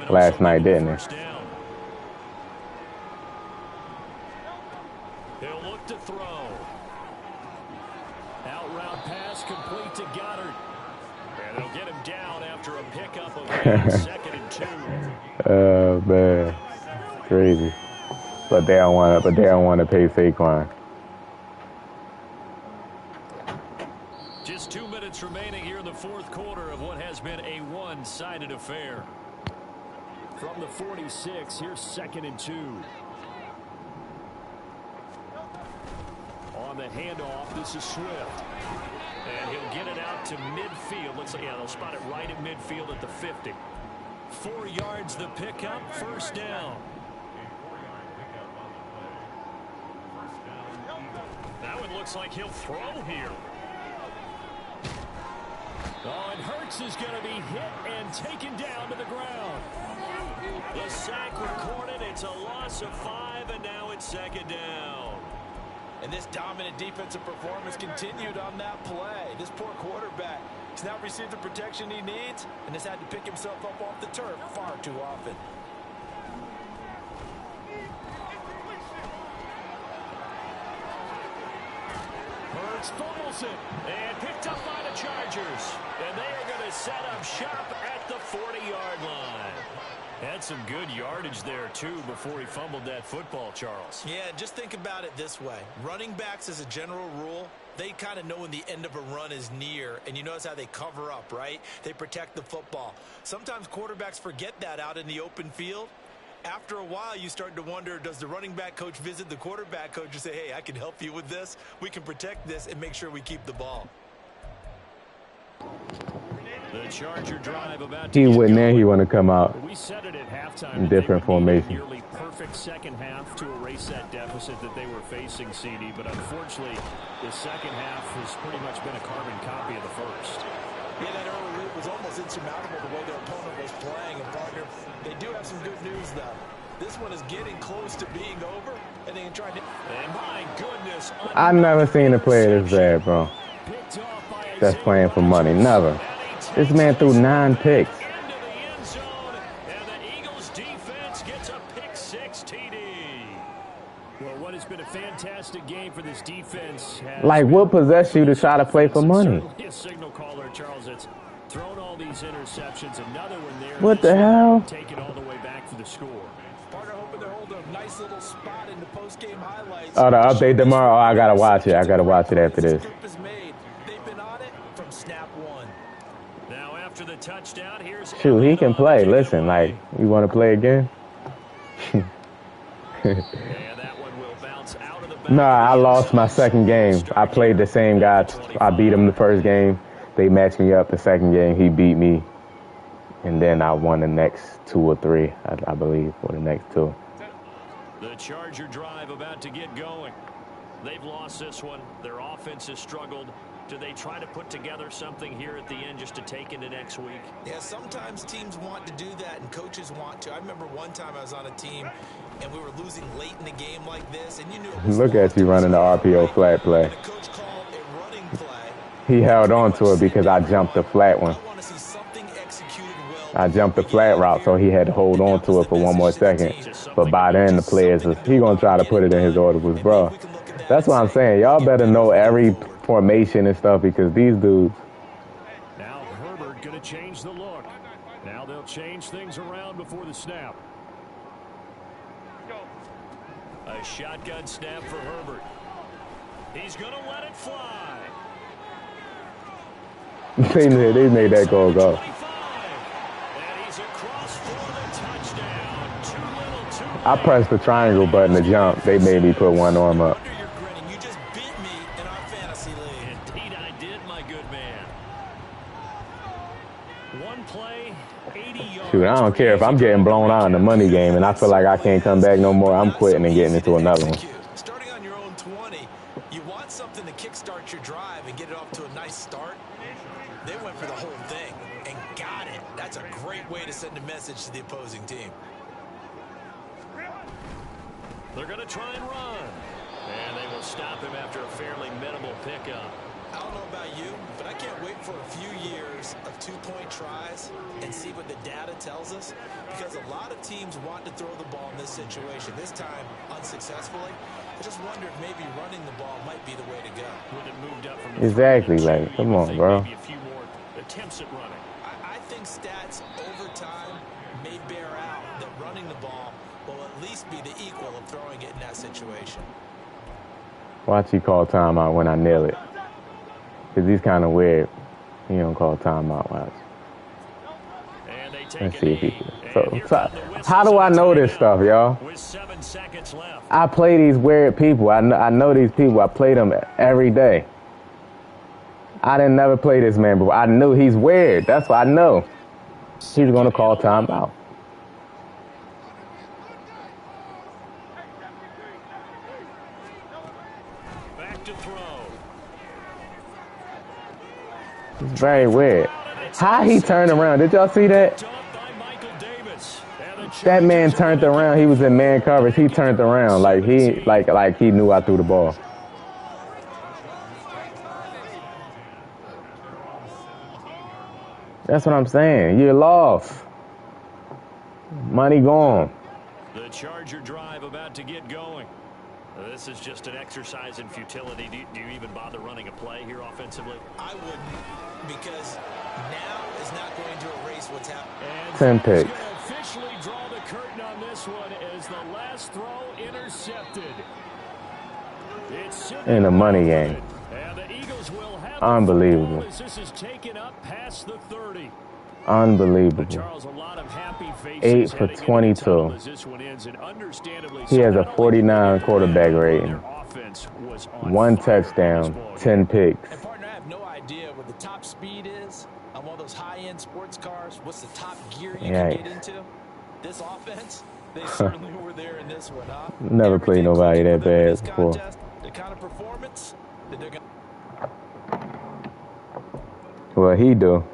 last night, didn't they? He'll look to throw. Out route pass complete to Goddard. And they'll get him down after a pickup of 2nd and 2. Oh man, crazy. But they don't want to pay Saquon. Just 2 minutes remaining here in the fourth quarter of what has been a one-sided affair. From the 46, here's 2nd and 2. On the handoff, this is Swift. And he'll get it out to midfield. Looks like, yeah, they'll spot it right at midfield at the 50. 4 yards the pickup, 1st down. That one looks like he'll throw here. Oh, and Hurts is going to be hit and taken down to the ground. The sack recorded. It's a loss of 5, and now it's 2nd down. And this dominant defensive performance continued on that play. This poor quarterback has now received the protection he needs and has had to pick himself up off the turf far too often. Hurts fumbles it and picked up by the Chargers. And they are going to set up shop at the 40-yard line. Had some good yardage there, too, before he fumbled that football, Charles. Yeah, just think about it this way. Running backs, as a general rule, they kind of know when the end of a run is near, and you notice how they cover up, right? They protect the football. Sometimes quarterbacks forget that out in the open field. After a while, you start to wonder, does the running back coach visit the quarterback coach and say, hey, I can help you with this. We can protect this and make sure we keep the ball. The Charger drive about He wouldn't there. He want to come out we said it at halftime in different formation. Nearly perfect second half to erase that deficit that they were facing, CD. But unfortunately, the second half has pretty much been a carbon copy of the first. Yeah, that early lead was almost insurmountable the way their opponent was playing. And partner, they do have some good news though. This one is getting close to being over, and they can try to. And my goodness, I never seen a player this bad, bro. That's playing for money. Never. This man threw 9 picks. Into the end zone, and the Eagles defense gets a pick 6 TD. Well, what has been a fantastic game for this defense. Like, what possessed you to try to play for money? Certainly a signal caller, Charles. It's thrown all these interceptions. Another one there. What the hell? Take it all the way back for the score. Partner hoping to hold a nice little spot in the post-game highlights. Oh, the update tomorrow. Oh, I gotta watch it. I gotta watch it after this. They've been on it from snap one. Now after the touchdown, here's Shoot, he can play. Listen, like, you want to play again? and that one will bounce out of the back. Nah, I lost my second game. I played the same guy. I beat him the first game. They matched me up the second game. He beat me. And then I won the next 2 or 3, I believe, or the next 2. The Charger drive about to get going. They've lost this one. Their offense has struggled. Do they try to put together something here at the end just to take into next week? Yeah, sometimes teams want to do that and coaches want to. I remember one time I was on a team and we were losing late in the game like this, and you knew it was Look at you running the RPO flat play. and the coach called a running play. He held on to it because I jumped the flat one. I want to see something executed well. I jumped the flat route, so he had to hold on to it for one more second. But by then, the players, he gonna try to put it in his audibles, bro. That's what I'm saying. Y'all better know every formation and stuff because these dudes. Now Herbert going to change the look. Now they'll change things around before the snap. A shotgun snap for Herbert. He's going to let it fly. They made that goal go. And he's across for the touchdown. Too little, too late. I pressed the triangle button to jump. They made me put one arm up. You're grinning. You just beat me in our fantasy league. Indeed I did, my good man. One play, 80 yards. Shoot, I don't care if I'm getting blown out in the money game and I feel like I can't come back no more. I'm quitting and getting into another one. Starting on your own 20, you want something to kickstart your drive and get it off to a nice start. They went for the whole thing and got it. That's a great way to send a message to the opposing team. They're going to try and run. And they will stop him after a fairly minimal pickup. I don't know about you, but I can't wait for a few years of 2-point tries and see what the data tells us, because a lot of teams want to throw the ball in this situation. This time, unsuccessfully. I just wonder if maybe running the ball might be the way to go. When it moved up from the Exactly, 3 to 2, like, come you would on, think bro. maybe a few more attempts at running. I think stats over time may bear out that running the ball will at least be the equal of throwing it in that situation. Watch he call timeout when I nail it. Because he's kind of weird. He don't call timeout. Watch. And they take Let's a see if he knee. can. And here So come the whistles how do I of know this timeout stuff, y'all? With 7 seconds left. I play these weird people. I know these people. I play them every day. I didn't never play this man before. I knew he's weird. That's what I know. He's going to call timeout. Back to throw. It's very weird. How he turned around? Did y'all see that? That man turned around. He was in man coverage. He turned around like he knew I threw the ball. That's what I'm saying. You're lost. Money gone. The Charger drive about to get going. This is just an exercise in futility. Do you even bother running a play here offensively? I wouldn't, because now is not going to erase what's happening. 10 picks. Officially draw the curtain on this one as the last throw intercepted. It's in a money game. And the Eagles will have Unbelievable. this is taken up past the 30. Unbelievable. Charles, a lot of happy faces 8 for 22. He has a 49 quarterback rating. 1 touchdown, 10 picks. And partner, I have no idea what the top speed is on one of those high-end sports cars. What's the top gear you can get into? This offense, they certainly were there in this one, huh? Never played nobody that bad before. The kind of performance that they're going to... Well, he do.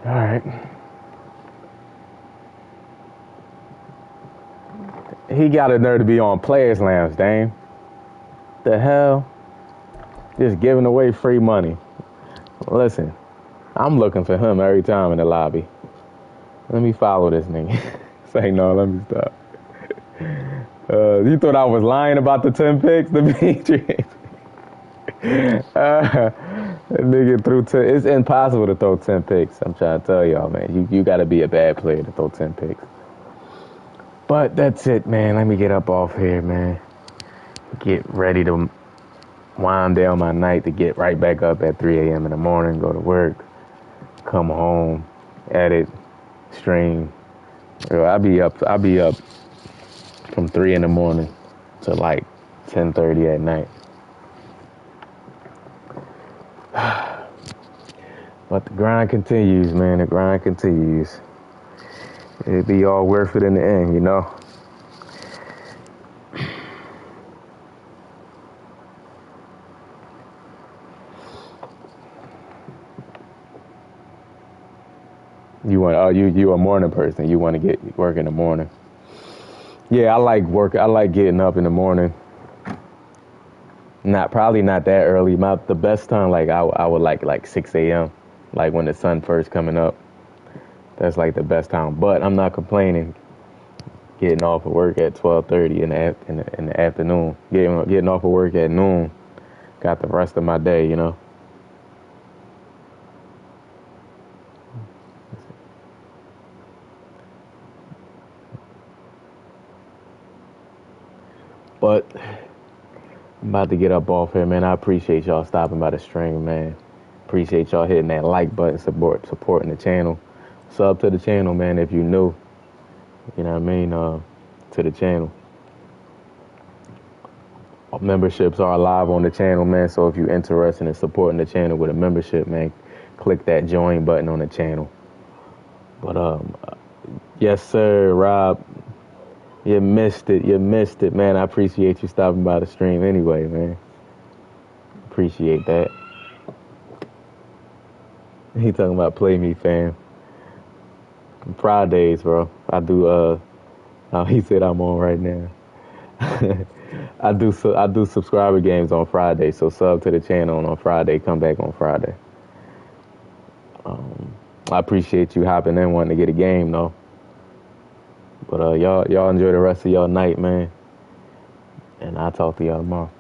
All right. He got a nerve to be on Players Lounge, Dame. The hell? Just giving away free money. Listen, I'm looking for him every time in the lobby. Let me follow this nigga. Say no, let me stop. You thought I was lying about the 10 picks, Demetrius? That nigga threw 10. It's impossible to throw 10 picks. I'm trying to tell y'all, man. You got to be a bad player to throw 10 picks. But that's it, man. Let me get up off here, man. Get ready to wind down my night to get right back up at 3 a.m. in the morning, go to work, come home, edit, stream. I'll be up from 3 in the morning to like 10:30 at night. But the grind continues, man. The grind continues. It'll be all worth it in the end, you know? You a morning person. You want to get work in the morning. Yeah, I like work. I like getting up in the morning. Probably not that early. The best time, like I would like 6 a.m. Like when the sun first coming up. That's like the best time. But I'm not complaining. Getting off of work at 12:30 in the afternoon. Getting off of work at noon. Got the rest of my day, you know. But I'm about to get up off here, man. I appreciate y'all stopping by the stream, man. Appreciate y'all hitting that like button, supporting the channel. Sub to the channel, man, if you're new. You know what I mean? To the channel. Memberships are live on the channel, man. So if you're interested in supporting the channel with a membership, man, click that join button on the channel. But yes, sir, Rob. You missed it, man. I appreciate you stopping by the stream anyway, man. Appreciate that. He talking about Play Me, fam. Fridays, bro. I do, he said I'm on right now. I do subscriber games on Friday, so sub to the channel on Friday. Come back on Friday. I appreciate you hopping in wanting to get a game, though. But y'all enjoy the rest of y'all night, man. And I'll talk to y'all tomorrow.